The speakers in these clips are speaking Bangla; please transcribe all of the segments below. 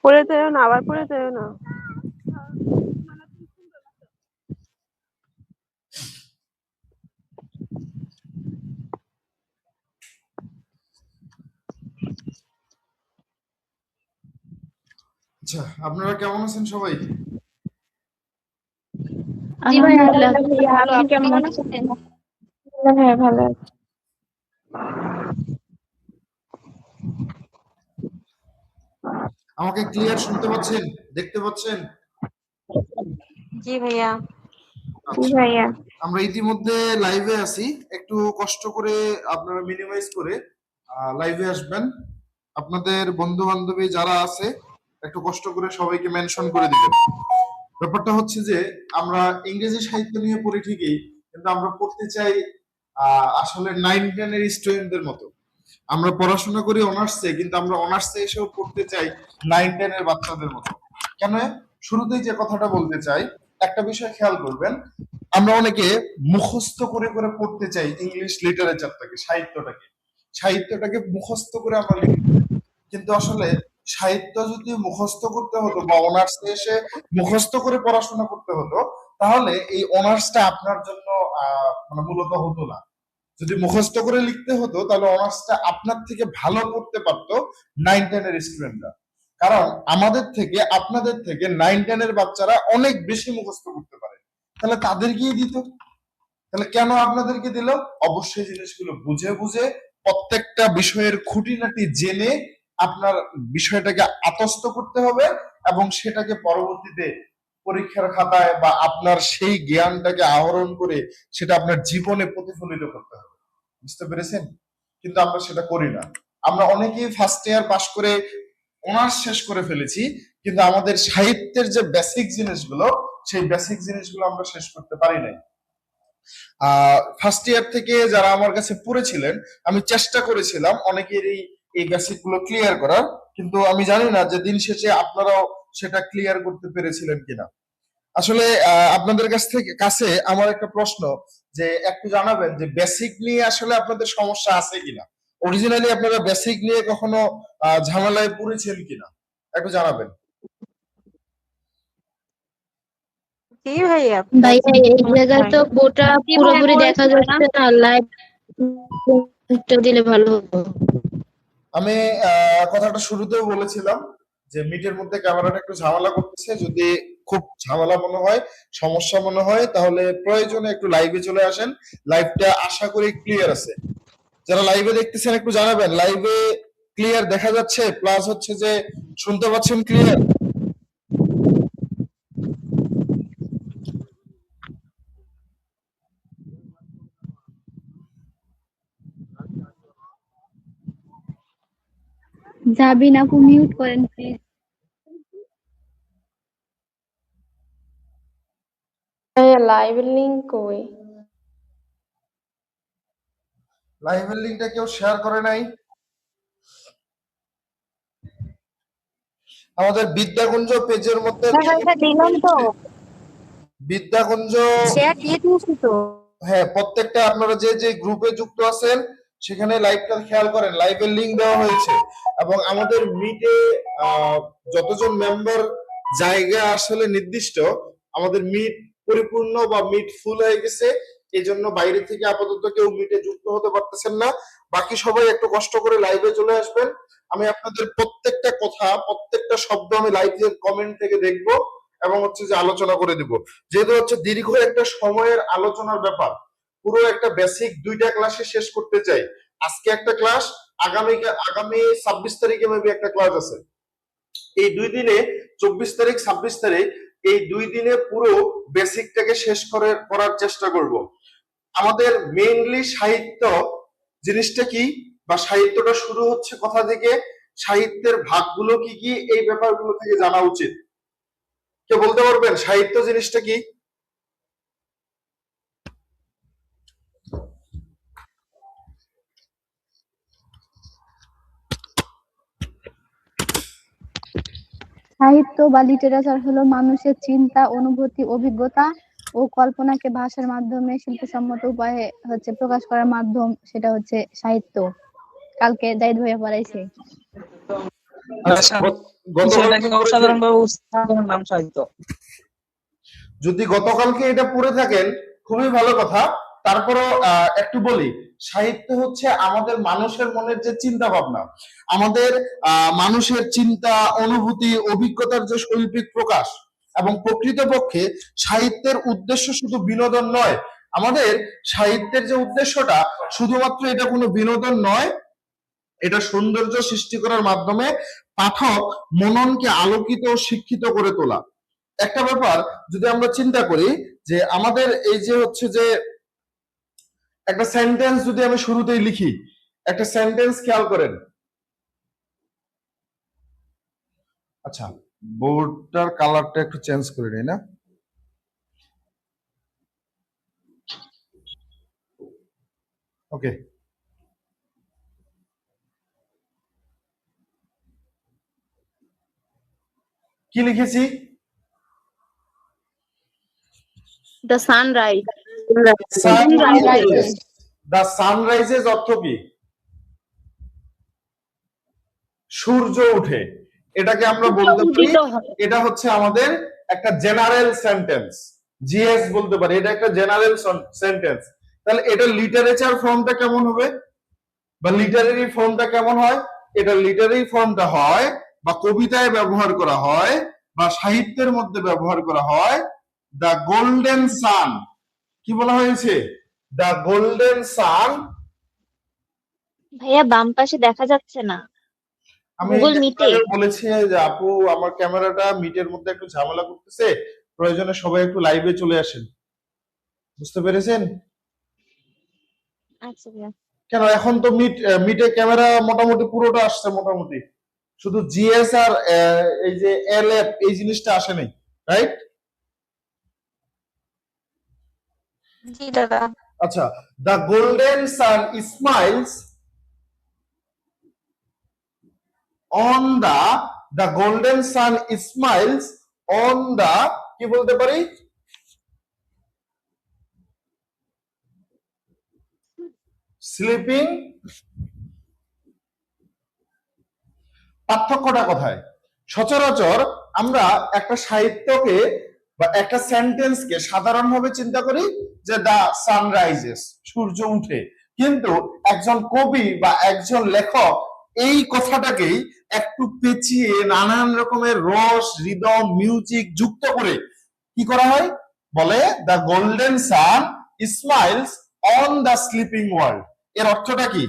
পড়ে যেও না, আবার পড়ে যেও না। আচ্ছা, আপনারা কেমন আছেন সবাই? জি ভাই, আলহামদুলিল্লাহ ভালো। আপনি কেমন আছেন? হ্যাঁ, ভালো আছি। আমাকে ক্লিয়ার শুনতে পাচ্ছেন, দেখতে পাচ্ছেন? জি ভাইয়া। আচ্ছা, আমরা ইতিমধ্যে লাইভে আছি। একটু কষ্ট করে আপনারা মিনিমাইজ করে লাইভে আসবেন। আপনাদের বন্ধু বান্ধবী যারা আছে একটু কষ্ট করে সবাইকে মেনশন করে দিবেন। ব্যাপারটা হচ্ছে যে আমরা ইংরেজি সাহিত্য নিয়ে পড়ি ঠিকই, কিন্তু আমরা পড়তে চাই আসলে 9-10 এর স্টুডেন্টদের মতো। আমরা পড়াশোনা করি অনার্সে, কিন্তু আমরা অনার্সে এসেও পড়তে চাই 9-10 এর বাচ্চাদের মতো। কেন? শুরুতেই যে কথাটা বলতে চাই, একটা বিষয় খেয়াল করবেন, আমরা অনেকে মুখস্থ করে করে পড়তে চাই ইংলিশ লিটারেচারটাকে, সাহিত্যটাকে মুখস্থ করে আমরা লিখি। কিন্তু আসলে সাহিত্য যদি মুখস্থ করতে হতো বা অনার্সে এসে মুখস্থ করে পড়াশোনা করতে হতো, তাহলে এই অনার্সটা আপনার জন্য মানে মূলত হতো না। যদি মুখস্থ করে লিখতে হতো তাহলে অনার্সটা আপনার থেকে ভালো করতে পারতো 9-10 এর স্টুডেন্টরা। কারণ আমাদের থেকে আপনাদের থেকে 9-10 এর বাচ্চারা অনেক বেশি মুখস্থ করতে পারে, তাহলে তাদেরকেই দিত। তাহলে কেন আপনাদেরকে দিল? অবশ্যই জিনিসগুলো বুঝে বুঝে প্রত্যেকটা বিষয়ের খুঁটিনাটি জেনে আপনার বিষয়টাকে আত্মস্থ করতে হবে এবং সেটাকে পরবর্তীতে পরীক্ষার খাতায় বা আপনার সেই জ্ঞানটাকে আহরণ করে সেটা আপনার জীবনে প্রতিফলিত করতে হবে। বুঝতে পেরেছেন? কিন্তু আমরা সেটা করি না। আমরা অনেকেই ফার্স্ট ইয়ার পাশ করে অনার্স শেষ করে ফেলেছি, কিন্তু আমাদের সাহিত্যের যে বেসিক জিনিসগুলো, সেই বেসিক জিনিসগুলো আমরা শেষ করতে পারি নাই। ফার্স্ট ইয়ার থেকে যারা আমার কাছে পড়েছিলেন, আমি চেষ্টা করেছিলাম অনেকেরই এই বেসিক গুলো ক্লিয়ার করার, কিন্তু আমি জানি না যে দিন শেষে আপনারাও সেটা ক্লিয়ার করতে পেরেছিলেন কিনা। আসলে আপনাদের কাছে আমার একটা প্রশ্ন, যে একটু জানাবেন যে বেসিক নিয়ে আসলে আপনাদের সমস্যা আছে কিনা, অরিজিনালি আপনারা বেসিক নিয়ে কখনো ঝামেলায় পড়েছেন কিনা, একটু জানাবেন। কি ভাইয়া? ভাইয়া এই জায়গায় তো বোটা পুরোপুরি দেখা যাচ্ছে না, লাইভ দিলে ভালো হতো। আমি কথাটা শুরুতেও বলেছিলাম যে মিটের মধ্যে ক্যামেরাটা একটু ঝামেলা করতেছে। যদি খুব ঝামেলা মনে হয়, সমস্যা মনে হয়, তাহলে প্রয়োজনে একটু লাইভে চলে আসেন। লাইভটা আশা করি ক্লিয়ার আছে। যারা লাইভে দেখতেছেন একটু জানাবেন লাইভে ক্লিয়ার দেখা যাচ্ছে, প্লাস হচ্ছে যে শুনতে পাচ্ছেন ক্লিয়ার। যাবিন আপু মিউট করেন প্লিজ। লাইভের লিংক কই? লাইভের লিংকটা কেউ শেয়ার করে নাই? আমাদের বিদ্যাকুঞ্জ পেজের মধ্যে দিলাম তো, বিদ্যাকুঞ্জ, শেয়ার দিয়ে দিয়েছি তো। হ্যাঁ, প্রত্যেকটা আপনারা যে যে গ্রুপে যুক্ত আছেন সেখানে লাইভটা খেয়াল করেন, লাইভের লিংক দেওয়া হয়েছে। এবং আমাদের মিটে যতজন মেম্বার জায়গা আসলে নির্দিষ্ট, আমাদের মিট পরিপূর্ণ বা মিট ফুল হয়ে গেছে, এই জন্য বাইরে থেকে আপাতত কেউ মিটে যুক্ত হতে পারতেছেন না। বাকি সবাই একটু কষ্ট করে লাইভে চলে আসবেন। আমি আপনাদের প্রত্যেকটা কথা, প্রত্যেকটা শব্দ আমি লাইভের কমেন্ট থেকে দেখবো এবং হচ্ছে যে আলোচনা করে দিব। যেহেতু হচ্ছে দীর্ঘ একটা সময়ের আলোচনার ব্যাপার, পুরো একটা বেসিক 2টা ক্লাসে শেষ করতে চাই। আজকে একটা ক্লাস, আগামী 26 তারিখে মেবি একটা ক্লাস আছে। এই 2 দিনে 24 তারিখ 26 তারিখ, এই 2 দিনে পুরো বেসিকটাকে শেষ করার চেষ্টা করব। আমাদের মেইনলি সাহিত্য জিনিসটা কি, বা সাহিত্যটা শুরু হচ্ছে কোথা থেকে, সাহিত্যের ভাগগুলো কি কি, এই ব্যাপারগুলো থেকে জানা উচিত। কে বলতে পারবেন সাহিত্য জিনিসটা কি? সাহিত্য বা লিটারেচার হলো মানুষের চিন্তা, অনুভূতি, অভিজ্ঞতা ও কল্পনাকে ভাষার মাধ্যমে শিল্পসম্মত উপায়ে প্রকাশ করার মাধ্যম, সেটা হচ্ছে সাহিত্য। কালকে জাহিদ ভাইয়া পড়াইছে। বিষয়টাকে অসাধারণভাবে উপস্থাপনের নাম সাহিত্য। যদি গতকালকে এটা পড়ে থাকেন খুবই ভালো কথা। তারপরও একটু বলি, সাহিত্য হচ্ছে আমাদের মানুষের মনের যে চিন্তা ভাবনা, আমাদের মানুষের চিন্তা, অনুভূতি, অভিজ্ঞতার যে শৈল্পিক প্রকাশ। এবং প্রকৃতপক্ষে সাহিত্যের উদ্দেশ্য শুধু বিনোদন নয়। আমাদের সাহিত্যের যে উদ্দেশ্যটা শুধুমাত্র এটা কোনো বিনোদন নয়, এটা সৌন্দর্য সৃষ্টি করার মাধ্যমে পাঠক মননকে আলোকিত ও শিক্ষিত করে তোলা। একটা ব্যাপার যদি আমরা চিন্তা করি যে আমাদের এই যে হচ্ছে যে একটা সেন্টেন্স যদি আমি শুরুতেই লিখি, একটা সেন্টেন্স খেয়াল করেন। আচ্ছা, বোর্ডটার কালারটা একটু চেঞ্জ করে নিই না। ওকে, কি লিখেছি? The sunrise. দ্য সানরাইজেস অর্থ কি? সূর্য উঠে। এটাকে আমরা বলতে পারি, এটা হচ্ছে আমাদের একটা জেনারেল সেন্টেন্স, জিএস বলতে পারি। এটা একটা জেনারেল সেন্টেন্স। তাহলে এটা লিটারেচার ফর্মটা কেমন হবে, বা লিটারেরি ফর্মটা কেমন হয়? এটা লিটারেরি ফর্মটা হয় বা কবিতায় ব্যবহার করা হয় বা সাহিত্যের মধ্যে ব্যবহার করা হয় দ্য গোল্ডেন সান। কি বলা হয়েছে? দ্য গোল্ডেন সান। ভাইয়া বাম পাশে দেখা যাচ্ছে না আমি গুগল মিটে। বলেছি যে আপু আমার ক্যামেরাটা মিটের মধ্যে একটু ঝামেলা করতেছে, প্রয়োজনে সবাই একটু লাইভে চলে আসেন। বুঝতে পেরেছেন? আচ্ছা ভাইয়া। কেন এখন তো মিটে ক্যামেরা মোটামুটি পুরোটা আসছে, মোটামুটি শুধু জিএস আর এই যে এলএফ এই জিনিসটা আসে নাই, রাইট? জি দাদা। আচ্ছা, the golden sun smiles on the golden sun smiles on the, কি বলতে পারি? স্লিপিং। পার্থক্যটা কোথায়? সচরাচর আমরা একটা সাহিত্যকে বা একটা সেন্টেন্সকে সাধারণভাবে চিন্তা করি যে দ্য সানরাইজেস, সূর্য উঠে। কিন্তু একজন কবি বা একজন লেখক এই কথাটাকেই একটু পেঁচিয়ে নানান রকমের রস, রিদম, মিউজিক যুক্ত করে কি করা হয়? বলে the golden sun smiles on the sleeping world. এর অর্থটা কি?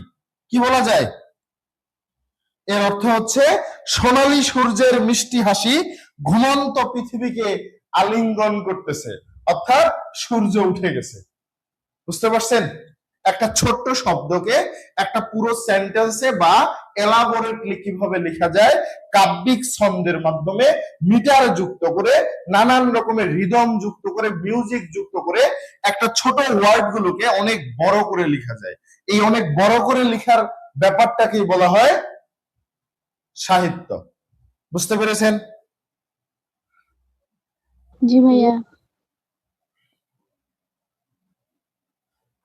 কি বলা যায়? এর অর্থ হচ্ছে সোনালী সূর্যের মিষ্টি হাসি ঘুমন্ত পৃথিবীকে আলিঙ্গন করতেছে, অর্থাৎ সূর্য উঠে গেছে। বুঝতে পারছেন? একটা ছোট্ট শব্দকে একটা পুরো সেন্টেন্সে বা এলাবোরেটলি কিভাবে লেখা যায়, কাব্যিক ছন্দের মাধ্যমে মিটার যুক্ত করে, নানান রকমের রিদম যুক্ত করে, মিউজিক যুক্ত করে একটা ছোট ওয়ার্ড গুলোকে অনেক বড় করে লেখা যায়। এই অনেক বড় করে লেখার ব্যাপারটাকেই বলা হয় সাহিত্য। বুঝতে পেরেছেন? জি ভাইয়া।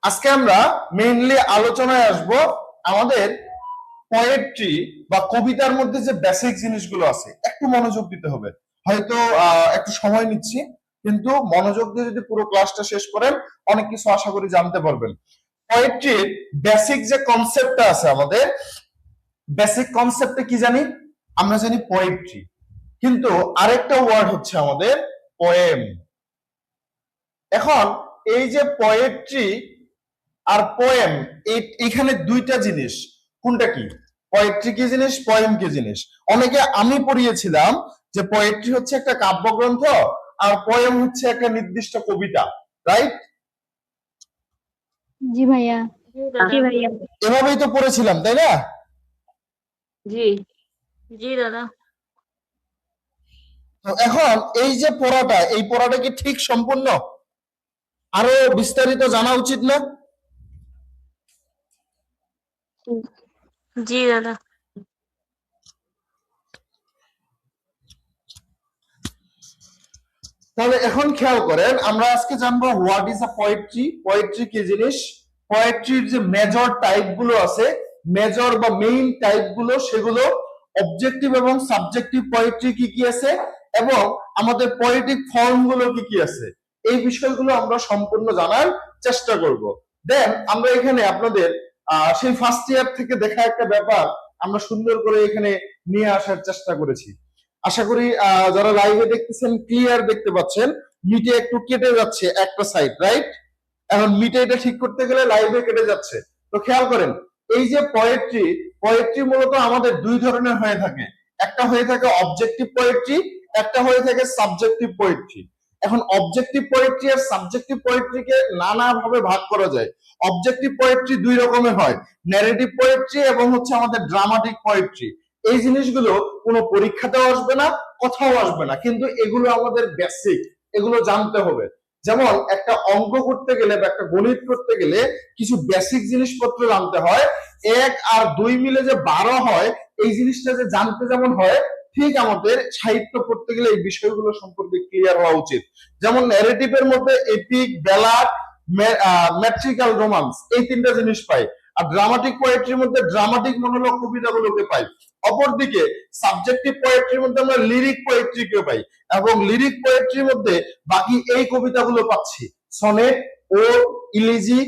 আজকে আমরা মেইনলি আলোচনায় আসব আমাদের পোয়েট্রি বা কবিতার মধ্যে যে বেসিক জিনিসগুলো আছে। একটু মনোযোগ দিতে হবে, হয়তো একটু সময় নিচ্ছি, কিন্তু মনোযোগ দিয়ে যদি পুরো ক্লাসটা শেষ করেন অনেক কিছু আশা করি জানতে পারবেন। পোয়েট্রির বেসিক যে কনসেপ্টটা আছে, আমাদের বেসিক কনসেপ্টে কি জানি? আমরা জানি পোয়েট্রি, কিন্তু আরেকটা ওয়ার্ড হচ্ছে আমাদের পোয়েম। এখন এই যে পোয়েট্রি আর পোয়েম, এখানে দুইটা জিনিস। কোনটা কি? পোয়েট্রি কি জিনিস, পোয়েম কি জিনিস? অনেকে আমি পড়িয়েছিলাম যে পোয়েট্রি হচ্ছে একটা কাব্যগ্রন্থ আর পোয়েম হচ্ছে একটা নির্দিষ্ট কবিতা, রাইট? জি ভাইয়া। জি ভাইয়া। এভাবেই তো পড়েছিলাম, তাই না? জি জি দাদা। তো এখন এই যে পড়াটা, এই পড়াটা কি ঠিক সম্পূর্ণ? আরো বিস্তারিত জানা উচিত না? জি দাদা। তাহলে এখন খেয়াল করেন, আমরা আজকে জানবো what is a poetry, poetry কি জিনিস, পোয়েট্রির যে মেজর টাইপ গুলো আছে, মেজর বা মেইন টাইপ গুলো, সেগুলো অবজেক্টিভ এবং সাবজেক্টিভ পোয়েট্রি কি কি আছে এবং আমাদের পোয়েটিক ফর্ম গুলো কি কি আছে, এই বিষয়গুলো আমরা সম্পূর্ণ জানার চেষ্টা করব। দেন আমরা এখানে আপনাদের সেই ফার্স্ট ইয়ার থেকে দেখা একটা ব্যাপার আমরা সুন্দর করে এখানে নিয়ে আসার চেষ্টা করেছি। আশা করি যারা লাইভে দেখতেছেন ক্লিয়ার দেখতে পাচ্ছেন। মিটে একটু কেটে যাচ্ছে একটা সাইড, রাইট? এখন মিটে এটা ঠিক করতে গেলে লাইভে কেটে যাচ্ছে। তো খেয়াল করেন, এই যে পোয়েট্রি মূলত আমাদের দুই ধরনের হয়ে থাকে। একটা হয়ে থাকে অবজেক্টিভ পোয়েট্রি, একটা হয়ে থাকে সাবজেক্টিভ পোয়েট্রি। এখন অবজেক্টিভ পোয়েট্রি আর সাবজেক্টিভ পোয়েট্রিকে নানাভাবে ভাগ করা যায়। অবজেক্টিভ পোয়েট্রি দুই রকমের হয়, ন্যারেটিভ পোয়েট্রি এবং হচ্ছে আমাদের ড্রামাটিক পোয়েট্রি। এই জিনিসগুলো কোনো পরীক্ষাতেও আসবে না, কোথাও আসবে না, কিন্তু এগুলো আমাদের বেসিক, এগুলো জানতে হবে। যেমন একটা অঙ্ক করতে গেলে বা একটা গণিত করতে গেলে কিছু বেসিক জিনিসপত্র জানতে হয়। 1 আর 2 মিলে যে 12 হয়, এই জিনিসটা যে জানতে যেমন হয়, ঠিক আমাদের সাহিত্য পড়তে গেলে এই বিষয়গুলো সম্পর্কে ক্লিয়ার হওয়া উচিত। যেমন ন্যারেটিভের মধ্যে এপিক, ব্যালাড, ম্যাট্রিক্যাল রোমান্স, এই তিনটা জিনিস পাই। আর ড্রামাটিক পোয়েট্রির মধ্যে ড্রামাটিক মনোলগ কবিতাগুলোকে পাই। অপরদিকে সাবজেক্টিভ পোয়েট্রির মধ্যে আমরা লিরিক পোয়েট্রিকে পাই এবং লিরিক পোয়েট্রির মধ্যে বাকি এই কবিতাগুলো পাচ্ছি, সনেট, ওড, ইলিজি,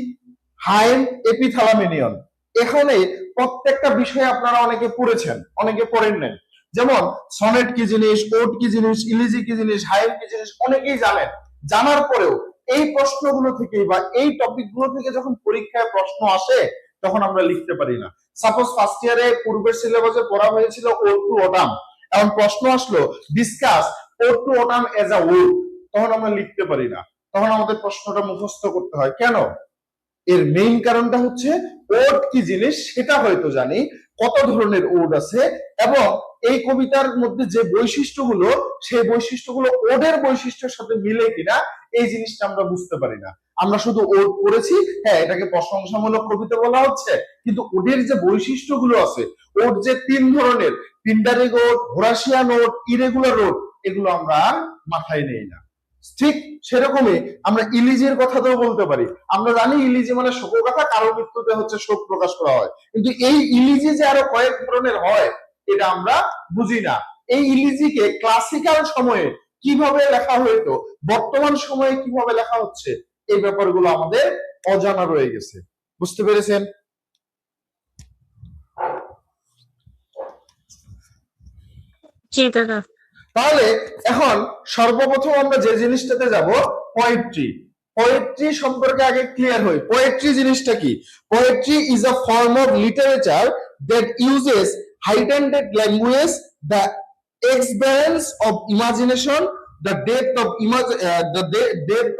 হাইম, এপিথালামিনিয়ন। এখানে প্রত্যেকটা বিষয় আপনারা অনেকে পড়েছেন, অনেকে পড়েন নাই। যেমন সনেট কি জিনিস, ওড কি জিনিস, ইলিজি কি জিনিস, হাইম কি জিনিস অনেকেই জানেন। জানার পরেও এই প্রশ্নগুলো থেকে বা এই টপিকগুলো থেকে যখন পরীক্ষায় প্রশ্ন আসে তখন আমরা লিখতে পারি না। সাপোজ ফার্স্ট ইয়ারে পূর্বের সিলেবাসে পড়া হয়েছিল ওড টু অটাম, এখন প্রশ্ন আসলো discuss ode to autumn as a ode, তখন আমরা লিখতে পারি না, তখন আমাদের প্রশ্নটা মুখস্থ করতে হয়। কেন? এর মেইন কারণটা হচ্ছে ওড কি জিনিস সেটা হয়তো জানি, কত ধরনের ওড আছে এবং এই কবিতার মধ্যে যে বৈশিষ্ট্যগুলো, সেই বৈশিষ্ট্যগুলো ওডের বৈশিষ্ট্যের সাথে মিলে কিনা এই জিনিসটা আমরা বুঝতে পারি না। আমরা শুধু ওড পড়েছি, হ্যাঁ এটাকে প্রশংসামূলক কবিতা বলা হচ্ছে, কিন্তু ওডের যে বৈশিষ্ট্যগুলো আছে, ওড যে 3 ধরনের, পিন্ডারিক ওড, হোরাসিয়ান ওড, ইরেগুলার ওড, এগুলো আমরা আর মাথায় নেই না। ঠিক সেরকমই আমরা ইলিজির কথাটাও বলতে পারি। আমরা জানি ইলিজি মানে শোকগাথা, কারো মৃত্যুতে হচ্ছে শোক প্রকাশ করা হয়, কিন্তু এই ইলিজি যে আরো কয়েক ধরনের হয় এটা আমরা বুঝি না। এই ইলিজিকে ক্লাসিক্যাল সময়ে কিভাবে লেখা হইতো, বর্তমান সময়ে কিভাবে লেখা হচ্ছে, এই ব্যাপারগুলো আমাদের অজানা রয়ে গেছে। বুঝতে পেরেছেন? জি দাদা। তাহলে এখন সর্বপ্রথম আমরা যে জিনিসটাতে যাব, পোয়েট্রি। পোয়েট্রি সম্পর্কে আগে ক্লিয়ার হই। পোয়েট্রি জিনিসটা কি? Poetry is a form of literature that uses heightened language, the exuberance of imagination, the depth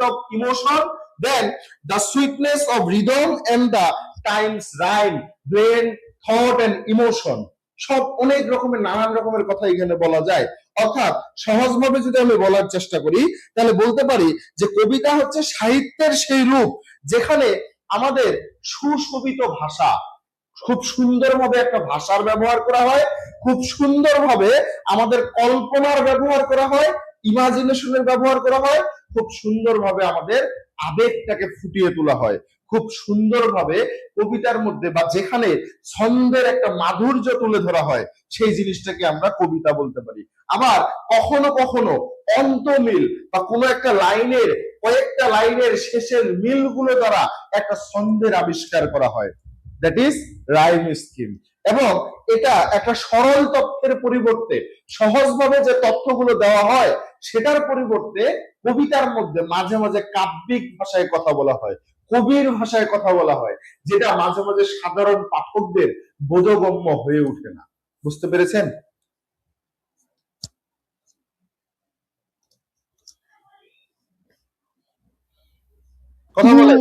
of emotion, then the sweetness of rhythm and the times rhyme, brain, thought and emotion। সব অনেক রকমের নানান রকমের কথা এখানে বলা যায়। অর্থাৎ সহজভাবে যদি আমি বলার চেষ্টা করি তাহলে বলতে পারি যে কবিতা হচ্ছে সাহিত্যের সেই রূপ যেখানে আমাদের সুশোভিত ভাষা, খুব সুন্দরভাবে একটা ভাষার ব্যবহার করা হয়, খুব সুন্দরভাবে আমাদের কল্পনার ব্যবহার করা হয়, ইমাজিনেশনের ব্যবহার করা হয়, খুব সুন্দরভাবে আমাদের আবেগটাকে ফুটিয়ে তোলা হয়, খুব সুন্দরভাবে কবিতার মধ্যে বা যেখানে ছন্দের একটা মাধুর্য তুলে ধরা হয় সেই জিনিসটাকে আমরা কবিতা বলতে পারি। আবার কখনো কখনো অন্তমিল বা কোনো একটা লাইনের, কয়েকটা লাইনের শেষের মিলগুলো দ্বারা একটা ছন্দের আবিষ্কার করা হয়, দ্যাট ইজ রাইম স্কিম। এবং এটা একটা সরল তথ্যের পরিবর্তে সহজভাবে যে তথ্যগুলো দেওয়া হয় সেটার পরিবর্তে কবিতার মধ্যে মাঝে মাঝে কাব্যিক ভাষায় কথা বলা হয়, কবির ভাষায় কথা বলা হয়, যেটা মাঝে মাঝে সাধারণ পাঠকদের বোধগম্য হয়ে ওঠে না। বুঝতে পেরেছেন? কথা বলে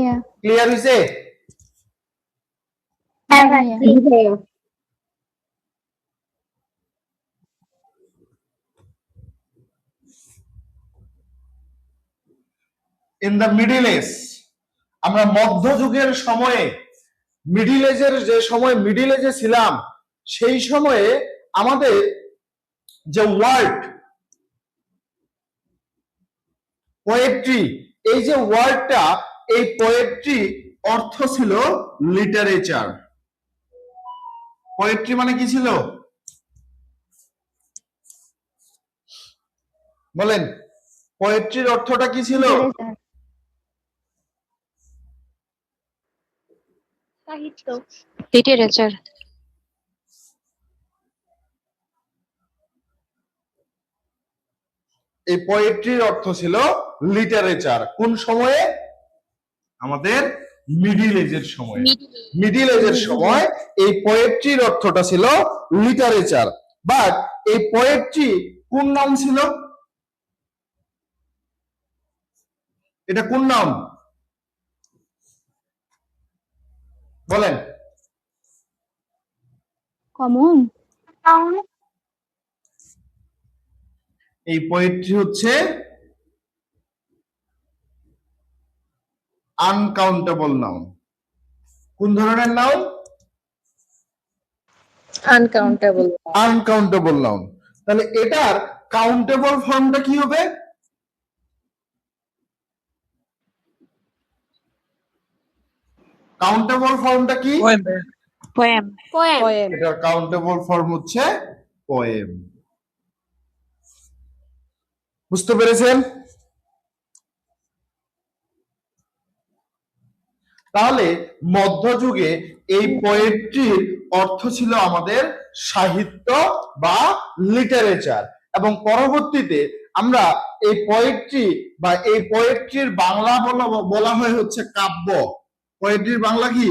ক্লিয়ার হইছে? ইন দ্য মিডল এজ, আমরা মধ্যযুগের সময়ে, মিডল এজের যে সময় মিডল এজে ছিলাম সেই সময়ে আমাদের যে ওয়ার্ড পোয়েট্রি, এই যে ওয়ার্ডটা, এই পোয়েট্রি অর্থ ছিল লিটারেচার। পোয়েট্রি মানে কি ছিল? বলেন পোয়েট্রির অর্থটা কি ছিল? লিটারেচার। সাহিত্য। লিটারেচার। এই পোয়েট্রির অর্থ ছিল লিটারেচার। কোন সময়ে? আমাদের মিডিল এজের সময়। মিডিল এজের সময় এই পোয়েট্রির অর্থটা ছিল লিটারেচার। বাট এই পোয়েট্রি কোন নাম ছিল? এটা কোন নাম বলেন? কমন। এই পোয়েট্রি হচ্ছে আনকাউন্টেবল নাউন। কোন ধরনের নাউন? আনকাউন্টেবল। Uncountable noun. তাহলে এটার কাউন্টেবল ফর্মটা কি হবে? কাউন্টেবল ফর্মটা কি? পোয়েম। পোয়েম। এটার কাউন্টেবল ফর্ম হচ্ছে পোয়েম। বুঝতে পেরেছেন? তাহলে মধ্যযুগে এই পোয়েট্রির অর্থ ছিল আমাদের সাহিত্য বা লিটারেচার, এবং পরবর্তীতে আমরা এই পোয়েট্রি বা এই পোয়েট্রির বাংলা বলা হয় হচ্ছে কাব্য। পোয়েট্রির বাংলা কি?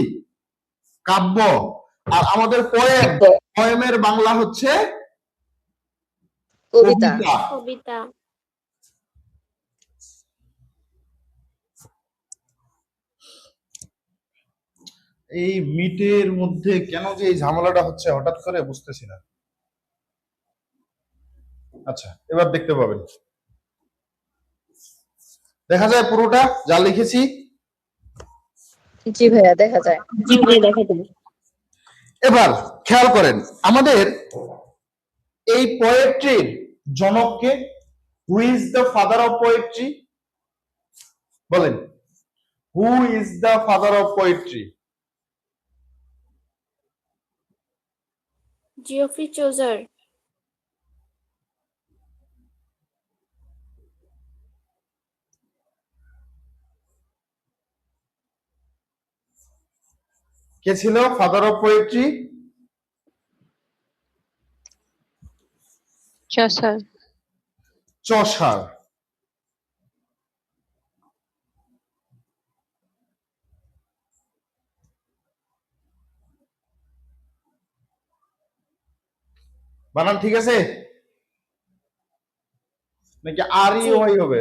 কাব্য। আর আমাদের পোয়েমের বাংলা হচ্ছে কবিতা। কবিতা। এই মিটের মধ্যে কেন যে এই ঝামেলাটা হচ্ছে হঠাৎ করে বুঝতেছি না। আচ্ছা, এবার দেখতে পাবেন। দেখা যায় পুরোটা যা লিখেছি? জি ভাইয়া, দেখা যায়। জি ভাই, দেখা যায়। এবার খেয়াল করেন, আমাদের এই পোয়েট্রির জনককে? Who is the father of poetry? বলেন, who is the father of poetry? Geoffrey Chaucer. কে ছিল father of poetry? Chaucer. Chaucer. বানান ঠিক আছে নাকি আর ই ওয়াই হবে?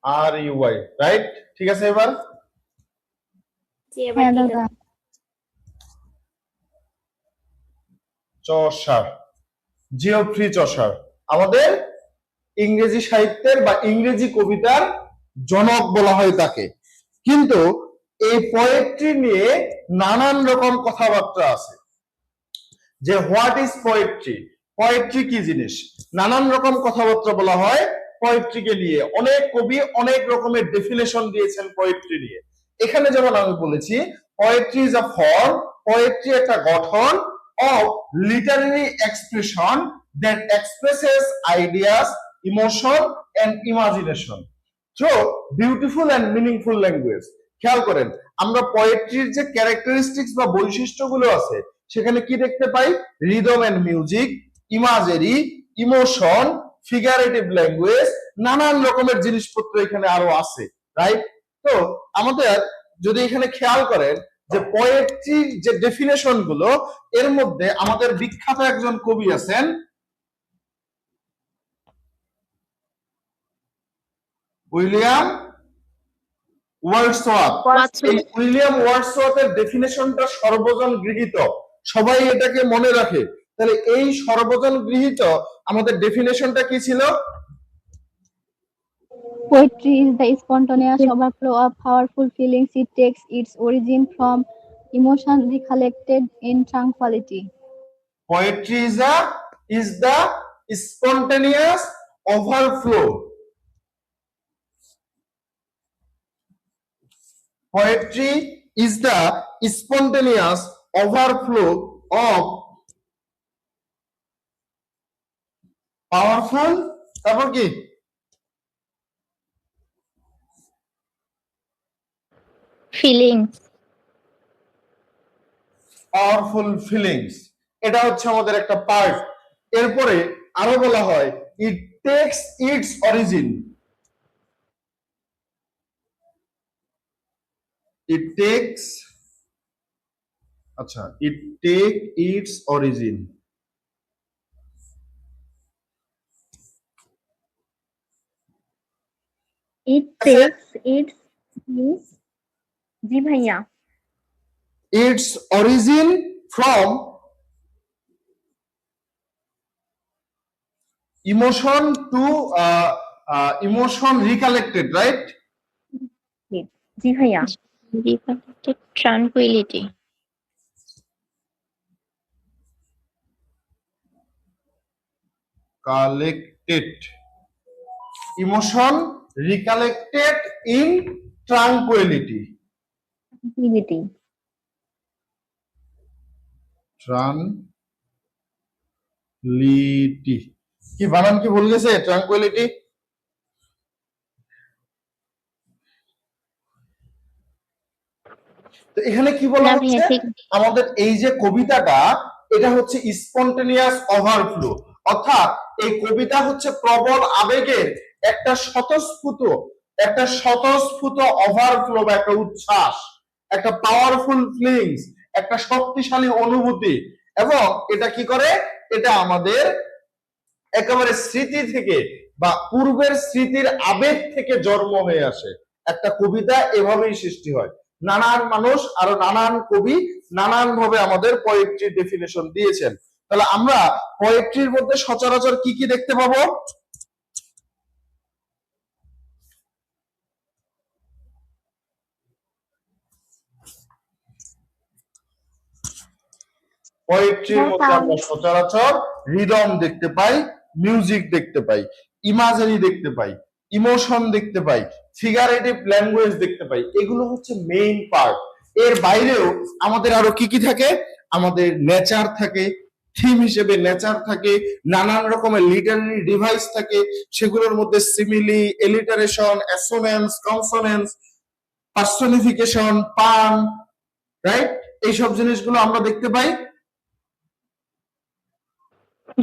R U Y, right? ঠিক আছে। এবার জি, এবার হ্যাঁ ঠিক দাদা। আছে। চসার, জিওফ্রি চসার আমাদের ইংরেজি সাহিত্যের বা ইংরেজি কবিতার জনক বলা হয় তাকে। কিন্তু এই পোয়েট্রি নিয়ে নানান রকম কথাবার্তা আছে, যে হোয়াট ইজ পোয়েট্রি, পোয়েট্রি কি জিনিস, নানান রকম কথাবার্তা বলা হয় পোয়েট্রিকে নিয়ে। অনেক কবি অনেক রকমের ডেফিনেশন দিয়েছেন পোয়েট্রি নিয়ে। এখানে যেমন আমি বলেছি, poetry is a form, poetry একটা গঠন of literary expression that expresses ideas, emotion and imagination through beautiful and meaningful language. খেয়াল করেন, আমরা পোয়েট্রির যে ক্যারেক্টারিস্টিক্স বা বৈশিষ্ট্যগুলো আছে সেখানে কি দেখতে পাই? Rhythm and music, imagery, emotion, figurative language, নানান রকমের জিনিসপত্র এখানে আরো আছে, রাইট? তো আমাদের যদি এখানে খেয়াল করেন যে পোয়েট্রির যে ডেফিনেশন গুলো, এর মধ্যে আমাদের বিখ্যাত একজন কবি আছেন উইলিয়াম ওয়ার্ডসওয়ার্থ। এই উইলিয়াম ওয়ার্ডসওয়ার্থের ডেফিনেশনটা সর্বজন গৃহীত, সবাই এটাকে মনে রাখে। তাহলে এই সর্বজন গৃহীত আমাদের ডেফিনেশনটা কি ছিল? Poetry is the spontaneous overflow of powerful feelings. It takes its origin from emotion recollected in tranquility. Poetry is the spontaneous overflow. Poetry is the spontaneous overflow of powerful, তারপর কি? ফিলিংস। পাওয়ারফুল ফিলিংস, এটা হচ্ছে আমাদের একটা পার্ট। এরপরে আরো বলা হয় it takes its origin, it takes, আচ্ছা, it take its origin. It takes its, জি ভাইয়া, its origin from emotion to emotion recollected, right? জি ভাইয়া। Tranquillity. Collected, emotion recollected in tranquillity, tranquillity. কি বানান কি ভুল গেছে? ট্রাঙ্কুইলিটি। তো এখানে কি বলা হচ্ছে, আমাদের এই যে কবিতাটা, এটা হচ্ছে স্পন্টেনিয়াস ওভারফ্লো, অর্থাৎ এই কবিতা হচ্ছে প্রবল আবেগের একটা স্বতঃস্ফূর্ত ওভারফ্লো বা একটা উচ্ছ্বাস, একটা পাওয়ারফুল ফিলিংস, একটা শক্তিশালী অনুভূতি। এবং এটা কি করে, এটা আমাদের একেবারে স্মৃতি থেকে বা পূর্বের স্মৃতির আবেগ থেকে জন্ম হয়ে আসে। একটা কবিতা এভাবেই সৃষ্টি হয়। নানান মানুষ আরো নানান কবি নানান ভাবে আমাদের পোয়েট্রির ডেফিনেশন দিয়েছেন। তাহলে আমরা পোয়েট্রির মধ্যে সচরাচর কি কি দেখতে পাবো? পোয়েট্রির মধ্যে আমরা সচরাচর রিদম দেখতে পাই, মিউজিক দেখতে পাই, ইমাজিনারি দেখতে পাই, ইমোশন দেখতে পাই, ফিগারেটিভ ল্যাঙ্গুয়েজ দেখতে পাই। এগুলো হচ্ছে মেইন পার্ট। এর বাইরেও আমাদের আরো কি কি থাকে? আমাদের নেচার থাকে, থিম হিসেবে নেচার থাকে, নানান রকমের লিটারারি ডিভাইস থাকে, সেগুলোর মধ্যে সিমিলি, এলিটারেশন, অ্যাসোনেন্স, কনসোনেন্স, পার্সনিফিকেশন, পান, রাইট? এইসব জিনিসগুলো আমরা দেখতে পাই।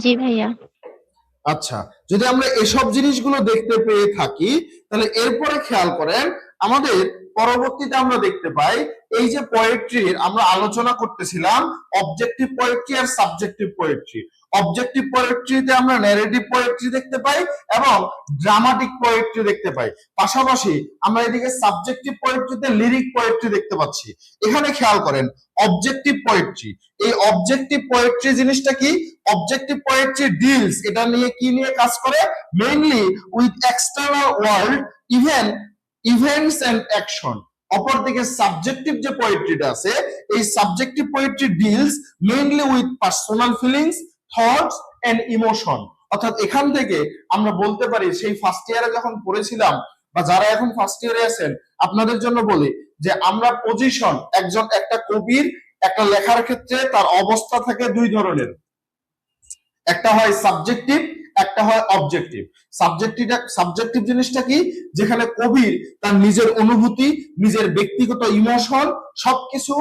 জি ভাইয়া। আচ্ছা, যদি আমরা এসব জিনিসগুলো দেখতে পেয়ে থাকি, তাহলে এরপরে খেয়াল করেন, আমাদের পরবর্তীতে আমরা দেখতে পাই এই যে পোয়েট্রির আমরা আলোচনা করতেছিলাম অবজেক্টিভ পোয়েট্রি আর সাবজেক্টিভ পোয়েট্রি। অবজেক্টিভ পোয়েট্রিতে আমরা ন্যারেটিভ পোয়েট্রি দেখতে পাই এবং ড্রামাটিক পোয়েট্রি দেখতে পাই। পাশাপাশি আমরা এদিকে সাবজেক্টিভ পোয়েট্রিতে লিরিক পোয়েট্রি দেখতে পাচ্ছি। এখানে খেয়াল করেন অবজেক্টিভ পোয়েট্রি, এই অবজেক্টিভ পোয়েট্রি জিনিসটা কি? অবজেক্টিভ পোয়েট্রি ডিলস, এটা নিয়ে কি নিয়ে কাজ করে? Mainly with external world, events and action. অপরদিকে সাবজেক্টিভ যে পোয়েট্রিটা আছে, এই subjective poetry deals mainly with personal feelings, thoughts and emotion. অর্থাৎ এখান থেকে আমরা বলতে পারি, সেই ফার্স্ট ইয়ারে যখন পড়েছিলাম বা যারা এখন ফার্স্ট ইয়ারে আছেন, আপনাদের জন্য বলি যে আমরা পজিশন, একটা কবির একটা লেখার ক্ষেত্রে তার অবস্থা থাকে দুই ধরনের, একটা হয় সাবজেক্টিভ, একটা হয় অবজেক্টিভ। সাবজেক্টিভ জিনিসটা কি? যেখানে কবির তার নিজের অনুভূতি, নিজের ব্যক্তিগত ইমোশন সবকিছু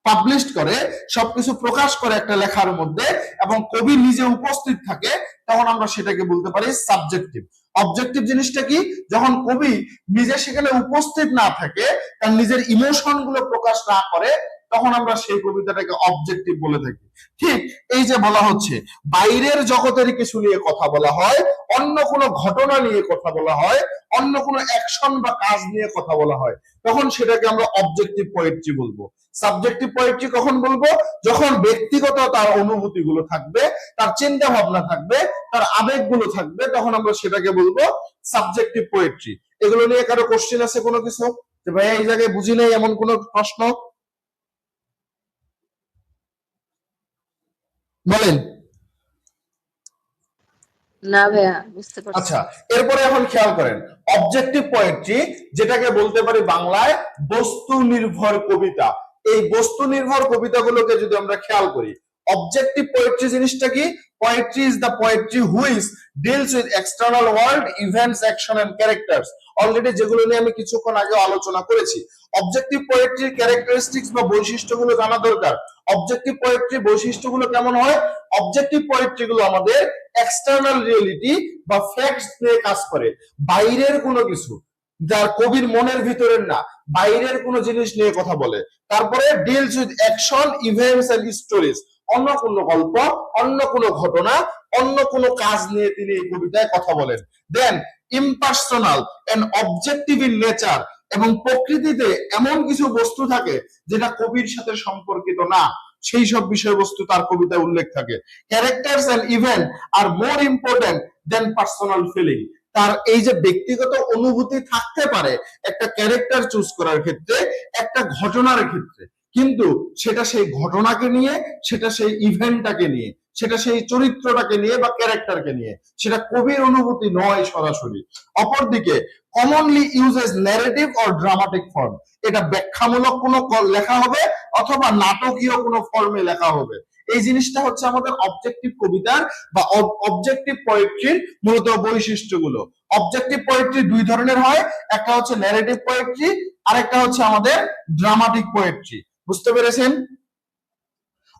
পাবলিশ করে, সবকিছু প্রকাশ করে একটা লেখার মধ্যে, এবং কবি নিজে উপস্থিত থাকে, তখন আমরা সেটাকে বলতে পারি সাবজেক্টিভ। অবজেক্টিভ জিনিসটা কি? যখন কবি নিজে সেখানে উপস্থিত না থাকে, তার নিজের ইমোশন গুলো প্রকাশ না করে, তখন আমরা সেই কবিতাটাকে অবজেক্টিভ বলে থাকি। ঠিক এই যে বলা হচ্ছে বাইরের জগতের কিছু নিয়ে কথা বলা হয়, অন্য কোনো ঘটনা নিয়ে কথা বলা হয়, অন্য কোনো অ্যাকশন বা কাজ নিয়ে কথা বলা হয়, তখন সেটাকে আমরা অবজেক্টিভ পোয়েট্রি বলবো। সাবজেক্টিভ পোয়েট্রি কখন বলবো? যখন ব্যক্তিগত তার অনুভূতি গুলো থাকবে, তার চিন্তা ভাবনা থাকবে, তার আবেগ গুলো থাকবে, তখন আমরা সেটাকে বলবো সাবজেক্টিভ পোয়েট্রি। এগুলো নিয়ে কারো কোশ্চেন আছে কোনো কিছু, যে ভাইয়া এই জায়গায় বুঝি নাই এমন কোনো প্রশ্ন? বলেন। না ভাইয়া, বুঝতে পারছি। আচ্ছা, এরপরে এখন খেয়াল করেন অবজেক্টিভ পোয়েট্রি, যেটাকে বলতে পারি বাংলায় বস্তু নির্ভর কবিতা। এই বস্তু নির্ভর কবিতাগুলোকে যদি আমরা খেয়াল করি, অবজেক্টিভ পোয়েট্রি জিনিসটা কি? Poetry is the poetry which deals with external world, events, action and characters. Already যেগুলো নিয়ে আমি কিছুক্ষণ আগে আলোচনা করেছি। অবজেক্টিভ পোয়েট্রির ক্যারেক্টারিস্টিক্স বা বৈশিষ্ট্যগুলো জানা দরকার। অবজেক্টিভ পোয়েট্রির বৈশিষ্ট্যগুলো কেমন হয়? অবজেক্টিভ পোয়েট্রি গুলো আমাদের এক্সটার্নাল রিয়েলিটি বা ফ্যাক্টস নিয়ে কাজ করে, বাইরের কোনো কিছু, যার কবির মনের ভিতরের না, বাইরের কোনো জিনিস নিয়ে কথা বলে। তারপরে deals with action, events and stories, অন্য কোনো গল্প, অন্য কোনো ঘটনা, অন্য কোনো কাজ নিয়ে তিনি এই কবিতায় কথা বলেন। Then impersonal and objective in nature, এবং প্রকৃতিতে এমন কিছু বস্তু থাকে যেটা কবির সাথে সম্পর্কিত না, সেই সব বিষয়বস্তু তার কবিতায় উল্লেখ থাকে। Characters and event are more important than personal feeling. তার এই যে ব্যক্তিগত অনুভূতি থাকতে পারে একটা ক্যারেক্টার চুজ করার ক্ষেত্রে, একটা ঘটনার ক্ষেত্রে, কিন্তু সেটা সেই ঘটনাকে নিয়ে, সেটা সেই ইভেন্টটাকে নিয়ে, সেটা সেই চরিত্রটাকে নিয়ে বা ক্যারেক্টারকে নিয়ে, সেটা কবির অনুভূতি নয় সরাসরি। অপরদিকে commonly uses narrative or dramatic form, এটা ব্যাখ্যামূলক কোনো লেখা হবে অথবা নাটকীয় কোনো ফর্মে লেখা হবে। এই জিনিসটা হচ্ছে আমাদের অবজেক্টিভ কবিতার বা অবজেক্টিভ পোয়েট্রির মূলত বৈশিষ্ট্যগুলো। অবজেক্টিভ পোয়েট্রি দুই ধরনের হয়, একটা হচ্ছে ন্যারেটিভ পোয়েট্রি, আরেকটা হচ্ছে আমাদের ড্রামাটিক পোয়েট্রি। বুঝতে পেরেছেন?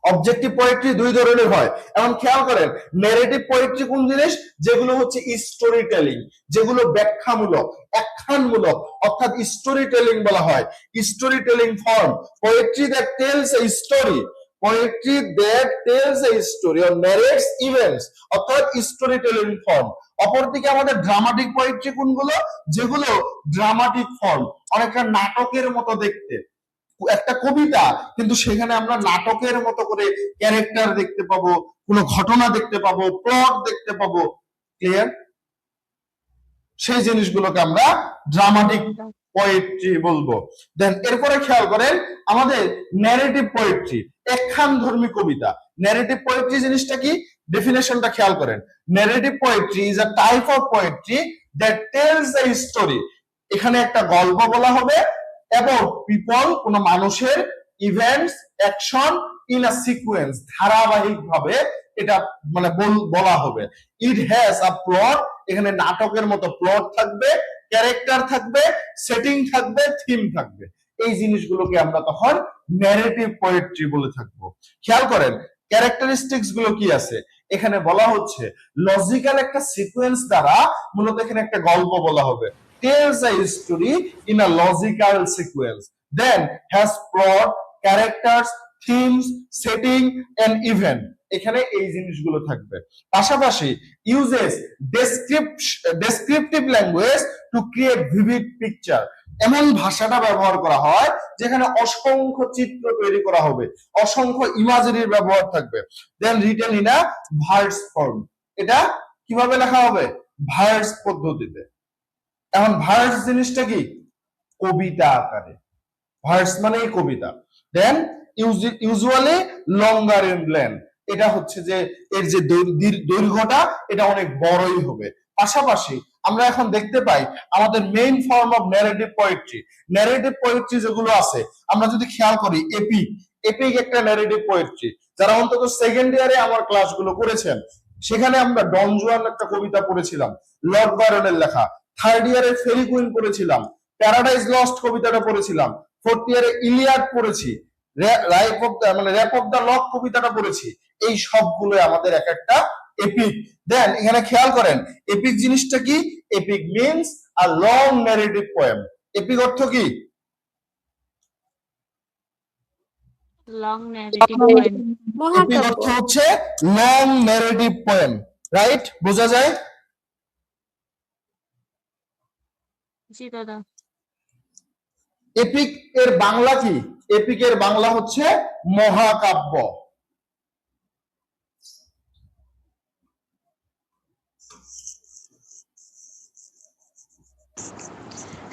অবজেক্টিভ পোয়েট্রি দুই ধরনের হয়। এখন খেয়াল করেন, ন্যারেটিভ পোয়েট্রি কোন জিনিস? যেগুলো হচ্ছে স্টোরি টেলিং, যেগুলো ব্যাখ্যামূলক, আখ্যানমূলক, অর্থাৎ স্টোরি টেলিং বলা হয়। Story telling form, poetry that tells a story, poetry that tells a story or ন্যারেটস events, অর্থাৎ স্টোরি টেলিং ফর্ম। অপরদিকে আমাদের ড্রামাটিক পোয়েট্রি কোনগুলো? যেগুলো ড্রামাটিক ফর্ম, অনেকটা নাটকের মতো দেখতে, একটা কবিতা কিন্তু সেখানে আমরা নাটকের মতো করে ক্যারেক্টার দেখতে পাবো, কোনো ঘটনা দেখতে পাবো, প্লট দেখতে পাবো। ক্লিয়ার? সেই জিনিসগুলোকে আমরা ড্রামাটিক পোয়েট্রি বলবো। দেন এরপরে খেয়াল করেন আমাদের ন্যারেটিভ পোয়েট্রি, একখানধর্মী কবিতা। ন্যারেটিভ পোয়েট্রি জিনিসটা কি? ডেফিনেশনটা খেয়াল করেন। Narrative poetry is a type of poetry that tells a story, এখানে একটা গল্প বলা হবে এবং পিপল, কোন মানুষের, events, action in a sequence, ধারাবাহিক ভাবে এটা মানে বলা হবে। ইট হ্যাজ আ প্লট, এখানে নাটকের মতো প্লট থাকবে, ক্যারেক্টার থাকবে, সেটিং থাকবে, থিম থাকবে। এই জিনিসগুলোকে আমরা তখন ন্যারেটিভ পোয়েট্রি বলে থাকবো। খেয়াল করেন ক্যারেক্টারিস্টিক্স গুলো কি আছে এখানে বলা হচ্ছে। লজিক্যাল একটা সিকোয়েন্স দ্বারা মূলত এখানে একটা গল্প বলা হবে। tells a story in a logical sequence, then has plot, characters, themes, setting and event, এখানে এই জিনিসগুলো থাকবে। পাশাপাশি uses descriptive language to create vivid picture, এমন ভাষাটা ব্যবহার করা হয় যেখানে অসংখ্য চিত্র তৈরি করা হবে, অসংখ্য ইমাজারির ব্যবহার থাকবে। Then written in a verse form, এটা কিভাবে লেখা হবে? ভার্স পদ্ধতিতে। এখন ভার্স জিনিসটা কি? কবিতা আকারে, ভার্স মানে কবিতা। দেন ইউজুয়ালি লঙ্গার ইন লেন্থ, এটা হচ্ছে যে এর যে দৈর্ঘ্যটা এটা অনেক বড়ই হবে। পাশাপাশি আমরা এখন দেখতে পাই আমাদের main form of narrative poetry, narrative poetry যেগুলো আছে আমরা যদি খেয়াল করি, এপিক, এপিক একটা ন্যারেটিভ পোয়েট্রি। যারা অন্তত সেকেন্ড ইয়ারে আমার ক্লাসগুলো করেছেন সেখানে আমরা ডন জুয়ান একটা কবিতা পড়েছিলাম, লর্ড বায়রনের লেখা। থার্ড ইয়ারে ফেরি কুইন পড়েছিলাম, প্যারাডাইজ লস্ট কবিতাটা পড়েছিলাম। ফোর্থ ইয়ারে ইলিয়াড পড়েছি, র্যাপ অফ দ্য লক কবিতাটা পড়েছি। এই সবগুলো আমাদের এক একটা এপিক। দেন এখানে খেয়াল করেন এপিক জিনিসটা কি? Epic means a long narrative poem. Epic অর্থ কি? Long narrative poem. এপিক মহাকাব্য। অর্থ হচ্ছে লং ন্যারেটিভ পোয়েম, রাইট? বোঝা যায়? জি দাদা। এপিক এর বাংলা কি? এপিক এর বাংলা হচ্ছে মহাকাব্য।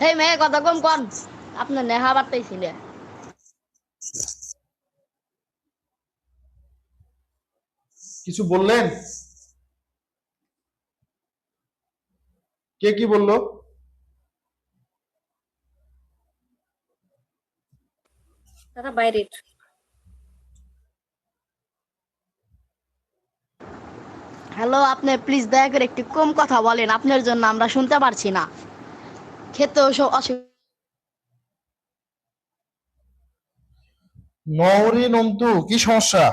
হেই মেয়ে কথা কম কোন আপনার নেহা বার্তাইছিলে কিছু বললেন? কে কি বললো? তারা বাইরের। হ্যালো, আপনি প্লিজ দয়া করে একটু কম কথা বলেন, আপনার জন্য আমরা শুনতে পারছি না। খেতেও অসুবিধা। নৌরি নন্তু কি সমস্যা?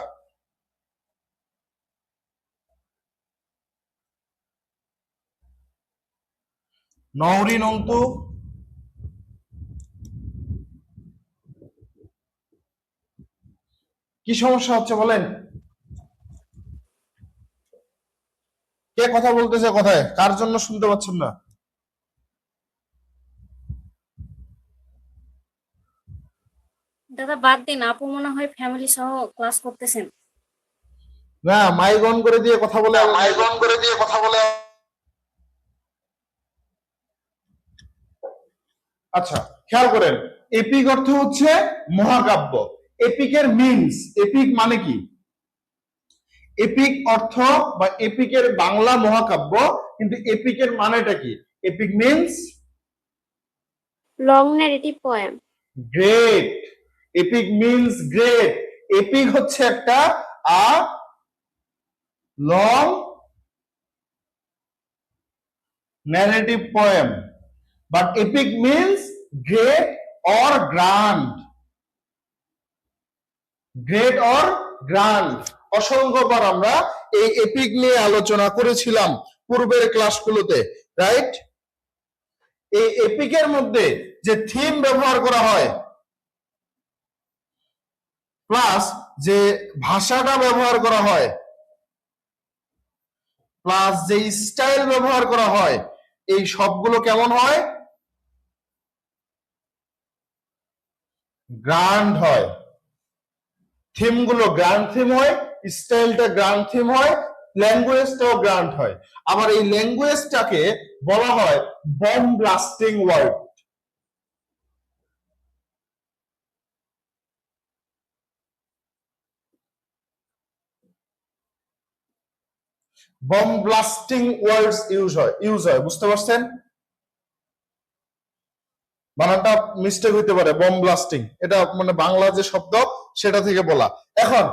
নৌরি নন্তু কি সমস্যা হচ্ছে বলেন? কে কথা বলতেছে? কথায় কার জন্য শুনতে পাচ্ছেন না? দাদা বাদ দিন, আপু মনে হয় ফ্যামিলি সহ ক্লাস করতেছেন। না, মাইক অন করে দিয়ে কথা বলে, মাইক অন করে দিয়ে কথা বলে। আচ্ছা, খেয়াল করেন, এপিক অর্থ হচ্ছে মহাকাব্য। এপিকের মিনস, এপিক মানে কি? এপিক অর্থ বা এপিকের বাংলা মহাকাব্য, কিন্তু এপিকের মানেটা কি? Epic means long narrative poem. Great. Epic means great. Epic হচ্ছে একটা long narrative poem, but epic means great or grand. Great or grand. অসংখ্যবার আমরা এই এপিক নিয়ে আলোচনা করেছিলাম পূর্বের ক্লাসগুলোতে, রাইট? এই এপিকের মধ্যে যে থিম ব্যবহার করা হয়, প্লাস যে ভাষাটা ব্যবহার করা হয়, প্লাস যে স্টাইল ব্যবহার করা হয়, এই সবগুলো কেমন হয়? গ্র্যান্ড হয়। থিম গুলো গ্র্যান্ড থিম হয়, স্টাইলটা গ্র্যান্ড থিম হয়, ল্যাঙ্গুয়েজটাও গ্র্যান্ড হয়। আবার এই ল্যাঙ্গুয়েজটাকে বলা হয় bomb blasting word. Bomb blasting words use হয়, বুঝতে পারছেন? বানানটা মিস্টেক হইতে পারে, বম্ব ব্লাস্টিং, এটা মানে বাংলা যে শব্দ সেটা থেকে বলা। এখন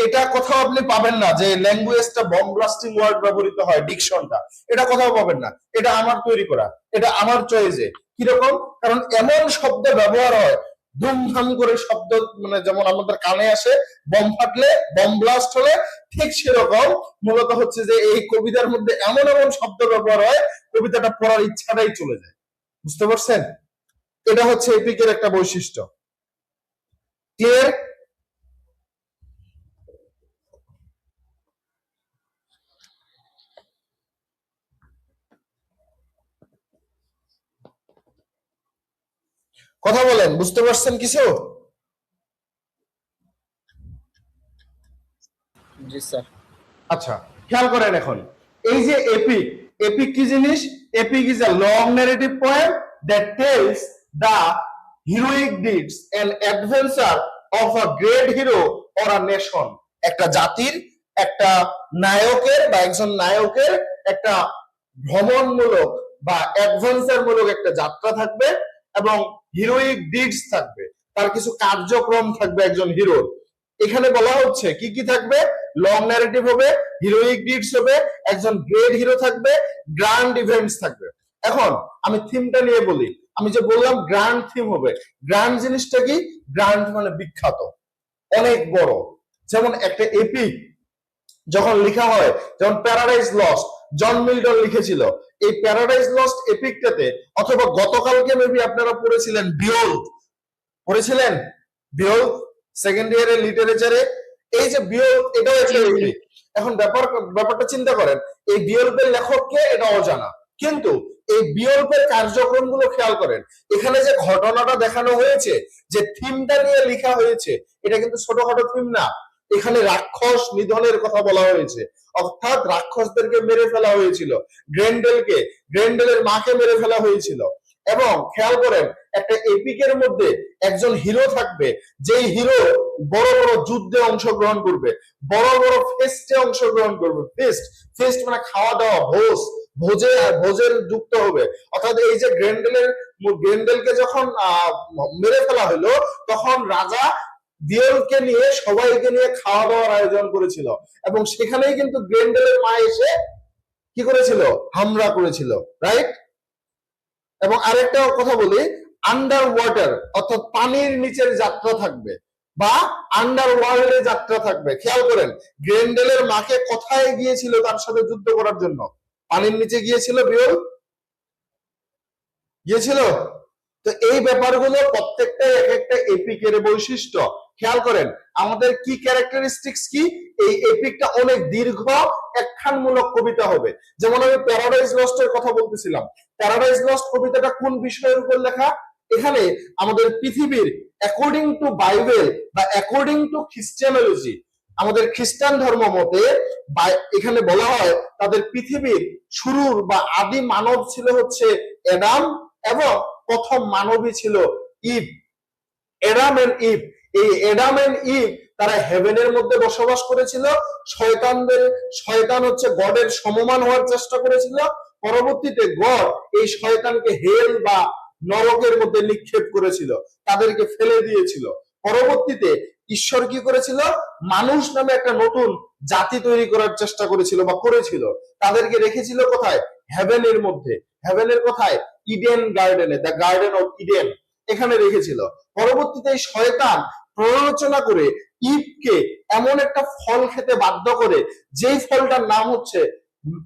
এটা কোথাও আপনি পাবেন না যে ল্যাঙ্গুয়েজটা বম্ব ব্লাস্টিং ওয়ার্ড ব্যবহৃত হয়, ডিকশনটা এটা কোথাও পাবেন না। এটা আমার তৈরি করা, এটা আমার চয়েসে। কিরকম? কারণ এমন শব্দ ব্যবহার হয়, ধুমধাম করে শব্দ, মানে যেমন আমাদের কানে আসে বম ফাটলে, বম ব্লাস্ট হলে, ঠিক সেরকম মূলত হচ্ছে যে এই কবিতার মধ্যে এমন এমন শব্দ ব্যবহার হয়, কবিতাটা পড়ার ইচ্ছাটাই চলে যায়। বুঝতে পারছেন? এটা হচ্ছে এপিকের একটা বৈশিষ্ট্য। ক্লিয়ার? কথা বলেন, বুঝতে পারছেন কিছু? জি স্যার। আচ্ছা, খেয়াল করেন এখন এই যে এপিক, এপিক কি জিনিস? Epic is a long narrative poem that tells the heroic deeds and adventure of a great hero or a nation. একটা জাতির, একটা নায়কের বা একজন নায়কের একটা ভ্রমণমূলক বা অ্যাডভেঞ্চার মূলক একটা যাত্রা থাকবে, এবং হিরোইক ডিডস থাকবে, তার কিছু কার্যক্রম থাকবে একজন হিরোর। এখানে বলা হচ্ছে কি কি থাকবে? লং ন্যারেটিভ হবে, হিরোইক ডিডস হবে, একজন গ্রেট হিরো থাকবে, গ্র্যান্ড ইভেন্টস থাকবে। এখন আমি থিমটা নিয়ে বলি। আমি যে বললাম গ্র্যান্ড থিম হবে, গ্র্যান্ড জিনিসটা কি? গ্র্যান্ড মানে বিখ্যাত, অনেক বড়। যেমন একটা এপিক যখন লেখা হয়, যেমন প্যারাডাইজ লস্ট, জন মিল্টন লিখেছিল। এই প্যারাডাইজ লস্ট এপিকটাতে, অথবা গতকালকে মেবি আপনারা পড়েছিলেন বিয়োল্ফ, পড়েছিলেন বিয়োল্ফ সেকেন্ড ইয়ারের লিটারেচারে। এই যে বিয়োল্ফ, এটাও একটা এপিক। এখন ব্যাপারটা চিন্তা করেন, এই বিয়োল্ফের লেখককে এটা অজানা, কিন্তু এই বিয়োল্ফের কার্যক্রমগুলো খেয়াল করেন। এখানে যে ঘটনাটা দেখানো হয়েছে, যে থিমটা নিয়ে লেখা হয়েছে, এটা কিন্তু ছোটখাটো থিম না। এখানে রাক্ষস নিধনের কথা বলা হয়েছে, অর্থাৎ রাক্ষসদেরকে মেরে ফেলা হয়েছিল, গ্রেন্ডেলের মাকে মেরে ফেলা হয়েছিল। এবং খেয়াল করেন, একটা এপিকের মধ্যে একজন হিরো থাকবে, যেই হিরো বড় বড় যুদ্ধে অংশগ্রহণ করবে, বড় বড় ফেস্টে অংশগ্রহণ করবে। ফেস্ট মানে খাওয়া দাওয়া, ভোজের যুক্ত হবে। অর্থাৎ এই যে গ্রেন্ডেলকে যখন মেরে ফেলা হলো, তখন রাজা বিয়লকে নিয়ে সবাইকে নিয়ে খাওয়া দাওয়ার আয়োজন করেছিল এবং সেখানেই কিন্তু গ্রেন্ডেলের মা এসে কি করেছিল, হামলা করেছিল, রাইট? এবং আরেকটা কথা বলি, আন্ডার ওয়াটার অর্থাৎ পানির নিচের যাত্রা থাকবে বা আন্ডার ওয়ার্ল্ডে যাত্রা থাকবে। খেয়াল করেন গ্রেন্ডেলের মাকে কোথায় গিয়েছিল তার সাথে যুদ্ধ করার জন্য? পানির নিচে গিয়েছিল, বিয়ল গিয়েছিল। তো এই ব্যাপারগুলো প্রত্যেকটাই এক একটা এপিকের বৈশিষ্ট্য। খেয়াল করেন আমাদের কি ক্যারেক্টারিস্টিক্স কি, এই এপিকটা অনেক দীর্ঘ একখানমূলক কবিতা হবে। যেমন আমি প্যারাডাইজ লস্ট এর কথা বলতেছিলাম, প্যারাডাইজ লস্ট কবিতাটা কোন বিষয়ের উপর লেখা? এখানে আমাদের পৃথিবীর অ্যাকর্ডিং টু বাইবেল বা অ্যাকর্ডিং টু খ্রিস্টানোলজি, আমাদের খ্রিস্টান ধর্ম মতে এখানে বলা হয় তাদের পৃথিবীর শুরুর বা আদি মানব ছিল হচ্ছে অ্যাডাম এবং প্রথম মানবী ছিল ইভ, অ্যাডাম এন্ড ইভ। এই অ্যাডাম এন্ড ইভ তারা হেভেনের মধ্যে বসবাস করেছিল। শয়তান হচ্ছে গডের সমমান হওয়ার চেষ্টা করেছিল। পরবর্তীতে গড এই শয়তানকে হেল বা নরকের মধ্যে নিক্ষেপ করেছিল, তাদেরকে ফেলে দিয়েছিল। পরবর্তীতে ঈশ্বর কি করেছিল, মানুষ নামে একটা নতুন জাতি তৈরি করার চেষ্টা করেছিল বা করেছিল। তাদেরকে রেখেছিল কোথায়? হেভেনের মধ্যে। হেভেনের কোথায়? ইডেন গার্ডেনে, দ্য গার্ডেন অফ ইডেন, এখানে রেখেছিল। পরবর্তীতে শয়তান প্ররোচনা করে ইভকে এমন একটা ফল খেতে বাধ্য করে যেই ফলটার নাম হচ্ছে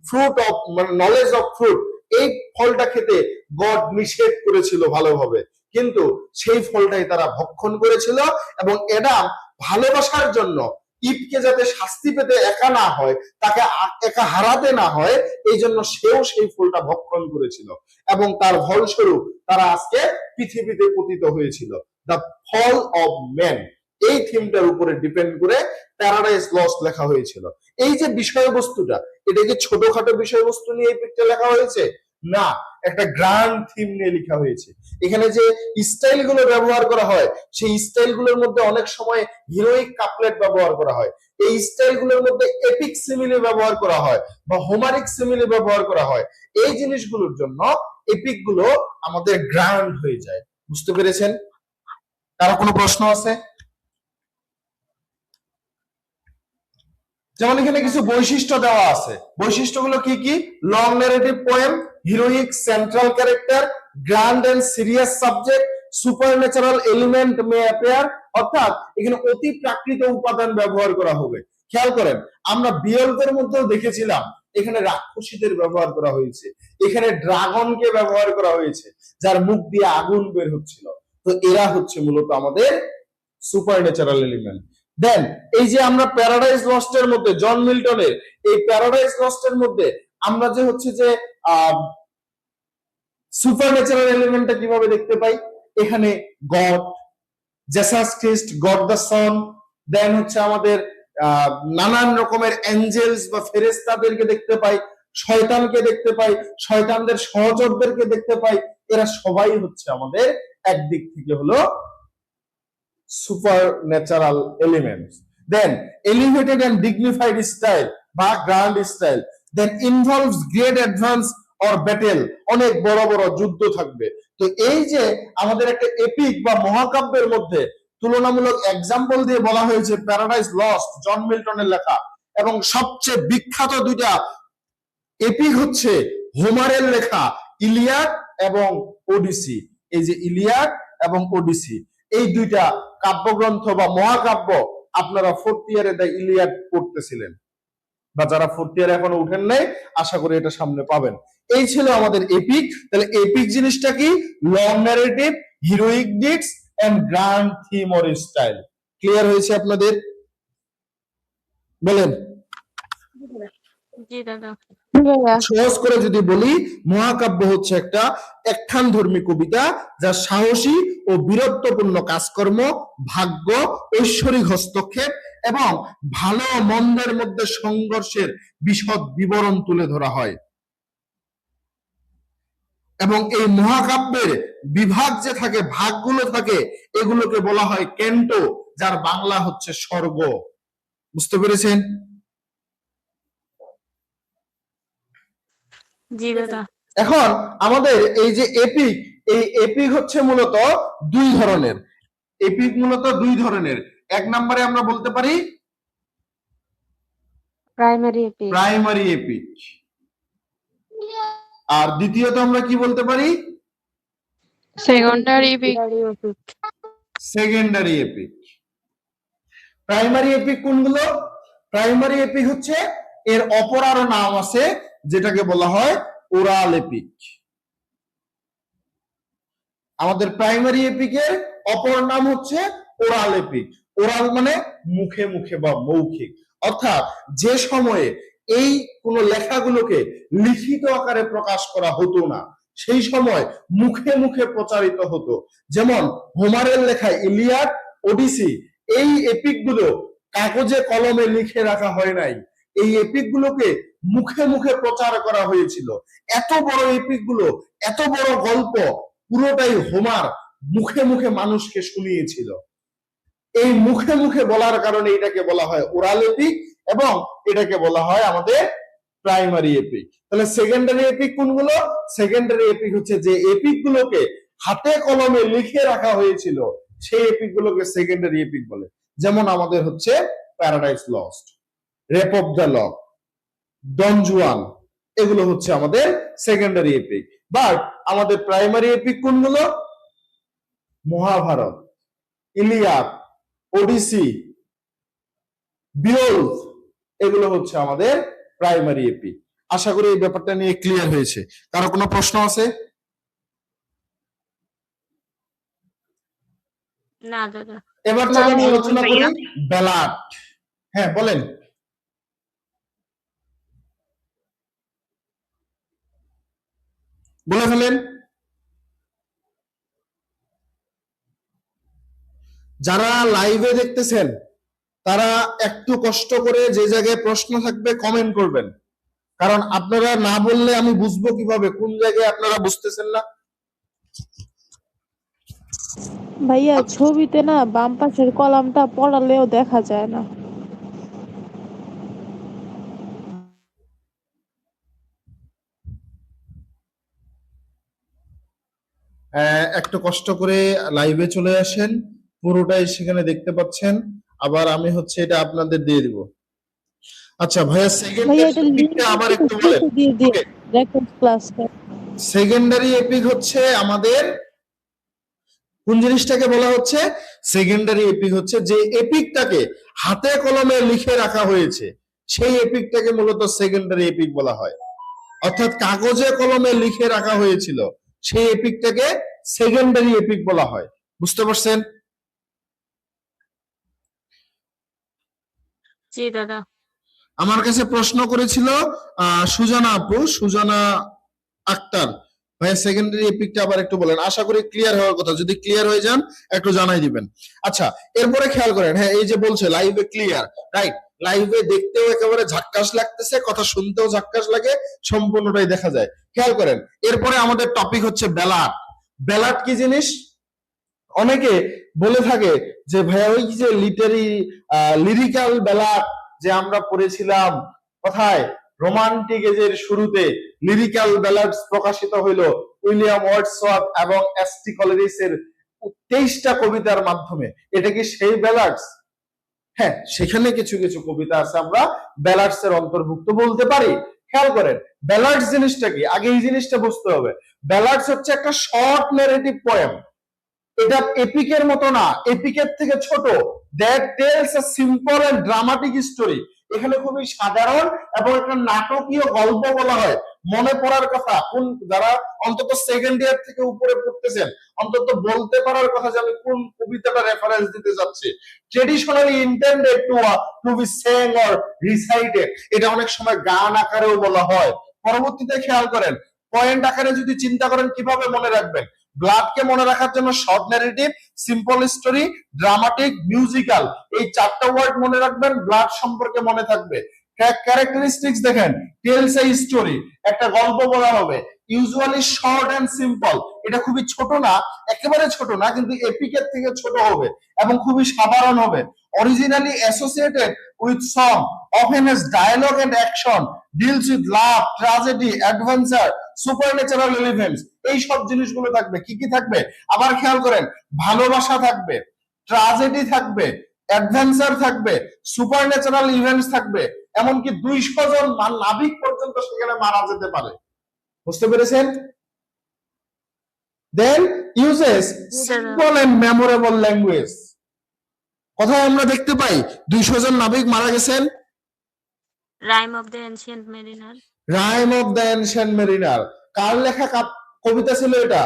fruit of knowledge of fruit. এই ফলটা খেতে গড নিষেধ করেছিল ভালোভাবে, কিন্তু সেই ফলটাই তারা ভক্ষণ করেছিল এবং অ্যাডাম ভালোবাসার জন্য ইভকে যাতে শাস্তি পেতে একা না হয়, তাকে একা হারাতে না হয়, এই জন্য সেও সেই ফলটা ভক্ষণ করেছিল এবং তার ফলস্বরূপ তারা আজকে পৃথিবীতে পতিত হয়েছিল। দ্য ফল অফ ম্যান, এই থিমটার উপরে ডিপেন্ড করে প্যারাডাইজ লস্ট লেখা হয়েছিল। এই যে বিষয়বস্তুটা, এটা কি ছোটখাটো বিষয়বস্তু নিয়ে এই পিকটা লেখা হয়েছে? না, একটা গ্র্যান্ড থিম নিয়ে লেখা হয়েছে। এখানে যে স্টাইল গুলো ব্যবহার করা হয়, সেই স্টাইল গুলোর মধ্যে অনেক সময় হিরোইক কাপলেট ব্যবহার করা হয়, এই স্টাইল গুলোর মধ্যে এপিক সিমিলি ব্যবহার করা হয় বা হোমারিক সিমিলি ব্যবহার করা হয়। এই জিনিসগুলোর জন্য এপিক গুলো আমাদের গ্র্যান্ড হয়ে যায়। বুঝতে পেরেছেন? কারো কোনো প্রশ্ন আছে? যেমন এখানে কিছু বৈশিষ্ট্য দেওয়া আছে, বৈশিষ্ট্যগুলো কি কি? Long narrative poem, heroic central character, grand and serious subject, supernatural element may appear, অর্থাৎ এখানে অতি প্রাকৃত উপাদান ব্যবহার করা হবে। খেয়াল করেন আমরা বিয়লদের মধ্যেও দেখেছিলাম এখানে রাক্ষসীদের ব্যবহার করা হয়েছে, এখানে ড্রাগনকে ব্যবহার করা হয়েছে যার মুখ দিয়ে আগুন বের হচ্ছিল। তো এরা হচ্ছে মূলত আমাদের সুপারন্যাচারাল এলিমেন্ট। দেন এই যে আমরা প্যারাডাইজ লস্ট এর মধ্যে জন মিল্টনের এই প্যারাডাইজ লস্ট এর মধ্যে আমরা যে হচ্ছে যে সুপারন্যাচারাল এলিমেন্টটা কিভাবে দেখতে পাই? এখানে God, Jesus Christ, God the son, then হচ্ছে আমাদের নানান রকমের এঞ্জেলস বা ফেরেশতাদেরকে দেখতে পাই, শয়তানকে দেখতে পাই, শয়তানদের সহচরদেরকে দেখতে পাই। এরা সবাই হচ্ছে আমাদের একদিক থেকে হলো supernatural elements. Then elevated and dignified style বা grand style, then involves great advance or battle, অনেক বড় বড় যুদ্ধ থাকবে। তো এই যে আমাদের একটা এপিক বা মহাকাব্যের মধ্যে তুলনামূলক এক্সাম্পল দিয়ে বলা হয়েছে প্যারাডাইজ লস্ট, জন মিল্টনের লেখা, এবং সবচেয়ে বিখ্যাত দুইটা এপিক হচ্ছে হোমারের লেখা ইলিয়াড এবং ওডিসি। এই যে ইলিয়াড এবং ওডিসি, এই দুইটা কাব্যগ্রন্থ বা মহাকাব্য আপনারা ফোর্থ ইয়ারে দ্য ইলিয়াড পড়তেছিলেন, বা যারা ফোর্থ ইয়ারে এখনো উঠেন নাই আশা করি এটা সামনে পাবেন। এই ছিল আমাদের এপিক। তাহলে এপিক জিনিসটা কি? Long narrative, heroic deeds and grand theme or style. Clear হয়েছে আপনাদের? বলেন। জি দাদা। সহজ করে যদি বলি, মহাকাব্য হচ্ছে একটা একখানধর্মী কবিতা যা সাহসী ও বীরত্বপূর্ণ কাজকর্ম, ভাগ্য, ঐশ্বরিক হস্তক্ষেপ এবং ভালো মন্দের মধ্যে সংঘর্ষের বিশদ বিবরণ তুলে ধরা হয়। এবং এই মহাকাব্যের বিভাগ যে থাকে, ভাগগুলো থাকে, এগুলোকে বলা হয় ক্যান্টো, যার বাংলা হচ্ছে স্বর্গ। বুঝতে পেরেছেন? জি দাদা। এখন আমাদের এই যে এপিক, এই এপিক হচ্ছে মূলত দুই ধরনের। এপিক মূলত দুই ধরনের। এক নম্বরে আমরা বলতে পারি প্রাইমারি এপিক, প্রাইমারি এপিক, আর দ্বিতীয়ত আমরা কি বলতে পারি secondary epic, secondary epic. Primary epic কোনগুলো? প্রাইমারি এপিক হচ্ছে এর অপর আরো নাম আছে যেটাকে বলা হয় ওরাল এপিক। আমাদের প্রাইমারি এপিকের অপর নাম হচ্ছে ওরাল এপিক। ওরাল মানে মুখে মুখে বা মৌখিক, অর্থাৎ যে সময়ে এই কোন লেখাগুলোকে লিখিত আকারে প্রকাশ করা হতো না সেই সময় মুখে মুখে প্রচারিত হতো। যেমন হোমারের লেখা ইলিয়াড, ওডিসি, এই এপিক গুলো কাগজে কলমে লিখে রাখা হয় নাই, এই এপিক গুলোকে মুখে মুখে প্রচার করা হয়েছিল। এত বড় এপিক গুলো, এত বড় গল্প পুরোটাই হোমার মুখে মুখে মানুষকে শুনিয়েছিল। এই মুখে মুখে বলার কারণে এটাকে বলা হয় ওরাল এপিক এবং এটাকে বলা হয় আমাদের প্রাইমারি এপিক। তাহলে সেকেন্ডারি এপিক কোনগুলো? সেকেন্ডারি এপিক হচ্ছে যে এপিক গুলোকে হাতে কলমে লিখে রাখা হয়েছিল সেই এপিক গুলোকে সেকেন্ডারি এপিক বলে। যেমন আমাদের হচ্ছে Paradise Lost, Rape of the Lock, Don Juan, এগুলো হচ্ছে আমাদের সেকেন্ডারি এপিক। বাট আমাদের প্রাইমারি এপিক কোনগুলো? মহাভারত, ইলিয়াড, ওডিসি, বিওলফ, এগুলো হচ্ছে আমাদের প্রাইমারি এপিক। আশা করি এই ব্যাপারটা নিয়ে ক্লিয়ার হয়েছে। কারো কোনো প্রশ্ন আছে? না দাদা। এবার চলুন আলোচনা করি ব্যালাড। হ্যাঁ বলেন। বলে ফেলেন। যারা লাইভে দেখতেছেন তারা একটু কষ্ট করে যে জায়গায় প্রশ্ন থাকবে কমেন্ট করবেন, কারণ আপনারা না বললে আমি বুঝবো কিভাবে কোন জায়গায় আপনারা বুঝতেছেন না। ভাইয়া ছবিতে না বাম পাশের কলামটা পড়ালেও দেখা যায় না। একটু কষ্ট করে লাইভে চলে আসেন, পুরোটাই সেখানে দেখতে পাচ্ছেন। আবার আমি হচ্ছে এটা আপনাদের দিয়ে দিব। আচ্ছা ভাইয়া, ভাইয়া এটা সেকেন্ডারি আবার একটু বলেন। দিয়ে দিয়ে রেকর্ড ক্লাসটা। সেকেন্ডারি এপিক হচ্ছে আমাদের কোন জিনিসটাকে বলা হচ্ছে? সেকেন্ডারি এপিক হচ্ছে যে এপিকটাকে হাতে কলমে লিখে রাখা হয়েছে সেই এপিকটাকে মূলত সেকেন্ডারি এপিক বলা হয়। অর্থাৎ কাগজে কলমে লিখে রাখা হয়েছিল সেই এপিকটাকে সেকেন্ডারি এপিক বলা হয়। বুঝতে পারছেন? জি দাদা। আমার কাছে প্রশ্ন করেছিল সুজানা আপু, সুজানা আক্তার, ভাইয়া সেকেন্ডারি এপিকটা আবার একটু বলেন। আশা করি ক্লিয়ার হওয়ার কথা, যদি ক্লিয়ার হয়ে যান একটু জানাই দিবেন। আচ্ছা এরপরে খেয়াল করেন, হ্যাঁ এই যে বলছে লাইভে ক্লিয়ার, রাইট, লাইভে দেখতেও একেবারে ঝাক্কাস লাগতেছে, কথা শুনতেও ঝাক্কাস লাগে, সম্পূর্ণটাই দেখা যায়। খেয়াল করেন, এরপরে আমাদের টপিক হচ্ছে ব্যালাড। ব্যালাড কি জিনিস? অনেকে বলে থাকে যে ভাইয়া ওই যে লিরিক্যাল ব্যালাড যে আমরা পড়েছিলাম, কোথায় রোমান্টিক এজের শুরুতে লিরিক্যাল ব্যালাডস প্রকাশিত হইলো উইলিয়াম ওয়ার্ডসওয়ার্থ এবং এস.টি. কলেরিজের 23টা কবিতার মাধ্যমে, এটা কি সেই ব্যালাডস? হ্যাঁ, সেখানে কিছু কিছু কবিতা আছে আমরা ব্যালাডস এর অন্তর্ভুক্ত বলতে পারি। খেয়াল করেন ব্যালাডস জিনিসটা কি, আগে এই জিনিসটা বুঝতে হবে। ব্যালাডস হচ্ছে একটা শর্ট ন্যারেটিভ পোয়েম। এটা এপিকের মতো না, এপিকের থেকে ছোট, that tells a simple and dramatic story. এখানে খুবই সাধারণ এবং একটা নাটকীয় গল্প বলা হয়। মনে পড়ার কথা, কোন যারা অন্তত সেকেন্ড ইয়ার থেকে উপরে পড়তেছেন অন্তত বলতে পারার কথা যে আমি কোন কবিতাটা রেফারেন্স দিতে যাচ্ছি। Traditionally intended to be sung or recited, এটা অনেক সময় গান আকারেও বলা হয়। পরবর্তীতে খেয়াল করেন পয়েন্ট আকারে যদি চিন্তা করেন কিভাবে মনে রাখবেন, ব্লাডকে মনে রাখার জন্য short narrative, simple story, dramatic, musical, এই 4টা ওয়ার্ড মনে রাখবেন, ব্লাড সম্পর্কে মনে থাকবে। ক্যারেক্টারিস্টিক্স দেখেন, টেলস এ স্টোরি, একটা গল্প বলা হবে, ইউজুয়ালি শর্ট এন্ড সিম্পল, এটা খুবই ছোট না, একেবারে ছোট না, কিন্তু এপিকের থেকে ছোট হবে এবং খুবই সাধারণ হবে। Originally associated with song, often has dialogue and action, deals with love, tragedy, adventure, supernatural elements, এই সব জিনিসগুলো থাকবে। কি কি থাকবে আবার খেয়াল করেন, ভালোবাসা থাকবে, ট্রাজেডি থাকবে, অ্যাডভেঞ্চার থাকবে, সুপার ন্যাচারাল ইভেন্টস থাকবে, এমনকি 200 জন নাবিক পর্যন্ত সেখানে মারা যেতে পারে। বুঝতে পেরেছেন? Then uses simple and memorable language. কোথায় আমরা দেখতে পাই 200 জন নাবিক মারা গেছেন? Rime of the Ancient Mariner. Rime of the Ancient Mariner. কার লেখা কবিতা ছিল এটা?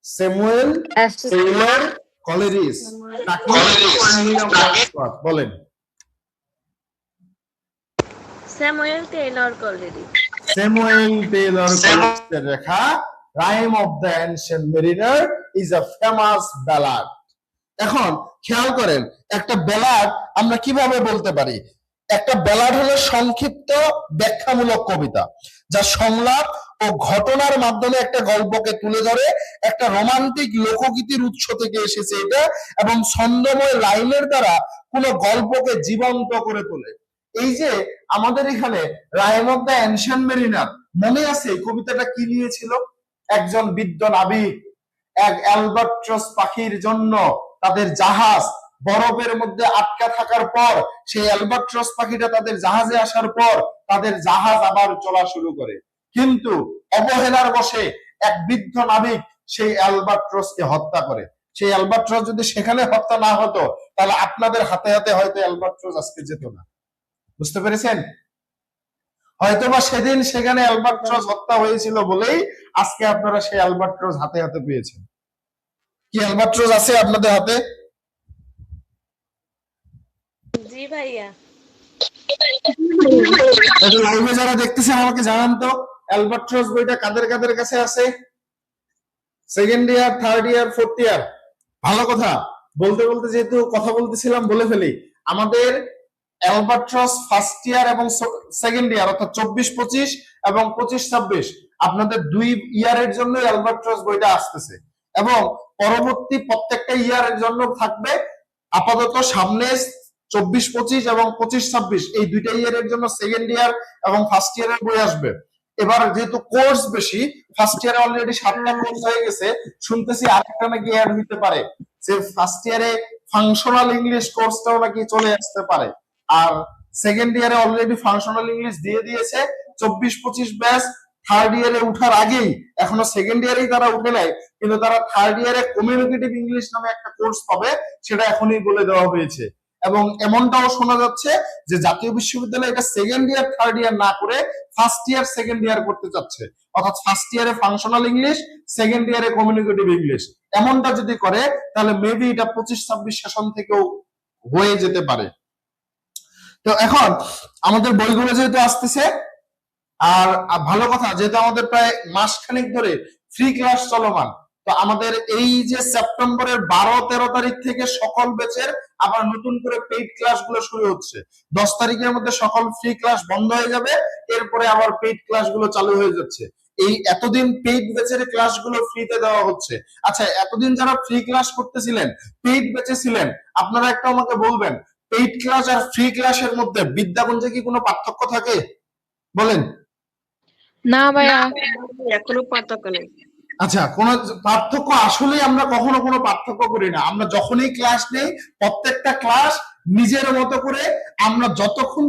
Samuel Taylor Coleridge. বলেন। Samuel Taylor Coleridge. Samuel Taylor কলেরিজের লেখা Rime of the Ancient Mariner is a famous ballad. এখন খেয়াল করেন, একটা ব্যালাড আমরা কিভাবে বলতে পারি? একটা ব্যালাড হলো সংক্ষিপ্ত ব্যাখ্যামূলক কবিতা, যা সংলাপ ও ঘটনার মাধ্যমে একটা গল্পকে তুলে ধরে। একটা রোমান্টিক লোকগীতির উৎস থেকে এসেছে এটা, এবং ছন্দময় লাইনের দ্বারা কোনো গল্পকে জীবন্ত করে তোলে। এই যে আমাদের এখানে Rime of the Ancient Mariner, মনে আছে এই কবিতাটা কি নিয়েছিল? একজন বৃদ্ধ নাবিক এক অ্যালবাট্রস পাখির জন্য তাদের জাহাজ বরফের মধ্যে আটকা থাকার পর, সেই অ্যালবাট্রস পাখিটা তাদের জাহাজে আসার পর তাদের জাহাজ আবার চলা শুরু করে। কিন্তু অবহেলার বশে এক বৃদ্ধ নাবিক সেই অ্যালবাট্রসকে হত্যা করে। সেই অ্যালবাট্রস যদি সেখানে হত্যা না হতো, তাহলে আপনাদের হাতে হাতে হয়তো অ্যালবাট্রস আজকে যেত না। বুঝতে পেরেছেন? হয়তোবা সেদিন সেখানে অ্যালবাট্রস হত্যা হয়েছিল বলেই আজকে আপনারা সেই অ্যালবাট্রস হাতে হাতে পেয়েছেন। কি অ্যালবাট্রস আছে আপনাদের হাতে? জি ভাইয়া। লাইভে যারা দেখতেছেন আমাকে জানান তো, অ্যালবাট্রস বইটা কাদের কাদের কাছে আছে? Second year, third year, fourth year? ভালো কথা। বলতে বলতে যেহেতু কথা বলতেছিলাম বলে ফেলি, আমাদের অ্যালবাট্রস ফার্স্ট ইয়ার এবং সেকেন্ড ইয়ার অর্থাৎ 24-25 এবং 25-26 আপনাদের 2 ইয়ারের জন্য অ্যালবাট্রস বইটা আসতেছে, এবং পরবর্তী প্রত্যেকটা ইয়ারের জন্য থাকবে। আপাতত সামনে 24-25 এবং 25-26 এই দুইটা ইয়ারের জন্য সেকেন্ড ইয়ার এবং ফার্স্ট ইয়ারের বই আসবে। এবার যেহেতু কোর্স বেশি, ফার্স্ট ইয়ারে অলরেডি 7টা কোর্স হয়ে গেছে, শুনতেছি আরেকটা নাকি অ্যাড হইতে পারে, যে ফার্স্ট ইয়ারে ফাংশনাল ইংলিশ কোর্সটাও নাকি চলে আসতে পারে। আর সেকেন্ড ইয়ারে অলরেডি ফাংশনাল ইংলিশ দিয়ে দিয়েছে 24-25 ব্যাচ। থার্ড ইয়ারে উঠার আগেই, এখনো সেকেন্ড ইয়ারেই তারা উঠে নেয়, কিন্তু তারা থার্ড ইয়ারে কমিউনিকেটিভ ইংলিশ নামে একটা কোর্স পাবে, সেটা এখনই বলে দেওয়া হয়েছে। এবং এমনটাও শোনা যাচ্ছে যে জাতীয় বিশ্ববিদ্যালয় এটা সেকেন্ড ইয়ার থার্ড ইয়ার না করে ফার্স্ট ইয়ার সেকেন্ড ইয়ার করতে চাচ্ছে, অর্থাৎ ফার্স্ট ইয়ারে ফাংশনাল ইংলিশ, সেকেন্ড ইয়ারে কমিউনিকেটিভ ইংলিশ। এমনটা যদি করে তাহলে মেবি এটা 25-26 সেশন থেকেও হয়ে যেতে পারে। তো এখন আমাদের বইগুলো যেহেতু আসতেছে, আর ভালো কথা, যেহেতু আমাদের প্রায় মাসখানেক ধরে ফ্রি ক্লাস চলমান, তো আমাদের এই যে সেপ্টেম্বরের 12-13 তারিখ থেকে সকল ব্যাচের আবার নতুন করে পেইড ক্লাসগুলো শুরু হচ্ছে। 10 তারিখের মধ্যে সকল ফ্রি ক্লাস বন্ধ হয়ে যাবে, এরপরে আবার পেইড ক্লাসগুলো চালু হয়ে যাচ্ছে। এই এতদিন পেইড ব্যাচের ক্লাসগুলো ফ্রিতে দেওয়া হচ্ছে। আচ্ছা, এতদিন যারা ফ্রি ক্লাস করতেছিলেন, পেইড ব্যাচে ছিলেন, আপনারা একটা আমাকে বলবেন, পেইড ক্লাস আর ফ্রি ক্লাসের মধ্যে বিদ্যাগঞ্জে কি কোনো পার্থক্য থাকে? বলেন। না ভাইয়া, কোনো পার্থক্য নেই। আচ্ছা, কোন পার্থক্য আসলে আমরা কখনো কোনো পার্থক্য করি না। আমরা যখনই ক্লাস নেই, প্রত্যেকটা ক্লাস নিজের মতো করে, আমরা যতক্ষণ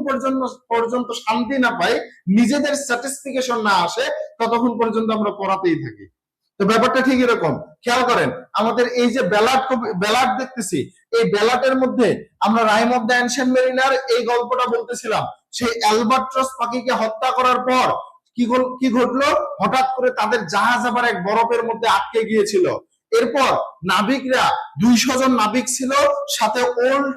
পর্যন্ত শান্তি না পাই, নিজেদের স্যাটিসফিকেশন না আসে, ততক্ষণ পর্যন্ত আমরা পড়াতেই থাকি। তো ব্যাপারটা ঠিক এরকম। খেয়াল করেন, আমাদের এই যে ব্যালাড দেখতেছি, এই ব্যালাডের মধ্যে আমরা Rime of the Ancient Mariner এই গল্পটা বলতেছিলাম। সেই অ্যালবাট্রস পাখিকে হত্যা করার পর কি ঘটলো? হঠাৎ করে তাদের জাহাজ আবার এক বরফের মধ্যে আটকে গিয়েছিল। এরপর নাবিকরা 200 জন নাবিক ছিল, সাথে ওল্ড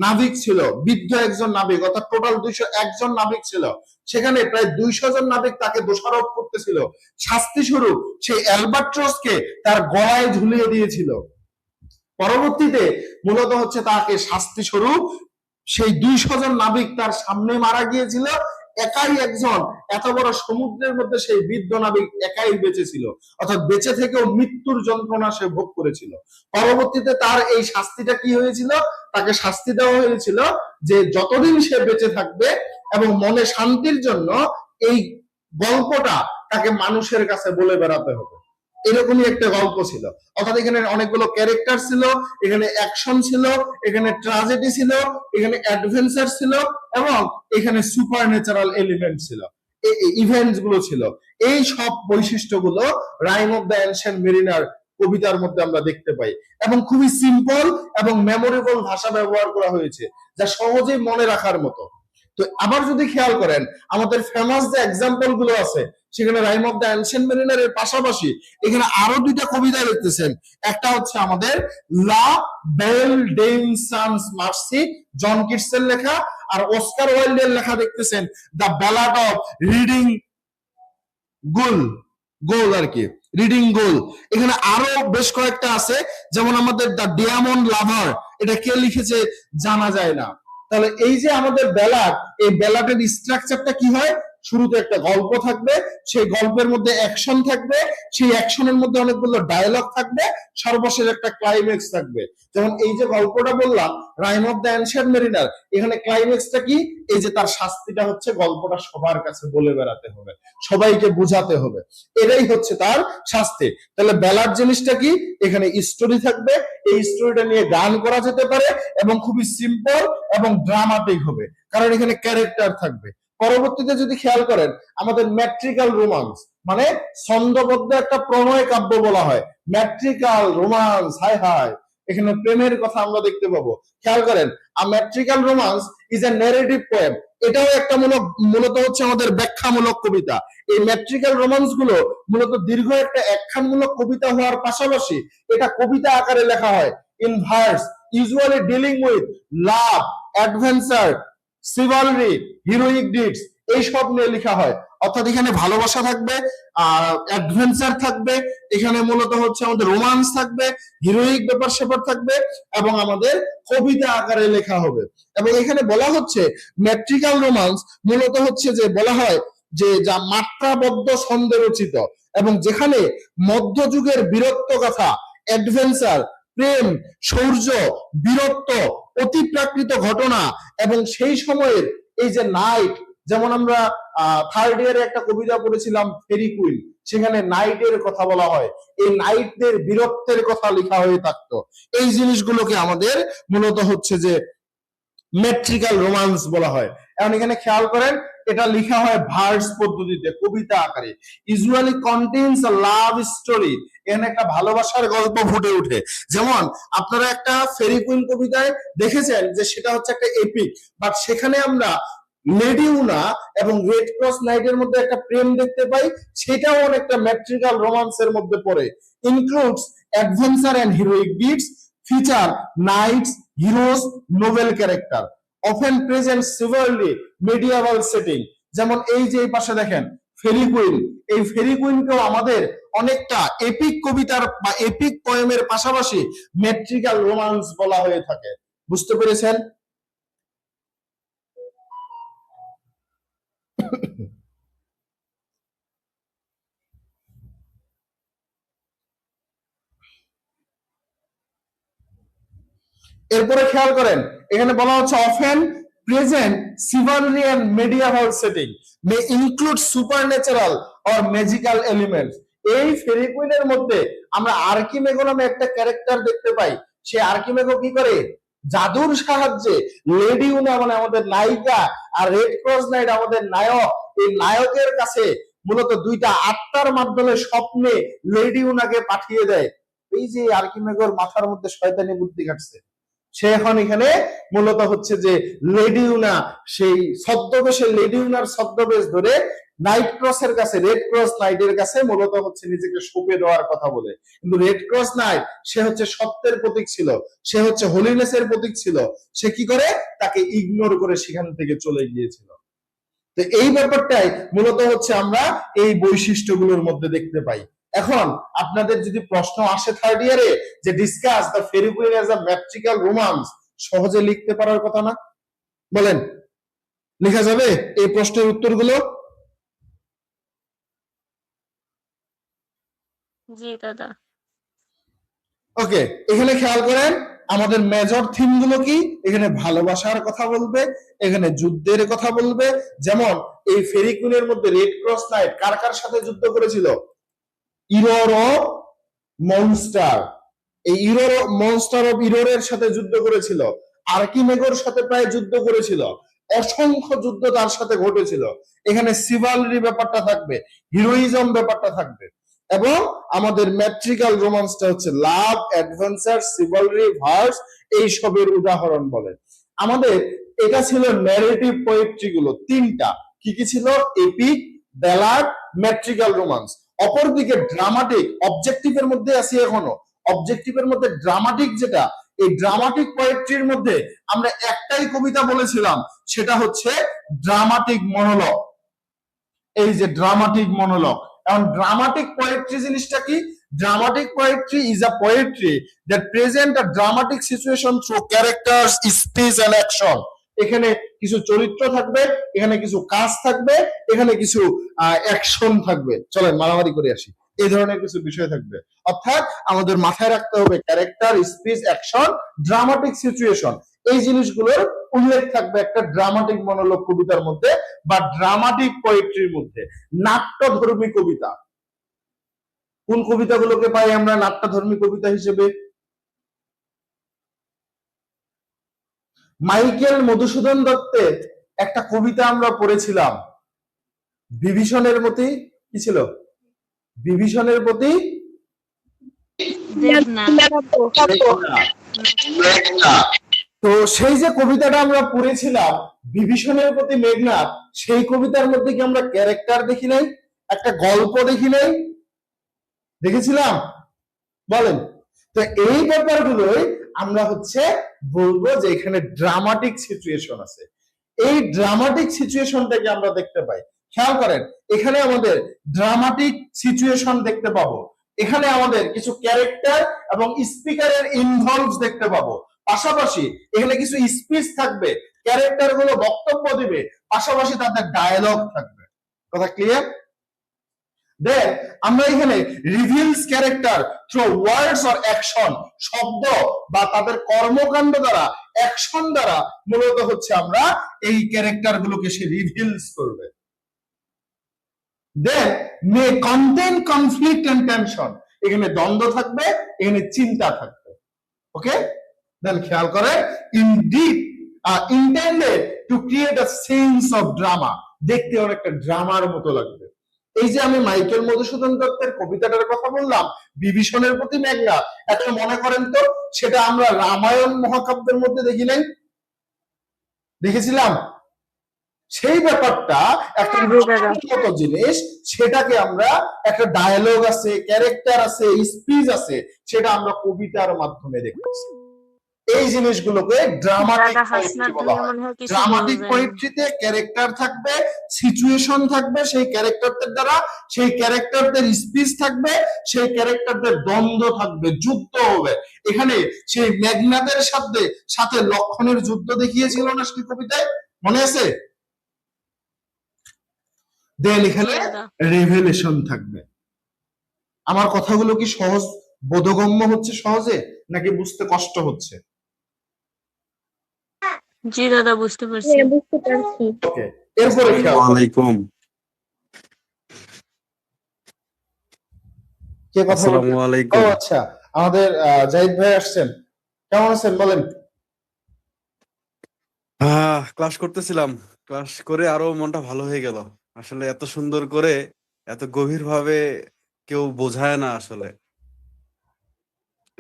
নাবিক ছিল, বৃদ্ধ একজন নাবিক, অর্থাৎ টোটাল 201 জন নাবিক ছিল। সেখানে প্রায় 200 জন নাবিক তাকে দোষারোপ করতেছিল। শাস্তি স্বরূপ সেই অ্যালবাট্রসকে তার গলায় ঝুলিয়ে দিয়েছিল। পরবর্তীতে মূলত হচ্ছে তাকে শাস্তি স্বরূপ সেই 200 জন নাবিক তার সামনে মারা গিয়েছিল। একাই একজন, এত বড় সমুদ্রের মধ্যে সেই বৃদ্ধ নাবিক একাই বেঁচে ছিল, অর্থাৎ বেঁচে থেকেও মৃত্যুর যন্ত্রণা সে ভোগ করেছিল। পরবর্তীতে তার এই শাস্তিটা কি হয়েছিল? তাকে শাস্তি দেওয়া হয়েছিল যে যতদিন সে বেঁচে থাকবে এবং মনে শান্তির জন্য এই গল্পটা তাকে মানুষের কাছে বলে বেড়াতে হবে। এরকমই একটা গল্প ছিল। অর্থাৎ এখানে অনেকগুলো ক্যারেক্টার ছিল, এখানে অ্যাকশন ছিল, এখানে ট্রাজেডি ছিল, এখানে অ্যাডভেঞ্চার ছিল, এবং এখানে সুপার ন্যাচারাল এলিমেন্ট ছিল, ইভেন্টস গুলো ছিল। এই সব বৈশিষ্ট্যগুলো Rime of the Ancient Mariner কবিতার মধ্যে আমরা দেখতে পাই, এবং খুবই সিম্পল এবং মেমোরেবল ভাষা ব্যবহার করা হয়েছে, যা সহজেই মনে রাখার মতো। তো আবার যদি খেয়াল করেন, আমাদের ফেমাস যে এক্সাম্পল গুলো আছে, সেখানে Rime of the Ancient Mariner এর পাশাপাশি এখানে আরো দুইটা কবিতা দেখতেছেন। একটা হচ্ছে আমাদের লা বেল ডেম সানস মার্সি, জন কিটসের লেখা, আর অস্কার ওয়াইল্ডের লেখা দেখতেছেন দ্য ব্যালাড অফ রিডিং গুল, গোল আর কি, রিডিং গোল। এখানে আরো বেশ কয়েকটা আছে, যেমন আমাদের দ্য ডায়মন্ড লাভার, এটা কে লিখেছে জানা যায় না। তাহলে এই যে আমাদের ব্যালাড, এই ব্যালাডের স্ট্রাকচারটা কি হয়, শুরুতে একটা গল্প থাকবে, সেই গল্পের মধ্যে অ্যাকশন থাকবে, সেই অ্যাকশনের মধ্যে অনেকগুলো ডায়লগ থাকবে, সর্বশেষ একটা ক্লাইম্যাক্স থাকবে। যেমন এই যে গল্পটা বললাম Rime of the Ancient Mariner, এখানে ক্লাইম্যাক্সটা কি, এই যে তার শাস্তিটা হচ্ছে গল্পটা সবার কাছে বলে বেড়াতে হবে, সবাইকে বোঝাতে হবে, এটাই হচ্ছে তার শাস্তি। তাহলে ব্যালাড জিনিসটা কি, এখানে স্টোরি থাকবে, এই স্টোরিটা নিয়ে গান করা যেতে পারে, এবং খুবই সিম্পল এবং ড্রামাটিক হবে, কারণ এখানে ক্যারেক্টার থাকবে। পরবর্তীতে যদি খেয়াল করেন, আমাদের ম্যাট্রিক্যাল রোমান্স, মানে ছন্দবদ্ধ একটা প্রণয় কাব্য বলা হয়, ম্যাট্রিক্যাল রোমান্স, হায় হায়, এখানে প্রেমের কথা আমরা দেখতে পাবো। খেয়াল করেন, a metrical romance is a narrative poem, এটাও একটা মূলত হচ্ছে আমাদের ব্যাখ্যামূলক কবিতা। এই ম্যাট্রিক্যাল রোমান্স গুলো মূলত দীর্ঘ একটা একখানমূলক কবিতা হওয়ার পাশাপাশি এটা কবিতা আকারে লেখা হয়, in verse, usually dealing with love, adventure, chivalry, heroic deeds, এই সব নিয়ে লেখা হয়। অর্থাৎ এখানে ভালোবাসা থাকবে, অ্যাডভেঞ্চার থাকবে, এখানে মূলত হচ্ছে আমাদের রোমান্স থাকবে, হিরোইক ব্যাপার স্যাপার থাকবে, এবং আমাদের কবিতা আকারে লেখা হবে। এবং এখানে বলা হচ্ছে ম্যাট্রিক্যাল রোমান্স মূলত হচ্ছে যে বলা হয় যে যা মাত্রাবদ্ধ ছন্দে রচিত, এবং যেখানে মধ্যযুগের বীরত্ব গাথা, অ্যাডভেঞ্চার, প্রেম, শৌর্য, বীরত্ব, অতিপ্রাকৃত ঘটনা, এবং সেই সময়ের এই যে নাইট, যেমন আমরা থার্ড ইয়ারে একটা কবিতা পড়েছিলাম ফেরি কুইন, সেখানে নাইটের কথা বলা হয়, এই নাইটদের বীরত্বের কথা লেখা হয়ে থাকতো। এই জিনিসগুলোকে আমাদের মূলত হচ্ছে যে মেট্রিক্যাল রোমান্স বলা হয়। এখন এখানে খেয়াল করেন, এটা লেখা হয় ভার্স পদ্ধতিতে, কবিতা আকারে, ইউজুয়ালি কন্টেইনস আ লাভ স্টোরি, এখানে একটা ভালোবাসার গল্প ফুটে ওঠে। যেমন আপনারা একটা ফেরি কুইন কবিতায় দেখেছেন যে সেটা হচ্ছে একটা এপিক, বাট সেখানে আমরা লেডি উনা এবং রেড ক্রস নাইটের মধ্যে একটা প্রেম দেখতে পাই, সেটাও অনেকটা ম্যাট্রিক্যাল রোমান্সের মধ্যে পড়ে। Includes adventure and heroic deeds, feature knights, heroes, noble character, often present chivalry medieval setting. যেমন এই যে এই পাশে দেখেন ফেরি কুইন, এই ফেরি কুইনকেও আমাদের অনেকটা এপিক কবিতার বা এপিক পোয়েমের পাশাপাশি মেট্রিক্যাল রোমান্স বলা হয়ে থাকে। বুঝতে পেরেছেন? এরপরে খেয়াল করেন, এখানে বলা হচ্ছে often present chivalry and medieval setting, may include supernatural or magical elements. এই ফেরি কুইনের মধ্যে আমরা আর্কিমেগো নামে একটা ক্যারেক্টার দেখতে পাই। সে আর্কিমেগো কি করে, জাদুর সাহায্যে লেডি উনা মানে আমাদের নায়িকা আর রেড ক্রস নাইট আমাদের নায়ক, এই নায়কের কাছে মূলত দুইটা আত্মার মাধ্যমে স্বপ্নে লেডি উনাকে পাঠিয়ে দেয়। এই যে আর্কিমেগোর মাথার মধ্যে শয়তানি বুদ্ধি কাটছে, সে এখন এখানে মূলত হচ্ছে যে লেডি উনা, সেই ছদ্মবেশে লেডি উনার ছদ্মবেশ ধরে নাইট ক্রসের কাছে, রেড ক্রস নাইটের কাছে মূলত হচ্ছে নিজেকে সঁপে দেওয়ার কথা বলে। কিন্তু রেড ক্রস নাইট সে হচ্ছে সত্যের প্রতীক ছিল, সে হচ্ছে হোলিনেসের প্রতীক ছিল, সে কি করে তাকে ইগনোর করে সেখান থেকে চলে গিয়েছিল। তো এই ব্যাপারটাই মূলত হচ্ছে আমরা এই বৈশিষ্ট্যগুলোর মধ্যে দেখতে পাই। এখন আপনাদের যদি প্রশ্ন আসে থার্ড ইয়ারে যে discuss the Faerie Queene as a metrical romance, সহজে লিখতে পারার কথা না? বলেন, লেখা যাবে এই প্রশ্নের উত্তরগুলো? জি দাদা। ওকে, এখানে খেয়াল করেন আমাদের মেজর থিম গুলো কি, এখানে ভালোবাসার কথা বলবে, এখানে যুদ্ধের কথা বলবে। যেমন এই ফেরি কুইনের মধ্যে রেড ক্রস নাইট কার কার সাথে যুদ্ধ করেছিল? Error of monster. এই ইরর মনস্টার অফ ইররের সাথে যুদ্ধ করেছিল, আর্কিমেগোর সাথে প্রায় যুদ্ধ করেছিল, অসংখ্য যুদ্ধ তার সাথে ঘটেছিল। এখানে সিভালরি ব্যাপারটা থাকবে, হিরোইজম ব্যাপারটা থাকবে, এবং আমাদের ম্যাট্রিক্যাল রোমান্সটা হচ্ছে লাভ, অ্যাডভেঞ্চার, সিভালরি, ভার্স, এইসবের উদাহরণ বলে। আমাদের এটা ছিল ন্যারেটিভ পোয়েট্রি গুলো তিনটা। কি কি ছিল? Epic, ballad, metrical romance. অপরদিকে ড্রামাটিক, অবজেক্টিভের মধ্যে আছি এখনো, অবজেক্টিভের মধ্যে ড্রামাটিক যেটা, এই ড্রামাটিক পোয়েট্রির মধ্যে আমরা একটাই কবিতা বলেছিলাম, সেটা হচ্ছে ড্রামাটিক মনোলগ। এই যে ড্রামাটিক মনোলগ। এখন ড্রামাটিক পোয়েট্রি জিনিসটা কি? Dramatic poetry is a poetry that present a dramatic situation through characters, speech and action. এখানে কিছু চরিত্র থাকবে, এখানে কিছু কাজ থাকবে, এখানে কিছু অ্যাকশন থাকবে। চলেন মারামারি করে আসি, এই ধরনের কিছু বিষয় থাকবে। অর্থাৎ আমাদের মাথায় রাখতে হবে character, speech, action, dramatic situation, এই জিনিসগুলোর উল্লেখ থাকবে একটা ড্রামাটিক মনোলগ কবিতার মধ্যে বা ড্রামাটিক পোয়েট্রির মধ্যে। নাট্যধর্মী কবিতা, কোন কবিতাগুলোকে পাই আমরা নাট্যধর্মী কবিতা হিসেবে? মাইকেল মধুসূদন দত্তের একটা কবিতা আমরা পড়েছিলাম, বিভীষণের প্রতি, কি ছিল? বিভীষণের প্রতি তো সেই যে কবিতাটা আমরা পড়েছিলাম বিভীষণের প্রতি মেঘনাদ, সেই কবিতার মধ্যে কি আমরা ক্যারেক্টার দেখি নাই? একটা গল্প দেখি নাই? দেখেছিলাম? বলেন তো। এই ব্যাপারগুলোই আমরা হচ্ছে বলবো যে এখানে ড্রামাটিক সিচুয়েশন আছে। এই ড্রামাটিক সিচুয়েশনটাকে আমরা দেখতে পাই। খেয়াল করেন, এখানে আমাদের ড্রামাটিক সিচুয়েশন দেখতে পাবো, এখানে আমাদের কিছু ক্যারেক্টার এবং স্পিকারের ইনভলভ দেখতে পাবো, পাশাপাশি এখানে কিছু স্পিচ থাকবে, ক্যারেক্টার গুলো বক্তব্য দিবে, পাশাপাশি তাদের ডায়ালগ থাকবে। কথা ক্লিয়ার? দেন আমরা এখানে reveals character through words or action, শব্দ বা তাদের কর্মকাণ্ড দ্বারা, অ্যাকশন দ্বারা মূলত হচ্ছে আমরা এই ক্যারেক্টার গুলোকে সে রিভিলস করবে। দেন মে কন্টেন কনফ্লিক্ট এন্ড টেনশন, এখানে দ্বন্দ্ব থাকবে, এখানে চিন্তা থাকবে। ওকে, দেন খেয়াল করে indeed intended to create a sense of drama, দেখতে অনেকটা ড্রামার মতো লাগবে। এই যে আমি মাইকেল মধুসূদন দত্তের কবিতাটার কথা বললাম, বিভীষণের প্রতি মেঘনাদ, এখন মনে করেন তো সেটা আমরা রামায়ণ মহাকাব্যের মধ্যে দেখি নাই? দেখেছিলাম? সেই ব্যাপারটা একটা মতো জিনিস, সেটাকে আমরা একটা ডায়ালগ আছে, ক্যারেক্টার আছে, স্পিচ আছে, সেটা আমরা কবিতার মাধ্যমে দেখতেছি। এই জিনিসগুলোকে ড্রামাটিক পোয়েট্রি বলা হয়। ড্রামাটিক পোয়েট্রিতে ক্যারেক্টার থাকবে, সিচুয়েশন থাকবে, সেই ক্যারেক্টারদের দ্বারা সেই ক্যারেক্টারদের স্পিচ থাকবে, সেই ক্যারেক্টারদের দ্বন্দ্ব থাকবে, যুদ্ধ হবে। এখানে সেই মেঘনাদের সাথে সাথে লক্ষণের যুদ্ধ দেখিয়েছিল না সেই কবিতায়, মনে আছে? দেন এখানে রেভেলেশন থাকবে। আমার কথাগুলো কি সহজ বোধগম্য হচ্ছে সহজে, নাকি বুঝতে কষ্ট হচ্ছে? জি দাদা, বুঝতে পারছি। ওকে, এরপরে ওয়ালাইকুম কে কথা বলছে? আসসালামু আলাইকুম। ও আচ্ছা, আমাদের জাহিদ ভাই আসছেন। কেমন আছেন বলেন? ক্লাস করতেছিলাম, ক্লাস করে আরো মনটা ভালো হয়ে গেল। আসলে এত সুন্দর করে এত গভীর ভাবে কেউ বোঝায় না, আসলে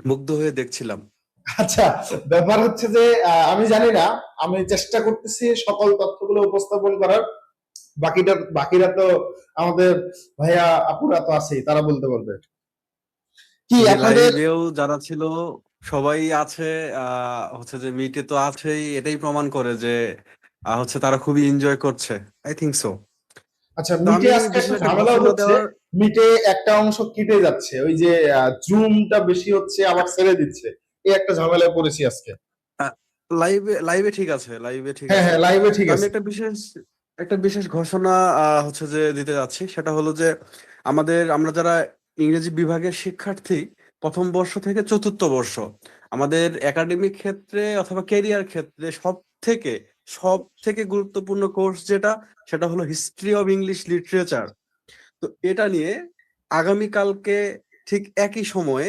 মুগ্ধ হয়ে দেখছিলাম। আচ্ছা, ব্যাপার হচ্ছে যে আমি জানি না, আমি চেষ্টা করতেছি সকল তথ্যগুলো উপস্থাপন করার। বাকিরা তো আমাদের ভাইয়া আপুরা তো আছেই, তারা বলতে পারবে। কি আপনাদের লাইভেও যারা ছিল সবাই আছে, হচ্ছে যে মিটে তো আছেই, এটাই প্রমাণ করে যে হচ্ছে তারা খুবই এনজয় করছে। I think so. আচ্ছা, মিটে আজকে একটা ঝামেলা হচ্ছে, মিটে একটা অংশ কেটে যাচ্ছে, ওই যে জুমটা বেশি হচ্ছে আবার ছেড়ে দিচ্ছে, এই একটা ঝামেলায় পড়েছি আজকে। লাইভে ঠিক আছে, লাইভে ঠিক হ্যাঁ আছে। হ্যাঁ, লাইভে ঠিক আমি আছে। একটা বিশেষ ঘোষণা হচ্ছে যে দিতে যাচ্ছি। সেটা হলো যে আমরা যারা ইংরেজি বিভাগের শিক্ষার্থী, প্রথম বর্ষ থেকে চতুর্থ বর্ষ, আমাদের একাডেমিক ক্ষেত্রে অথবা ক্যারিয়ার ক্ষেত্রে সব থেকে গুরুত্বপূর্ণ কোর্স যেটা, সেটা হলো হিস্ট্রি অফ ইংলিশ লিটারেচার। তো এটা নিয়ে আগামীকালকে ঠিক একই সময়ে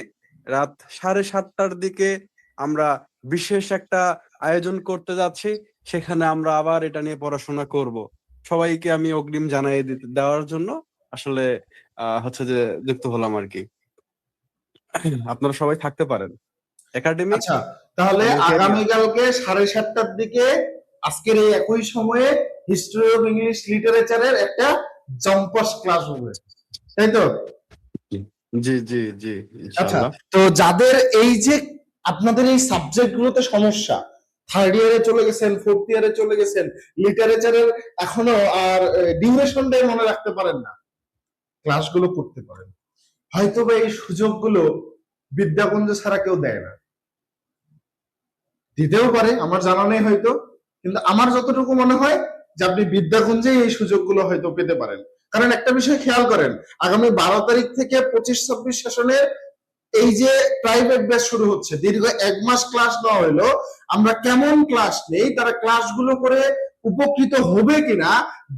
রাত 7:30টার দিকে আমরা বিশেষ একটা আয়োজন করতে যাচ্ছি। সেখানে আমরা আবার এটা নিয়ে পড়াশোনা করব। সবাইকে আমি অগ্রিম জানিয়ে দেওয়ার জন্য আসলে হচ্ছে যে যুক্ত হলাম আর কি। আপনারা সবাই থাকতে পারেন। একাডেমিক আচ্ছা, তাহলে এবং ক্যারিয়ার। আগামীকালকে 7:30টার দিকে আজকের এই একই সময়ে হিস্ট্রি অফ ইংলিশ লিটারেচারের একটা জম্পাস ক্লাস হবে, তাই তো? জি জি জি, আচ্ছা, ইনশাআল্লাহ। তো যাদের এই যে আপনাদের এই সাবজেক্ট গুলোতে সমস্যা, থার্ড ইয়ারে চলে গেছেন, ফোর্থ ইয়ারে চলে গেছেন, লিটারেচারের এখনো আর ডিউরেশনটাই মনে রাখতে পারেন না, ক্লাসগুলো করতে পারেন। হয়তো বা এই সুযোগগুলো বিদ্যাকুঞ্জ ছাড়া কেউ দেয় না, দিতেও পারে, আমার জানা নেই হয়তো, কিন্তু আমার যতটুকু মনে হয় যে আপনি বিদ্যাকুঞ্জে এই সুযোগগুলো হয়তো পেতে পারেন। কারণ একটা বিষয় খেয়াল করেন, আগামী 12 তারিখ থেকে 25-26 সেশনের এই যে প্রাইভেট ব্যাচ শুরু হচ্ছে, দীর্ঘ 1 মাস ক্লাস নেওয়া হলো, আমরা কেমন ক্লাস নেই, তারা ক্লাসগুলো করে উপকৃত হবে কিনা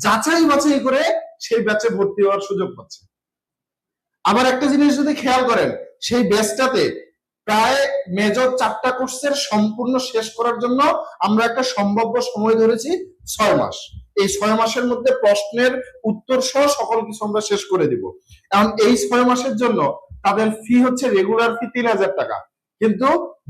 যাচাই বাছাই করে সেই ব্যাচে ভর্তি হওয়ার সুযোগ পাচ্ছে। আবার একটা জিনিস যদি খেয়াল করেন, সেই ব্যাচটাতে প্রায় মেজর 4টা কোর্সের সম্পূর্ণ শেষ করার জন্য আমরা একটা সম্ভাব্য সময় ধরেছি 6 মাস। এই 6 মাসের মধ্যে প্রশ্নের উত্তর সহ সকল কিছু আমরা শেষ করে দিব। এখন এই 6 মাসের জন্য তাদের ফি হচ্ছে রেগুলার ফি 3000 টাকা, কিন্তু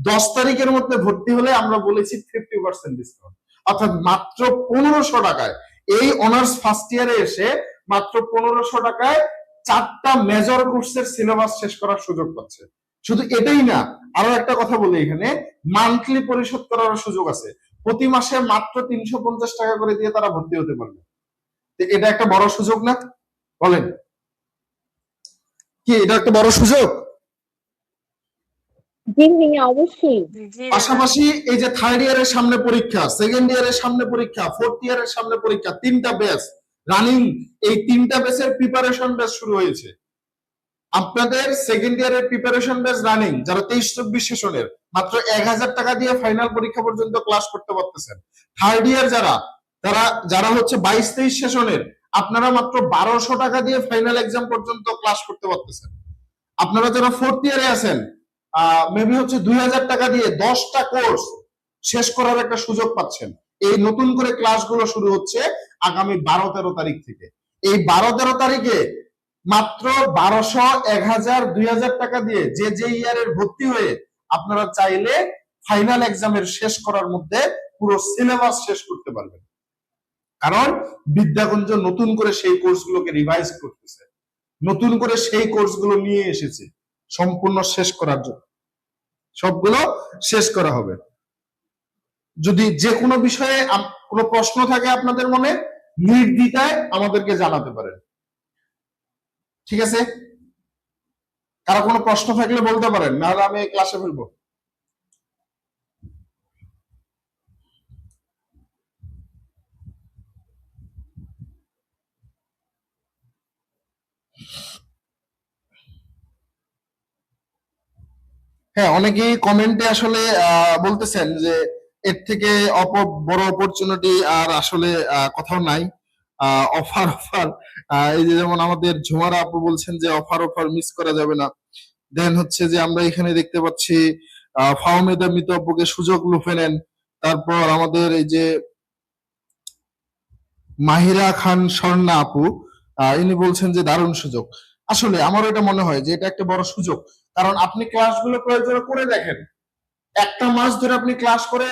10 তারিখের মধ্যে ভর্তি হলে আমরা বলেছি 50% ডিসকাউন্ট, অর্থাৎ মাত্র 1500 টাকায় এই অনার্স ফার্স্ট ইয়ারে এসে মাত্র 1500 টাকায় 4টা মেজর কোর্সের সিলেবাস শেষ করার সুযোগ পাচ্ছে। শুধু এটাই না, আরো একটা কথা বলি, এখানে মান্থলি পরিশোধ করার সুযোগ আছে। প্রতি মাসে মাত্র 350 টাকা করে দিয়ে তারা ভর্তি হতে পারবে। এটা একটা বড় সুযোগ না? বলেন কি এটা একটা বড় সুযোগ? অবশ্যই। জি পাশাপাশি এই যে থার্ড ইয়ারের সামনে পরীক্ষা, সেকেন্ড ইয়ারের সামনে পরীক্ষা, ফোর্থ ইয়ারের সামনে পরীক্ষা, 3টা ব্যাচ রানিং, এই 3টা ব্যাচের প্রিপারেশন ব্যাচ শুরু হয়েছে। আপনাদের সেকেন্ড ইয়ারের প্রিপারেশন ব্যাচ রানিং, যারা 23-24 সেশনের, মাত্র 1000 টাকা দিয়ে ফাইনাল পরীক্ষা পর্যন্ত ক্লাস করতে পারতেছেন। থার্ড ইয়ার যারা হচ্ছে 22-23 সেশনের, আপনারা মাত্র 1200 টাকা দিয়ে ফাইনাল এক্সাম পর্যন্ত ক্লাস করতে পারতেছেন। আপনারা যারা ফোর্থ ইয়ারে আছেন, মেবি হচ্ছে 2000 টাকা দিয়ে 10টা কোর্স শেষ করার একটা সুযোগ পাচ্ছেন। এই নতুন করে ক্লাসগুলো শুরু হচ্ছে আগামী 12-13 তারিখ থেকে। এই 12-13 তারিখে মাত্র 1200, 1000, 2000 টাকা দিয়ে যে ইয়ারের ভর্তি হয়ে আপনারা চাইলে ফাইনাল এক্সামের শেষ করার মধ্যে পুরো সিলেবাস শেষ করতে পারবেন। কারণ বিদ্যাকুঞ্জ নতুন করে সেই কোর্সগুলোকে রিভাইজ করতেছে, নতুন করে সেই কোর্সগুলো নিয়ে এসেছে সম্পূর্ণ শেষ করার জন্য। সবগুলো শেষ করা হবে। যদি যে কোনো বিষয়ে কোনো প্রশ্ন থাকে আপনাদের মনে, নির্দ্বিধায় আমাদেরকে জানাতে পারেন, ঠিক আছে? কারো কোনো প্রশ্ন থাকলে বলতে পারেন, নাহলে আমি ক্লাসে ফেলবো। হ্যাঁ, অনেকেই কমেন্টে আসলে বলতেছেন যে এর থেকে বড় অপরচুনিটি আর আসলে কোথাও নাই। অফার অফার, এই যে যেমন আমাদের ঝুমারা আপু বলছেন যে অফার মিস করা যাবে না। দেন হচ্ছে যে আমরা এখানে দেখতে পাচ্ছি ফাহমিদা মিত আপুকে সুযোগ লুফে নেন। তারপর আমাদের এই যে মাহিরা খান স্বর্ণা আপু, ইনি বলছেন যে দারুণ সুযোগ। আসলে আমার এটা মনে হয় যে এটা একটা বড় সুযোগ, কারণ আপনি ক্লাসগুলো প্রয়োজন করে দেখেন, একটা মাস ধরে আপনি ক্লাস করে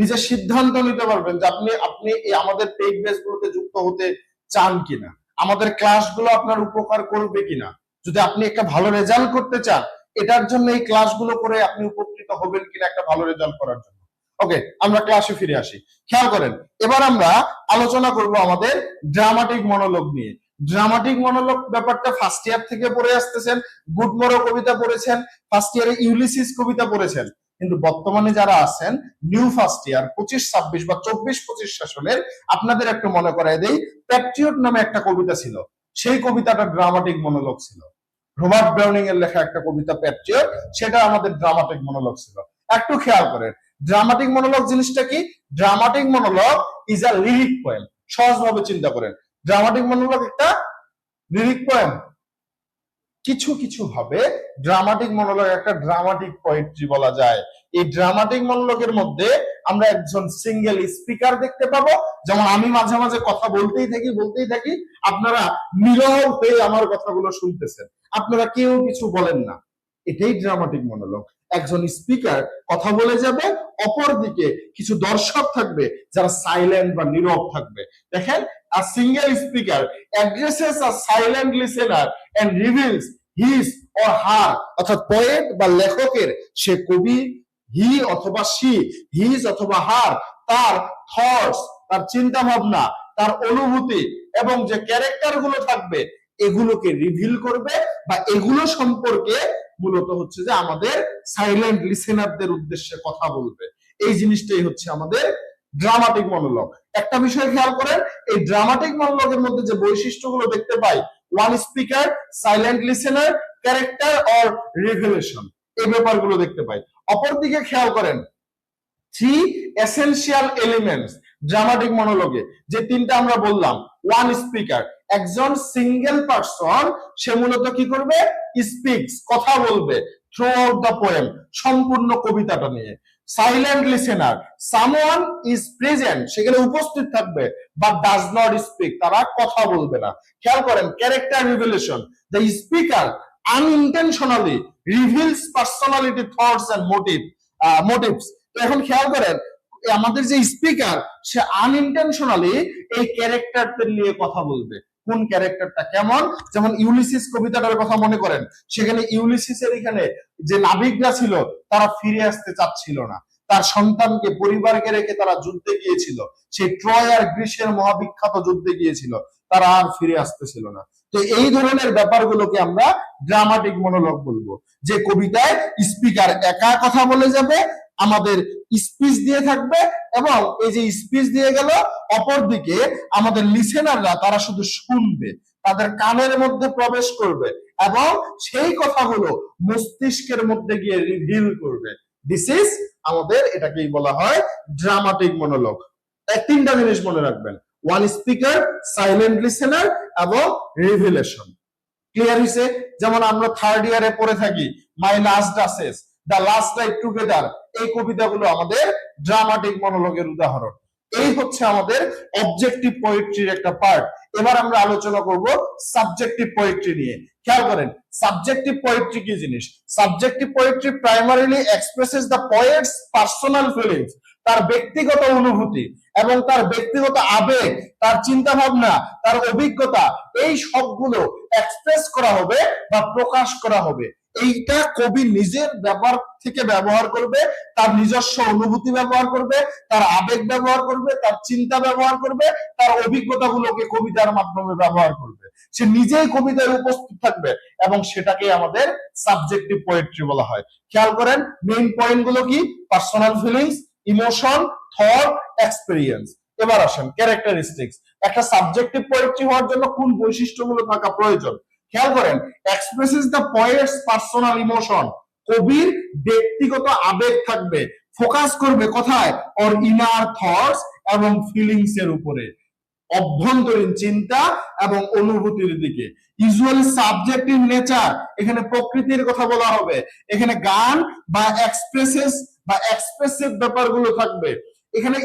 নিজের সিদ্ধান্ত নিতে পারবেন যে আপনি আমাদের পেইড বেসগুলোতে যুক্ত হতে চান কিনা, আমাদের ক্লাসগুলো আপনার উপকার করবে কিনা। যদি আপনি একটা ভালো রেজাল্ট করতে চান, এটার জন্য এই ক্লাসগুলো করে আপনি উপকৃত হবেন কিনা একটা ভালো রেজাল্ট করার জন্য। ওকে, আমরা ক্লাসে ফিরে আসি। খেয়াল করেন, এবার আমরা আলোচনা করব আমাদের ড্রামাটিক মনোলগ নিয়ে। ড্রামাটিক মনোলগ ব্যাপারটা ফার্স্ট ইয়ার থেকে পড়ে আসতেছেন, গুডমোরো কবিতা পড়েছেন, ফার্স্ট ইয়ারে ইউলিসিস কবিতা পড়েছেন, কিন্তু বর্তমানে যারা আছেন নিউ ফার্স্ট ইয়ার 25-26 বা 24-25 সেশনের, আপনাদের একটু মনে করায় দেই, প্যাট্রিয়ট নামে একটা কবিতা ছিল, সেই কবিতাটা ড্রামাটিক মনোলগ ছিল। রবার্ট ব্রাউনিং এর লেখা একটা কবিতা প্যাট্রিয়ট, সেটা আমাদের ড্রামাটিক মনোলগ ছিল। একটু খেয়াল করেন, ড্রামাটিক মনোলগ জিনিসটা কি? Dramatic monologue is a lyric poem. সহজভাবে চিন্তা করেন, ড্রামাটিক মনোলগ একটা লিরিক পোয়েম। কিছু কিছু ভাবে ড্রামাটিক মনোলগ একটা ড্রামাটিক পোয়েট্রি বলা যায়। এই ড্রামাটিক মনোলগের মধ্যে আমরা একজন সিঙ্গেল স্পিকার দেখতে পাবো, যেমন আমি মাঝে মাঝে কথা বলতেই থাকি, আপনারা নীরব হয়ে আমার কথাগুলো শুনতেছেন, আপনারা কেউ কিছু বলেন না। এটাই ড্রামাটিক মনোলগ। একজন স্পিকার কথা বলে যাবে, অপরদিকে কিছু দর্শক থাকবে যারা সাইলেন্ট বা নীরব থাকবে। দেখেন, a single speaker addresses a silent listener and reveals his or her, অর্থাৎ পোয়েট বা লেখকের, সে কবি, হি অথবা সি, হিজ অথবা হার, তার থটস, তার চিন্তা ভাবনা, তার অনুভূতি এবং যে ক্যারেক্টার গুলো থাকবে এগুলোকে রিভিল করবে বা এগুলো সম্পর্কে মূলত হচ্ছে যে আমাদের সাইলেন্ট লিসেনারদের উদ্দেশ্যে কথা বলবে। এই জিনিসটাই হচ্ছে আমাদের ড্রামাটিক মনোলগ। একটা বিষয় খেয়াল করেন, এই ড্রামাটিক মনোলগের মধ্যে যে বৈশিষ্ট্যগুলো দেখতে পাই, one speaker, silent listener, character or revelation, এই ব্যাপারগুলো দেখতে পাই। অপরদিকে খেয়াল করেন, থ্রি এসেনশিয়াল এলিমেন্টস ড্রামাটিক মনোলগে, যে তিনটা আমরা বললাম। ওয়ান স্পিকার, একজন সিঙ্গেল পারসন, সে মূলত কি করবে? স্পিক্স, কথা বলবে থ্রু আউট দ্য পোয়েম, সম্পূর্ণ কবিতাটা নিয়ে। Silent listener, someone is present, সেখানে উপস্থিত থাকবে, বাট ডাজ নট স্পিক, তারা কথা বলবে না। খেয়াল করেন, character revelation, the speaker unintentionally reveals personality, thoughts and motives. তো এখন খেয়াল করেন, আমাদের যে স্পিকার, সে আনইনটেনশনালি এই ক্যারেক্টারদের নিয়ে কথা বলবে। কোন ক্যারেক্টারটা কেমন? যেমন ইউলিসিস কবিতাটার কথা মনে করেন, সেখানে ইউলিসিসের এখানে যে নাবিকরা ছিল তারা ফিরে আসতে চাচ্ছিল না, তার সন্তানকে, পরিবারকে রেখে তারা যুদ্ধে গিয়েছিল, সেই ট্রয় আর গ্রিসের মহাবিখ্যাত যুদ্ধে গিয়েছিল, তারা আর ফিরে আসতেছিল না। তো এই ধরনের ব্যাপারগুলোকে আমরা ড্রামাটিক মনোলগ বলবো, যে কবিতায় স্পিকার একা কথা বলে যাবে, আমাদের স্পিচ দিয়ে থাকবে, এবং এই যে স্পিচ দিয়ে গেল, অপরদিকে আমাদের লিসেনাররা তারা শুধু শুনবে, তাদের কানের মধ্যে প্রবেশ করবে এবং সেই কথাগুলো মস্তিষ্কের মধ্যে গিয়ে রিভিল করবে। দিস ইজ আমাদের, এটাকেই বলা হয় ড্রামাটিক মনোলগ। তিনটা জিনিস মনে রাখবেন, ওয়ান স্পিকার, সাইলেন্ট লিসেনার এবং রিভিলেশন। ক্লিয়ার হইছে? যেমন আমরা থার্ড ইয়ারে পড়ে থাকি মাই last ডাসেস, the last night together, এই কবিতাগুলো আমাদের ড্রামাটিক মনোলগের উদাহরণ। এই হচ্ছে আমাদের অবজেক্টিভ পোয়েট্রির একটা পার্ট। এবার আমরা আলোচনা করব সাবজেক্টিভ পোয়েট্রি নিয়ে। খেয়াল করেন, সাবজেক্টিভ পোয়েট্রি কি জিনিস? Subjective poetry primarily expresses the poet's personal feelings, তার ব্যক্তিগত অনুভূতি এবং তার ব্যক্তিগত আবেগ, তার চিন্তা ভাবনা, তার অভিজ্ঞতা, এই সবগুলো এক্সপ্রেস করা হবে বা প্রকাশ করা হবে। এইটা কবি নিজের ব্যাপার থেকে ব্যবহার করবে, তার নিজস্ব অনুভূতি ব্যবহার করবে, তার আবেগ ব্যবহার করবে, তার চিন্তা ব্যবহার করবে, তার অভিজ্ঞতাগুলোকে কবিতার মাধ্যমে ব্যবহার করবে। সে নিজেই কবিতায় উপস্থিত থাকবে এবং সেটাকে আমাদের সাবজেক্টিভ পোয়েট্রি বলা হয়। খেয়াল করেন, মেইন পয়েন্ট গুলো কি? Personal feelings, emotion, thought, experience. এবার আসেন ক্যারেক্টারিস্টিক্স। একটা সাবজেক্টিভ পোয়েট্রি হওয়ার জন্য কোন বৈশিষ্ট্যগুলো থাকা প্রয়োজন? খেয়াল করেন, expresses the poet's personal emotion, কবির ব্যক্তিগত আবেগ থাকবে, ফোকাস করবে কোথায়? অর ইনার থটস এবং ফিলিংস এর উপরে, অভ্যন্তরীণ চিন্তা এবং অনুভূতির দিকে। ইউজুয়ালি সাবজেক্টিভ নেচার, এখানে প্রকৃতির কথা বলা হবে, এখানে গান বা এক্সপ্রেসিভ ব্যাপারগুলো থাকবে, এখানে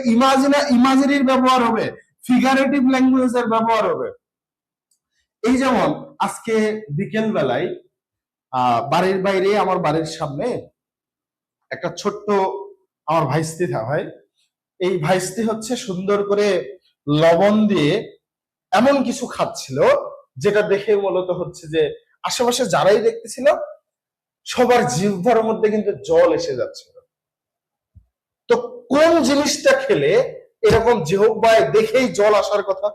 ইমাজিনারির ব্যবহার হবে, ফিগারেটিভ ল্যাঙ্গুয়েজের ব্যবহার হবে। এই যেমন আজকে বিকেল বেলায় বাড়ির বাইরে, আমার বাড়ির সামনে একটা ছোট্ট আমার ভাইস্তি হয়, এই ভাইস্তি হচ্ছে সুন্দর করে লবণ দিয়ে এমন কিছু খাচ্ছিল, যেটা দেখে মূলত হচ্ছে যে আশেপাশে যারাই দেখতেছিল সবার জিহ্বার মধ্যে কিন্তু জল এসে যাচ্ছিল। তো কোন জিনিসটা খেলে এরকম জিহ্বায় দেখেই জল আসার কথা?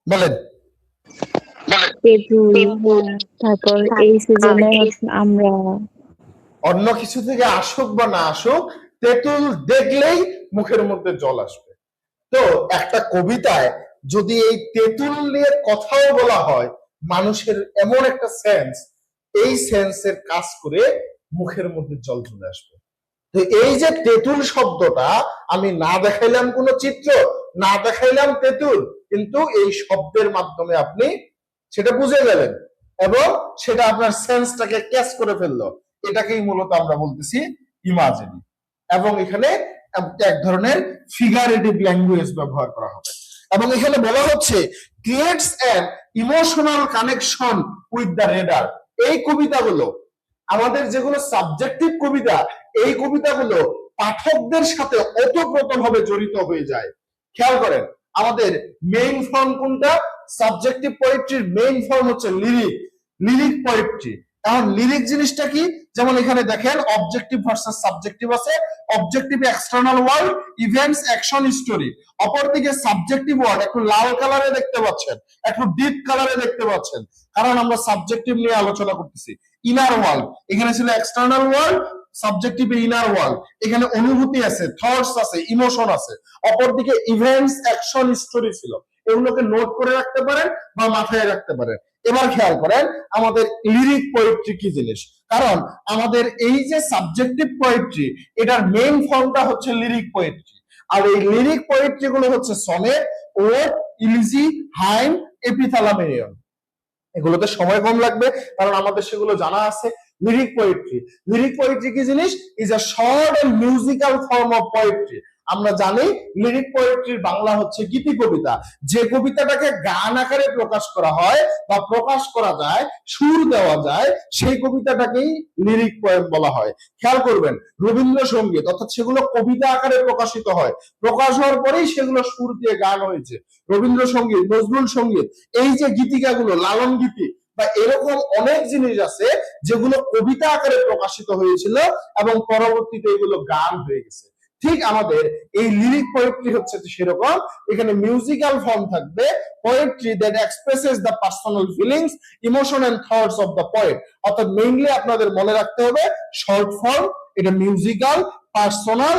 বলেন। তারপর এই সিজনে আমরা অন্য কিছু থেকে আসুক বা না আসুক, তেঁতুল দেখলেই মুখের মধ্যে জল আসবে। তো একটা কবিতায় যদি এই তেঁতুল নিয়ে কথাও বলা হয়, মানুষের এমন একটা সেন্স, এই সেন্সের কাজ করে মুখের মধ্যে জল চলে আসবে। তো এই যে তেঁতুল শব্দটা, আমি না দেখাইলাম কোনো চিত্র, না দেখাইলাম তেঁতুল, কিন্তু এই শব্দের মাধ্যমে আপনি সেটা বুঝে গেলেন এবং সেটা আপনার সেন্সটাকে ক্যাচ করে ফেললো, এটাকেই মূলত আমরা বলতেছি ইমাজিনি। এবং এখানে এক ধরনের ফিগারেটিভ ল্যাঙ্গুয়েজ ব্যবহার করা হবে। এবং এখানে বলা হচ্ছে creates an emotional connection with the reader. এই কবিতাগুলো আমাদের যেগুলো সাবজেক্টিভ কবিতা, এই কবিতাগুলো পাঠকদের সাথে ওতপ্রোতভাবে জড়িত হয়ে যায়। খেয়াল করেন আমাদের মেইন ফর্ম কোনটা? সাবজেক্টিভ পোয়েট্রির মেইন ফর্ম হচ্ছে লিরিক, লিরিক পোয়েট্রি। এখন লিরিক জিনিসটা কি? যেমন এখানে দেখেন অবজেক্টিভ ভার্সেস সাবজেক্টিভ আছে। Objective external world, events, action, story. অপরদিকে সাবজেক্টিভ ওয়ার্ড একটু লাল কালারে দেখতে পাচ্ছেন, একটু ডিপ কালারে দেখতে পাচ্ছেন, কারণ আমরা সাবজেক্টিভ নিয়ে আলোচনা করতেছি। ইনার ওয়ার্ল্ড, এখানে ছিল এক্সটার্নাল ওয়ার্ল্ড, সাবজেক্টিভে ইনার ওয়ার্ল্ড। এখানে অনুভূতি আছে, থটস আছে, ইমোশন আছে। অপরদিকে ইভেন্টস, অ্যাকশন, স্টোরি ছিল। এগুলোকে নোট করে রাখতে পারেন বা মাথায় রাখতে পারেন। এবার খেয়াল করেন আমাদের লিরিক পোয়েট্রি কি জিনিস, কারণ আমাদের এই যে সাবজেক্টিভ পোয়েট্রি এটার মেইন ফর্মটা হচ্ছে লিরিক পোয়েট্রি। আর এই লিরিক পোয়েট্রি গুলো হচ্ছে সনেট, ওড, ইলিজি, হাইম, এপিথালামেরিয়ন। এগুলোতে সময় কম লাগবে কারণ আমাদের সেগুলো জানা আছে। লিরিক পোয়েট্রি, লিরিক পোয়েট্রি কি জিনিস? Is a short and musical form of poetry. আমরা জানি লিরিক পোয়েট্রির বাংলা হচ্ছে গীতি কবিতা। যে কবিতাটাকে গান আকারে প্রকাশ করা হয় বা প্রকাশ করা যায়, সুর দেওয়া যায়, সেই কবিতাটাকেই লিরিক পোয়েম বলা হয়। খেয়াল করবেন রবীন্দ্রসঙ্গীত অর্থাৎ সেগুলো কবিতা আকারে প্রকাশিত হয়, প্রকাশ হওয়ার পরেই সেগুলো সুর দিয়ে গান হয়েছে। রবীন্দ্রসঙ্গীত, নজরুল সঙ্গীত, এই যে গীতিকাগুলো, লালন গীতি বা এরকম অনেক জিনিস আছে যেগুলো কবিতা আকারে প্রকাশিত হয়েছিল এবং পরবর্তীতে এগুলো গান হয়ে গেছে। ঠিক আমাদের এই লিরিক পোয়েট্রি হচ্ছে সেরকম। এখানে মিউজিক্যাল ফর্ম থাকবে, poetry that expresses the personal feelings, emotion and thoughts of the poet. অর্থাৎ মেইনলি আপনাদের মনে রাখতে হবে শর্ট ফর্ম, এটা মিউজিক্যাল, পার্সোনাল,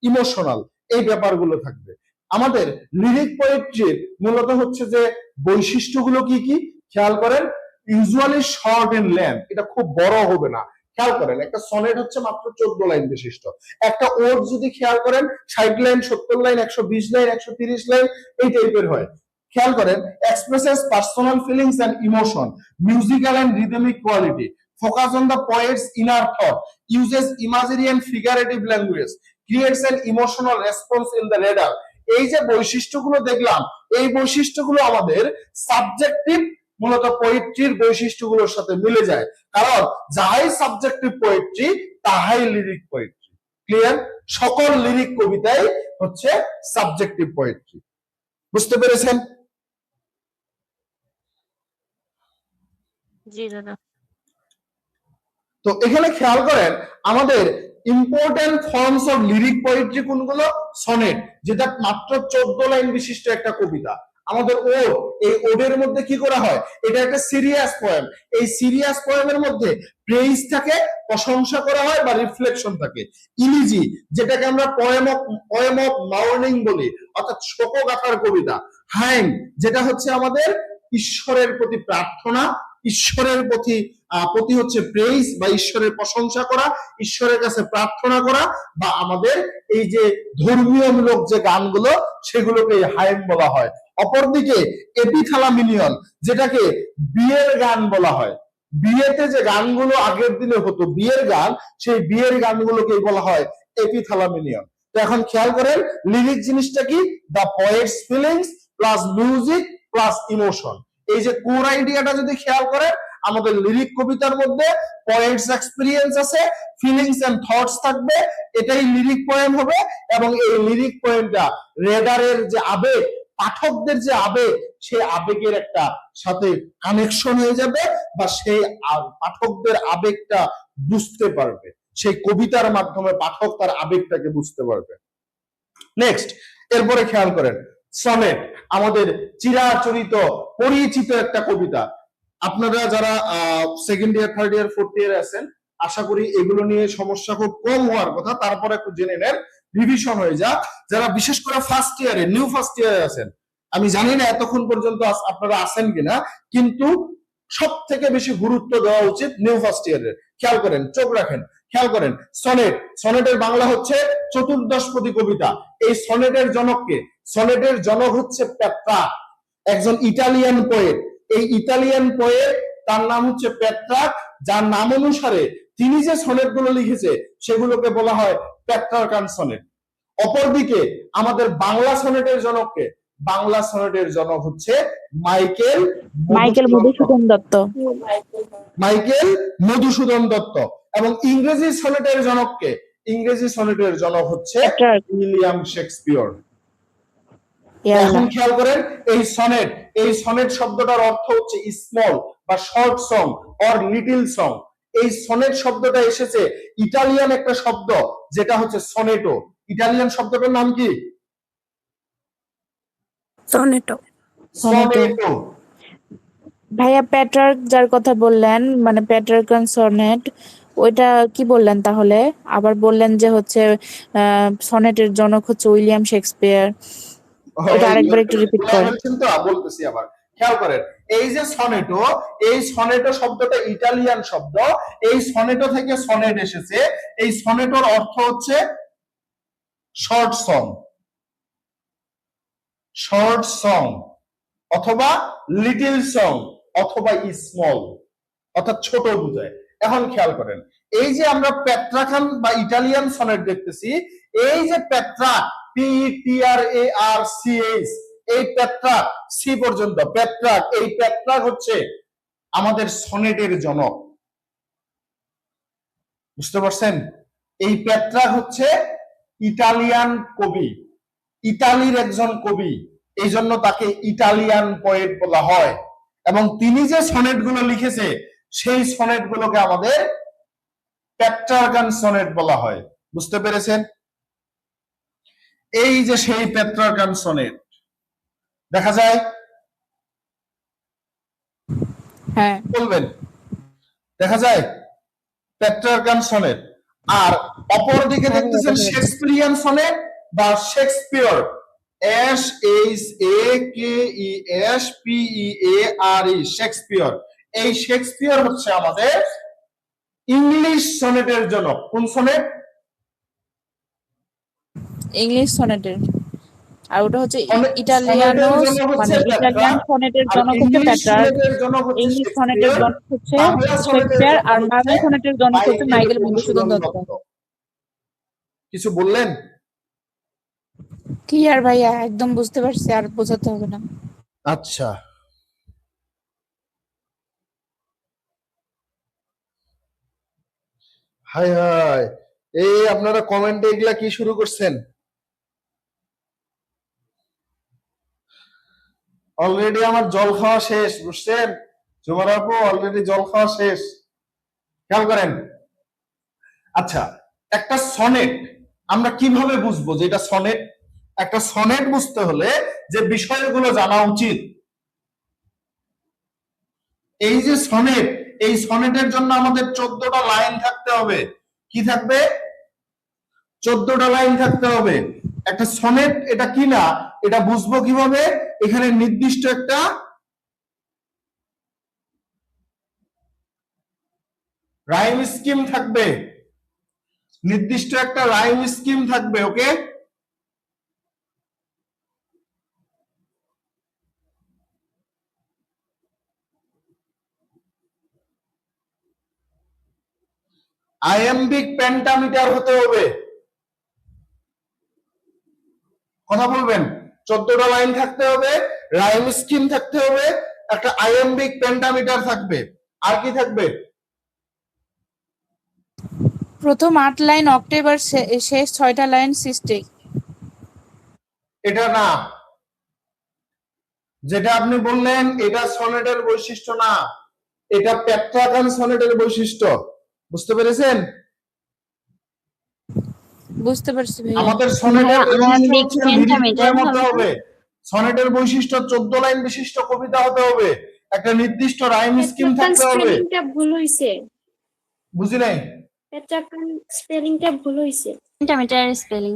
ইমোশনাল, এই ব্যাপারগুলো থাকবে। আমাদের লিরিক পোয়েট্রির মূলত হচ্ছে যে বৈশিষ্ট্যগুলো কি কি খেয়াল করেন। ইউজুয়ালি শর্ট ইন লেন্থ, এটা খুব বড় হবে না। খেয়াল করেন একটা সনেট হচ্ছে মাত্র 14 লাইন বিশিষ্ট। একটা ওড যদি খেয়াল করেন 60 লাইন, 70 লাইন, 120 লাইন, 130 লাইন, এই টাইপের হয়। খেয়াল করেন expresses personal feelings and emotion, musical and rhythmic quality, focus on the poet's inner thought, uses imaginary and figurative language, creates an emotional response in the reader. এই যে বৈশিষ্ট্যগুলো দেখলাম, এই বৈশিষ্ট্যগুলো আমাদের সাবজেক্টিভ মূলত পোয়েট্রির বৈশিষ্ট্যগুলোর সাথে মিলে যায়, কারণ যাহাই সাবজেক্টিভ পোয়েট্রি তাহাই লিরিক পোয়েট্রি। ক্লিয়ার? সকল লিরিক কবিতাই হচ্ছে সাবজেক্টিভ পোয়েট্রি। বুঝতে পেরেছেন? জি দাদা। তো এখানে খেয়াল করেন আমাদের important forms of lyric poetry কোনগুলো? সনেট, যেটা মাত্র 14 লাইন বিশিষ্ট একটা কবিতা। আমাদের ওড, এই ওডের মধ্যে কি করা হয়? এটা একটা সিরিয়াস পোয়েম। এই সিরিয়াস পোয়েমের মধ্যে প্রেইজ থাকে, প্রশংসা করা হয় বা রিফ্লেকশন থাকে। ইলিজি, যেটাকে আমরা পোয়েম অফ মর্নিং বলি, অর্থাৎ শোকগাথার কবিতা। হাইম, যেটা হচ্ছে আমাদের ঈশ্বরের প্রতি প্রার্থনা, ঈশ্বরের প্রতি হচ্ছে প্রেইজ বা ঈশ্বরের প্রশংসা করা, ঈশ্বরের কাছে প্রার্থনা করা, বা আমাদের এই যে ধর্মীয় মূলক যে গানগুলো সেগুলোকে হাইম বলা হয়। অপরদিকে এপিথালামিনিয়ন, যেটাকে বিয়ের গান বলা হয়। বিয়েতে যে গানগুলো আগের দিনে হতো, বিয়ের গান, সেই বিয়ের গানগুলোকে বলা হয় এপিথালামিনিয়ন। তো এখন খেয়াল করেন লিরিক জিনিসটা কি? The poet's feelings plus music plus emotion. এই যে কোর আইডিয়াটা যদি খেয়াল করেন, আমাদের লিরিক কবিতার মধ্যে পোয়েটস এক্সপেরিয়েন্স আছে, ফিলিংস এন্ড থটস থাকবে, এটাই লিরিক পোয়েম হবে। এবং এই লিরিক পোয়েমটা রেডারের যে আবেগ, পাঠকদের যে আবেগ, সেই আবেগের একটা সাথে কানেকশন হয়ে যাবে বা সেই পাঠকদের আবেগটা বুঝতে পারবে। সেই কবিতার মাধ্যমে পাঠক তার আবেগটাকে বুঝতে পারবে। নেক্সট, এরপরে খেয়াল করেন সনেট, আমাদের চিরাচরিত পরিচিত একটা কবিতা। আপনারা যারা second year, third year, fourth ইয়ারে আছেন, আশা করি এগুলো নিয়ে সমস্যা খুব কম হওয়ার কথা। তারপরে একটু জেনে নেন, রিভিশন হয়ে যাক। যারা বিশেষ করে ফার্স্ট ইয়ারে, নিউ ফার্স্ট ইয়ারে আছেন, আমি জানি না এতক্ষণ পর্যন্ত আপনারা আছেন কিনা, কিন্তু সব থেকে বেশি গুরুত্ব দেওয়া উচিত নিউ ফার্স্ট ইয়ারের। খেয়াল করেন, চোখ রাখেন, খেয়াল করেন সনেট। সনেটের বাংলা হচ্ছে চতুর্দশপদী কবিতা। এই সনেটের জনক কে? সনেটের জনক হচ্ছে পেত্রার্ক, একজন ইটালিয়ান পোয়েট। এই ইতালিয়ান পোয়েট, তার নাম হচ্ছে পেট্রার্ক, যার নাম অনুসারে তিনি যে সনেট গুলো লিখেছে সেগুলোকে বলা হয় পেট্রার্কান সনেট। অপরদিকে আমাদের বাংলা সনেটের জনককে, বাংলা সনেটের জনক হচ্ছে মাইকেল মধুসূদন দত্ত। মাইকেল মধুসূদন দত্ত। এবং ইংরেজি সনেটের জনককে, ইংরেজি সনেটের জনক হচ্ছে উইলিয়াম শেক্সপিয়র। এখন খেয়াল করেন এই সনেট, এই সনেট শব্দটার অর্থ হচ্ছে স্মল বা short song or little song. এই সনেট শব্দটা এসেছে ইটালিয়ান একটা শব্দ যেটা হচ্ছে সনেটো। ইটালিয়ান শব্দটার নাম কি? সনেটো। সনেটো। ভাইয়া পেট্রার্ক যার কথা বললেন, মানে পেট্রার্কান সনেট, ওইটা কি বললেন তাহলে? আবার বললেন যে হচ্ছে সনেটের জনক হচ্ছে উইলিয়াম শেক্সপিয়ার। ওটা আরেকবার একটু রিপিট করেন। বলতেছি আবার, খেয়াল করেন। এই যে সনেটো, এই সনেটো শব্দটা ইটালিয়ান শব্দ। এই সনেটো থেকে সনেট এসেছে। এই সনেটোর অর্থ হচ্ছে শর্ট সং, শর্ট সং অথবা লিটল সং অথবা স্মল, অর্থাৎ ছোট বোঝায়। এখন খেয়াল করেন, এই যে আমরা পেট্রাকান বা ইটালিয়ান সনেট দেখতেছি, এই যে পেট্রাক, PETRARCH, এই পেট্রাক সি পর্যন্ত পেট্রাক, এই পেট্রাক হচ্ছে আমাদের সনেটের জনক। বুঝতে পারছেন? এই পেট্রাক হচ্ছে ইটালিয়ান কবি, ইতালির একজন কবি, এই জন্য তাকে ইটালিয়ান পোয়েট বলা হয়। এবং তিনি যে সনেট গুলো লিখেছে সেই সনেট গুলোকে আমাদের পেট্রার্কান সনেট বলা হয়। বুঝতে পেরেছেন? এই যে সেই পেট্রার্কান সনেট দেখা যায়, হ্যাঁ বলবেন দেখা যায় পেট্রার্কান সনেট। আর অপরদিকে দেখতেছেন শেক্সপিয়ারিয়ান সনেট বা শেক্সপিয়র, SHAKESPEARE, শেক্সপিয়র। এই শেক্সপিয়র হচ্ছে আমাদের ইংলিশ সনেটের জনক। কোন সনেট? ইংলিশ সনেটের। আর ওটা হচ্ছে ইটালিয়ানো, মানে ইটালিয়ান সনেটের জনক হচ্ছে পেট্রার্ক, ইংলিশ সনেটের জনক হচ্ছে শেক্সপিয়ার, আর বাংলা সনেটের জনক হচ্ছে মাইকেল মধুসূদন দত্ত। কিছু বললেন? ক্লিয়ার ভাইয়া, একদম বুঝতে পারছি, আর বোঝাতে হবে না। আচ্ছা, হাই হাই, এই আপনারা কমেন্টে এগুলা কি শুরু করছেন? অলরেডি আমার জল খাওয়া শেষ, বুঝছেন জুমার আপু? অলরেডি জল খাওয়া শেষ। খেয়াল করেন। আচ্ছা, একটা সনেট আমরা কিভাবে বুঝবো যে এটা সনেট? একটা সনেট বুঝতে হলে যে বিষয়গুলো জানা উচিত। এই যে সনেট, এই সনেটের জন্য আমাদের 14টা লাইন থাকতে হবে। কি থাকবে? 14টা লাইন থাকতে হবে। একটা সনেট এটা কি না এটা বুঝবো কিভাবে? এখানে নির্দিষ্ট একটা রাইম স্কিম থাকবে, নির্দিষ্ট একটা রাইম স্কিম থাকবে। ওকে, আইএমবিক পেন্টামিটার হতে হবে। কথা বলবেন। 14টা লাইন থাকতে হবে, রাইম স্কিম থাকতে হবে, একটা আইএমবিক পেন্টামিটার থাকবে। আর কি থাকবে? প্রথম 8 লাইন অক্টেভ আর শেষ 6টা লাইন সিস্টেক। এটা না, যেটা আপনি বললেন এটা সনেটের বৈশিষ্ট্য না, এটা পেট্রাকান সনেটের বৈশিষ্ট্য। বুঝতে পেরেছেন? বুঝতে পারছি ভাই। আমাদের সনেটের বৈশিষ্ট্য হতে হবে, সনেটের বৈশিষ্ট্য 14 লাইন বিশিষ্ট কবিতা হতে হবে, একটা নির্দিষ্ট রাইম স্কিম থাকতে হবে। স্পেলিংটা ভুল হইছে। বুঝি নাই? পেট্রাকান স্পেলিংটা ভুল হইছে। Pentameter spelling.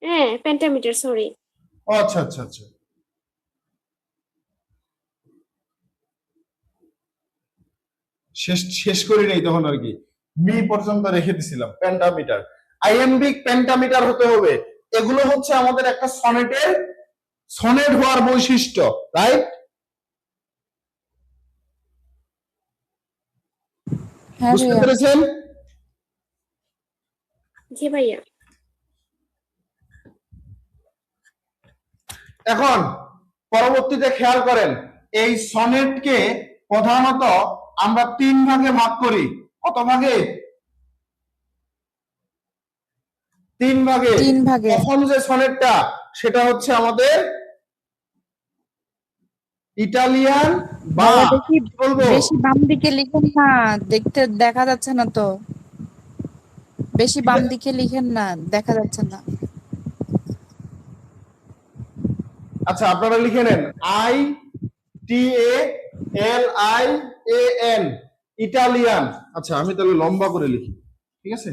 হ্যাঁ, পেন্টামিটার, সরি। আচ্ছা আচ্ছা আচ্ছা, শেষ করি নাই তখন আর কি, মি পর্যন্ত রেখে দিছিলাম। পেন্টামিটার, আইএমবিক পেন্টামিটার হতে হবে। এগুলো হচ্ছে আমাদের একটা সনেটের, সনেট হওয়ার বৈশিষ্ট্য, রাইট? হ্যাঁ বুঝতে ভাইয়া। পেরেছেন? জি ভাইয়া। এখন পরবর্তীতে খেয়াল করেন, এই সনেটকে প্রধানত আমরা 3 ভাগে ভাগ করি। কত ভাগে? 3 ভাগে। 3 ভাগে। প্রথম যে সনেটটা সেটা হচ্ছে আমাদের ইটালিয়ান বা ভাইয়া বেশি কি বলবো, বেশি বাম দিকে লিখেন না, দেখতে দেখা যাচ্ছে না তো। বেশি বাম দিকে লিখেন না, দেখা যাচ্ছে না। আচ্ছা আপনারা লিখে নেন ITALIAN, ইটালিয়ান। আচ্ছা আমি তাহলে লম্বা করে লিখি, ঠিক আছে?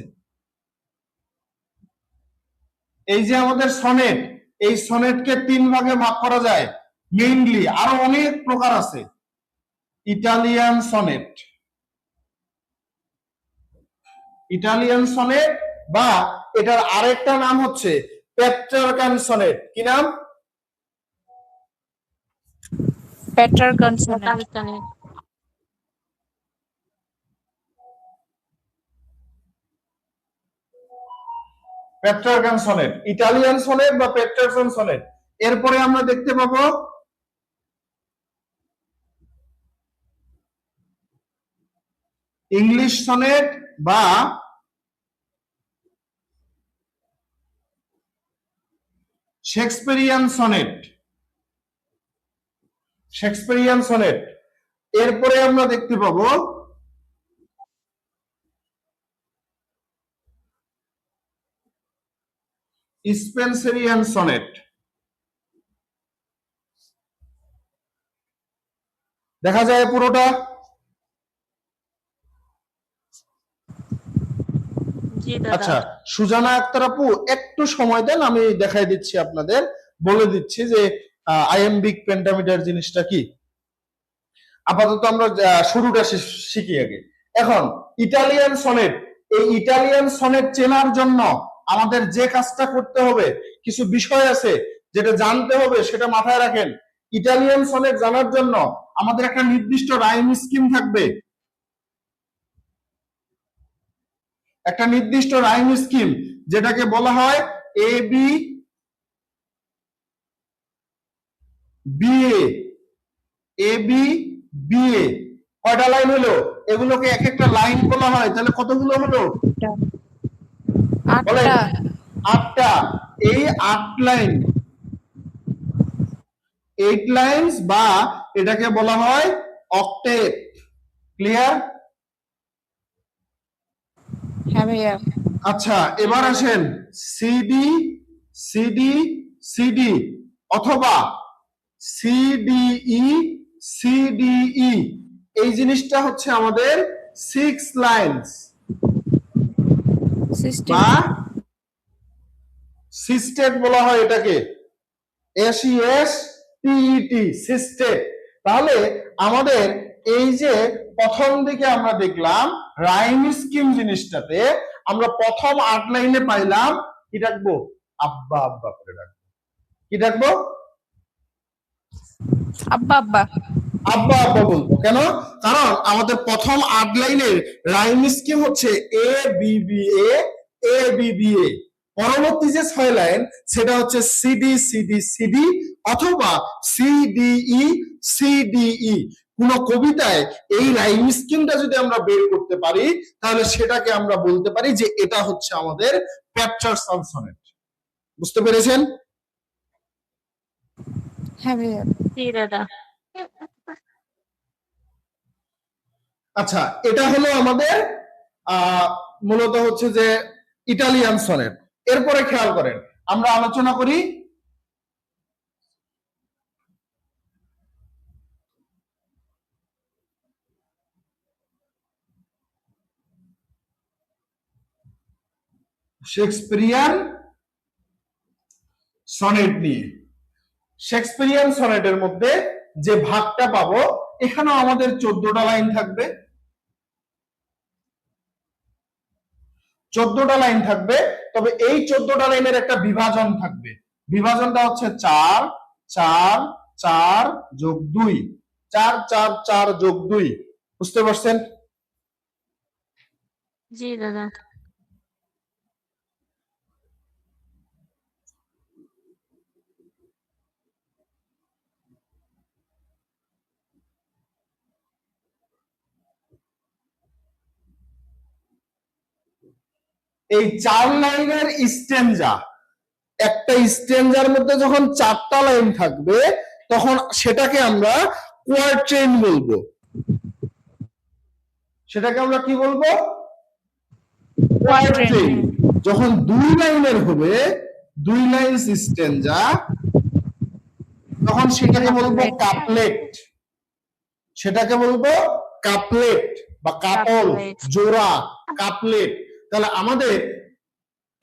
এই যে আমাদের সনেট, এই সনেটকে 3 ভাগে ভাগ করা যায় মেইনলি, আরো অনেক প্রকার আছে। ইটালিয়ান সনেট, ইটালিয়ান সনেট বা এটার আরেকটা নাম হচ্ছে পেট্রার্কান সনেট। কি নাম? Petrarchan sonnet. পাকিস্তানের পেট্রার্কান সনেট, ইটালিয়ান সনেট বা পেট্রার্কান সনেট। এরপরে আমরা দেখতে পাবো ইংলিশ সনেট বা শেক্সপিয়ারিয়ান সনেট, শেক্সপিয়ারিয়ান সনেট। এরপরে আমরা দেখতে পাবো স্পেন্সারিয়ান সনেট। দেখা যায় পুরোটা? জি দাদা। আচ্ছা সুজানা আক্তার আপু একটু সময় দেন, আমি দেখাই দিচ্ছি আপনাদের, বলে দিচ্ছি যে আইএমবিক পেন্টামিটার জিনিসটা কি। আপাতত আমরা শুরুটা শিখি আগে। এখন ইটালিয়ান সনেট, এই ইটালিয়ান সনেট চেনার জন্য আমাদের যে কাজটা করতে হবে, কিছু বিষয় আছে যেটা জানতে হবে, সেটা মাথায় রাখেন। ইটালিয়ান সনেট জানার জন্য আমাদের একটা নির্দিষ্ট রাইম স্কিম থাকবে, একটা নির্দিষ্ট রাইম স্কিম, যেটাকে বলা হয় A B BA. A B BA কয়টা লাইন হলো? এগুলোকে এক একটা লাইন বলা হয়। তাহলে কতগুলো হলো? বলেন। 8টা। 8টা। এই 8 লাইন, 8 লাইনস বা এটাকে বলা হয় অক্টেট। ক্লিয়ার? হ্যাঁ ভাইয়া। আচ্ছা এবার আসেন সিডি সিডি সিডি অথবা সিডিই সিডিই। এই জিনিসটা হচ্ছে আমাদের 6 লাইনস সিস্টেম। বা সিস্টেট বলা হয় এটাকে, SESTET, সিস্টেট। তাহলে আমাদের এই যে প্রথম দিকে আমরা দেখলাম রাইম স্কিম জিনিসটাতে, আমরা প্রথম 8 লাইনে পাইলাম কি ডাকবো? আব্বা আব্বা করে ডাকবো। কি ডাকবো? আব্বা আব্বা। আব্বা আব্বা বলবো। কেন? কারণ আমাদের প্রথম 8 লাইনের রাইম স্কিম হচ্ছে A B B A B B A. পরবর্তী যে 6 লাইন সেটা হচ্ছে সিডি সিডি সিডি অথবা সিডিই সিডিই। কোন কবিতায় এই রাইম স্কিমটা যদি আমরা বের করতে পারি, তাহলে সেটাকে আমরা বলতে পারি যে এটা হচ্ছে আমাদের পেট্রার্কান সনেট। বুঝতে পেরেছেন? হ্যাঁ ভাইয়া। জি দাদা। আচ্ছা এটা হলো আমাদের মূলত হচ্ছে যে ইটালিয়ান সনেট। এরপরে খেয়াল করেন, আমরা আলোচনা করি শেক্সপিয়ারিয়ান সনেট নিয়ে। শেক্সপিয়ারিয়ান সনেটের মধ্যে যে ভাগটা পাবো, এখানেও আমাদের 14টা লাইন থাকবে, 14টা লাইন থাকবে। তবে এই 14টা লাইনের একটা বিভাজন থাকবে। বিভাজনটা হচ্ছে 4 4 4 যোগ 2, 4 4 4 যোগ 2। বুঝতে পারছেন? জি দাদা। এই 4 লাইনের স্ট্যাঞ্জা, একটা স্ট্যাঞ্জার মধ্যে যখন 4টা লাইন থাকবে তখন সেটাকে আমরা কোয়ার্ট্রেন বলবো। সেটাকে আমরা কি বলবো? কোয়ার্ট্রেন। যখন 2 লাইনের হবে, 2 লাইন স্ট্যাঞ্জা, তখন সেটাকে বলবো কাপলেট। সেটাকে বলবো কাপলেট বা কাপল, জোড়া, কাপলেট। তাহলে আমাদের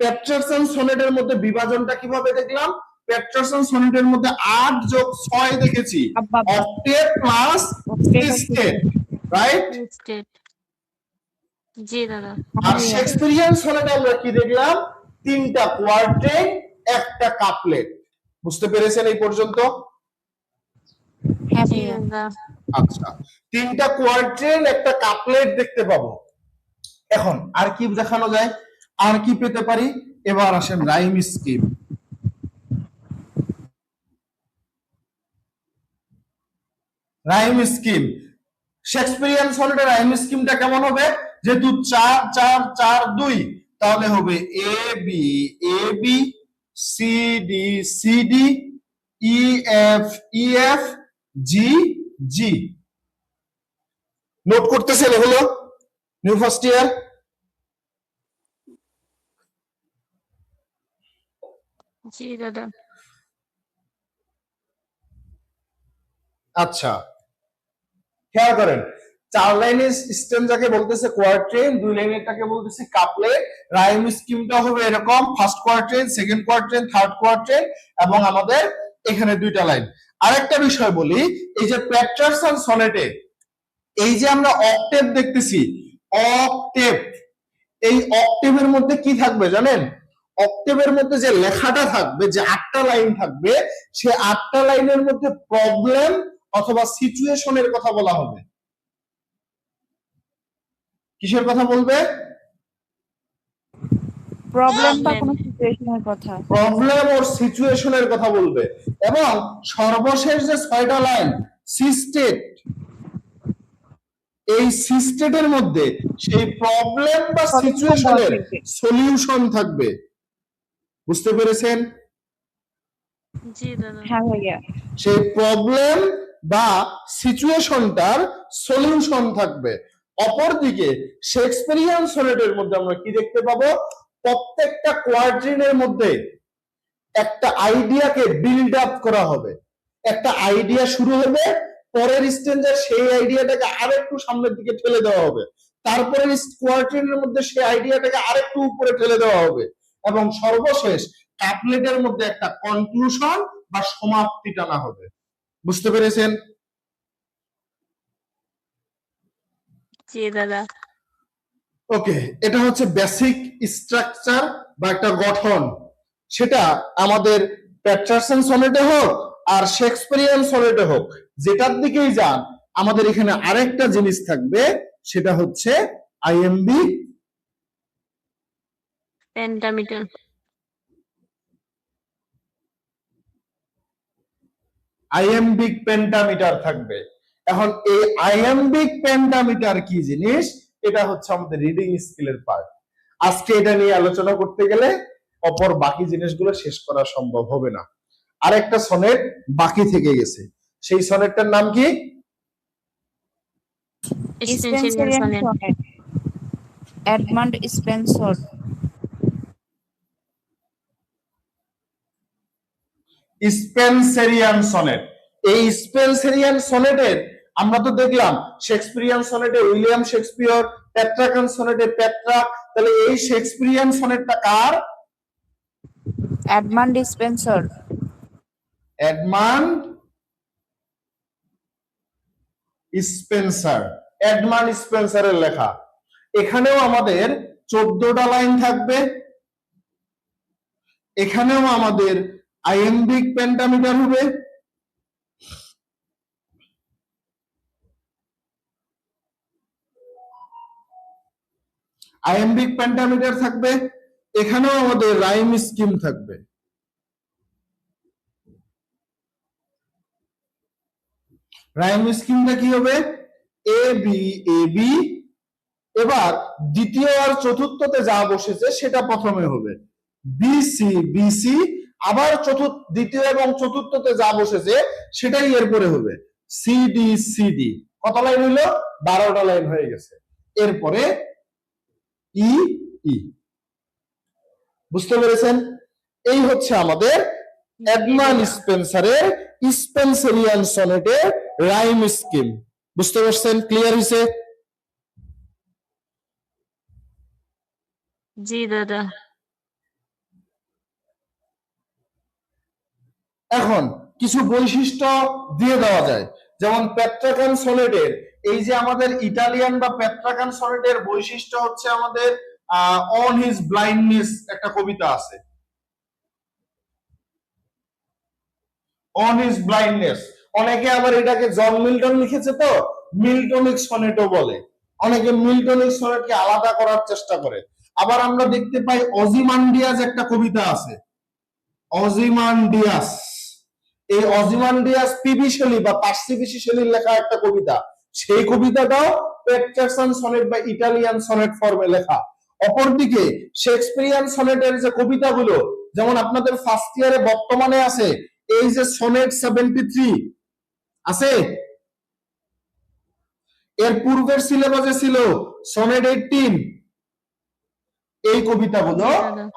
পেট্রারসন সনেটের মধ্যে বিভাজনটা কিভাবে দেখলাম? পেট্রারসন সনেটের মধ্যে 8 যোগ 6 দেখেছি, অক্টেট প্লাস সিস্টেট, রাইট? স্টেট। জি দাদা। আর শেক্সপিয়ারিয়ান সনেটে আমরা কি দেখলাম? 3টা কোয়ার্ট্রেন, একটা কাপলেট। বুঝতে পেরেছেন এই পর্যন্ত? হ্যাঁ জি ভাইয়া। দাদা। আচ্ছা, 3টা কোয়ার্ট্রেন, একটা কাপলেট দেখতে পাবো। এখন আর কি দেখানো যায়? আর কি পেতে পারি? এবার আসেন rhyme scheme. Rhyme scheme, Shakespearean সনেটের রাইম স্কিমটা কেমন হবে? যেহেতু 4 4 4 2, তাহলে হবে A B A B, C D C D, E F E F, G G. Note করতেছেন এগুলো? New first year. জি দাদা। আচ্ছা, খেয়াল করেন, 4 লাইনের স্ট্যাঞ্জাকে বলতেছে কোয়ার্ট্রেন, 2 লাইনেরটাকে বলতেছে কাপলেট। রাইম স্কিমটা হবে এরকম: ফার্স্ট কোয়ার্ট্রেন, সেকেন্ড কোয়ার্ট্রেন, থার্ড কোয়ার্ট্রেন, এবং আমাদের এখানে 2টা লাইন। আরেকটা বিষয় বলি, এই যে পেট্রারসন সনেটে এই যে আমরা অক্টেভ দেখতেছি, অক্টেভ, এই অক্টেভের মধ্যে কি থাকবে জানেন? অক্টেভের মধ্যে যে লেখাটা থাকবে, যে 8টা লাইন থাকবে, সে 8টা লাইনের মধ্যে প্রবলেম অথবা সিচুয়েশনের কথা বলা হবে। কিসের কথা বলবে? প্রবলেম বা কোনো সিচুয়েশনের কথা। প্রবলেম ওর সিচুয়েশনের কথা বলবে। এবং সর্বশেষ যে 6টা লাইন সিস্টেট, এই সিস্টেটের মধ্যে সেই প্রবলেম বা সিচুয়েশনের সলিউশন থাকবে। বুঝতে পেরেছেন? জি দাদা। হ্যাঁ ভাইয়া। সেই প্রবলেম বা সিচুয়েশনটার সলিউশন থাকবে। অপরদিকে শেক্সপিয়ারিয়ান সনেটের মধ্যে আমরা কি দেখতে পাবো? প্রত্যেকটা কোয়াড্রিনের মধ্যে একটা আইডিয়াকে বিল্ড আপ করা হবে। একটা আইডিয়া শুরু হবে, পরের স্টেঞ্জার সেই আইডিয়াটাকে আরেকটু সামনের দিকে ঠেলে দেওয়া হবে, তারপরে কোয়াড্রিনের মধ্যে সেই আইডিয়াটাকে আরেকটু উপরে ঠেলে দেওয়া হবে, এবং সর্বশেষ কাপলেটের মধ্যে একটা কনক্লুশন বা সমাপ্তি টানা হবে। বুঝতে পেরেছেন? জি দাদা। ওকে, এটা হচ্ছে বেসিক স্ট্রাকচার বা একটা গঠন। সেটা আমাদের পেট্রারসন সনেটে হোক আর শেক্সপিয়ারিয়ান সনেটে হোক, যেটার দিকেই যান, আমাদের এখানে আরেকটা জিনিস থাকবে, সেটা হচ্ছে আইএমবি পেন্টামিটার। আইএমবিক পেন্টামিটার থাকবে। এখন এই আইএমবিক পেন্টামিটার কি জিনিস? এটা হচ্ছে আমাদের রিডিং স্কিলের পার্ট। আজকে এটা নিয়ে আলোচনা করতে গেলে অপর বাকি জিনিসগুলো শেষ করা সম্ভব হবে না। আরেকটা সনেট বাকি থেকে গেছে, সেই সনেটটার নাম কি? Spenserian sonnet. Edmund Spenser. Spenserian sonnet. এই স্পেন্সেরিয়ান সনেটের আমরা তো দেখলাম শেক্সপিয়ারিয়ান সনেটে উইলিয়াম শেক্সপিয়র, পেট্রার্কান সনেটে পেট্রাক। তাহলে এই শেক্সপিয়ারিয়ান সনেটটা কার? Edmund Spenser. Edmund Spenser. Edmund স্পেন্সারের লেখা। এখানেও আমাদের 14টা লাইন থাকবে, এখানেও আমাদের আইএমবিক পেন্টামিটার হবে, আয়াম্বিক পেন্টামিটার থাকবে, এখানেও আমাদের রাইম স্কিম থাকবে। রাইম স্কিমটা কি হবে? এ বি এ বি, এবার দ্বিতীয় আর চতুর্থতে যা বসেছে সেটা প্রথমে হবে, বিসি বিসি, আবার দ্বিতীয় এবং চতুর্থতে যা বসেছে সেটাই এরপরে হবে, সিডি সিডি। কত লাইন হইলো? 12টা লাইন হয়ে গেছে। এরপরে ই ই। বুঝতে পেরেছেন? এই হচ্ছে আমাদের এডমান স্পেন্সারের স্পেন্সারিয়ান সনেটের রাইম স্কিম। বুঝতে পারছেন? ক্লিয়ার হইছে? জি দাদা। এখন কিছু বৈশিষ্ট্য দিয়ে দেওয়া যায়, যেমন পেট্রাকান সনেটের, এই যে আমাদের ইটালিয়ান বা পেট্রাকান সনেটের বৈশিষ্ট্য হচ্ছে আমাদের অন হিজ ব্লাইন্ডনেস একটা কবিতা আছে, অন হিজ ব্লাইন্ডনেস। অনেকে আবার এটাকে জন মিল্টন লিখেছে তো মিল্টনিক সনেটও বলে, অনেকে মিল্টনিক সনেটকে আলাদা করার চেষ্টা করে। আবার আমরা দেখতে পাই অজিমান্ডিয়াস একটা কবিতা আছে, অজিমান্ডিয়াস। এই অজিমান্ডিয়াস পিবি শেলি বা পার্সিবিসি শেলির লেখা একটা কবিতা, সেই কবিতাটাও পেট্রাকান সনেট বা ইটালিয়ান সনেট ফর্মে লেখা। অপরদিকে শেক্সপিয়ারিয়ান সনেটের যে কবিতাগুলো, যেমন আপনাদের ফার্স্ট ইয়ারে বর্তমানে আছে এই যে সনেট 73 আছে, এর পূর্বের সিলেবাসে ছিল সনেট 18। এই কবিতাগুলো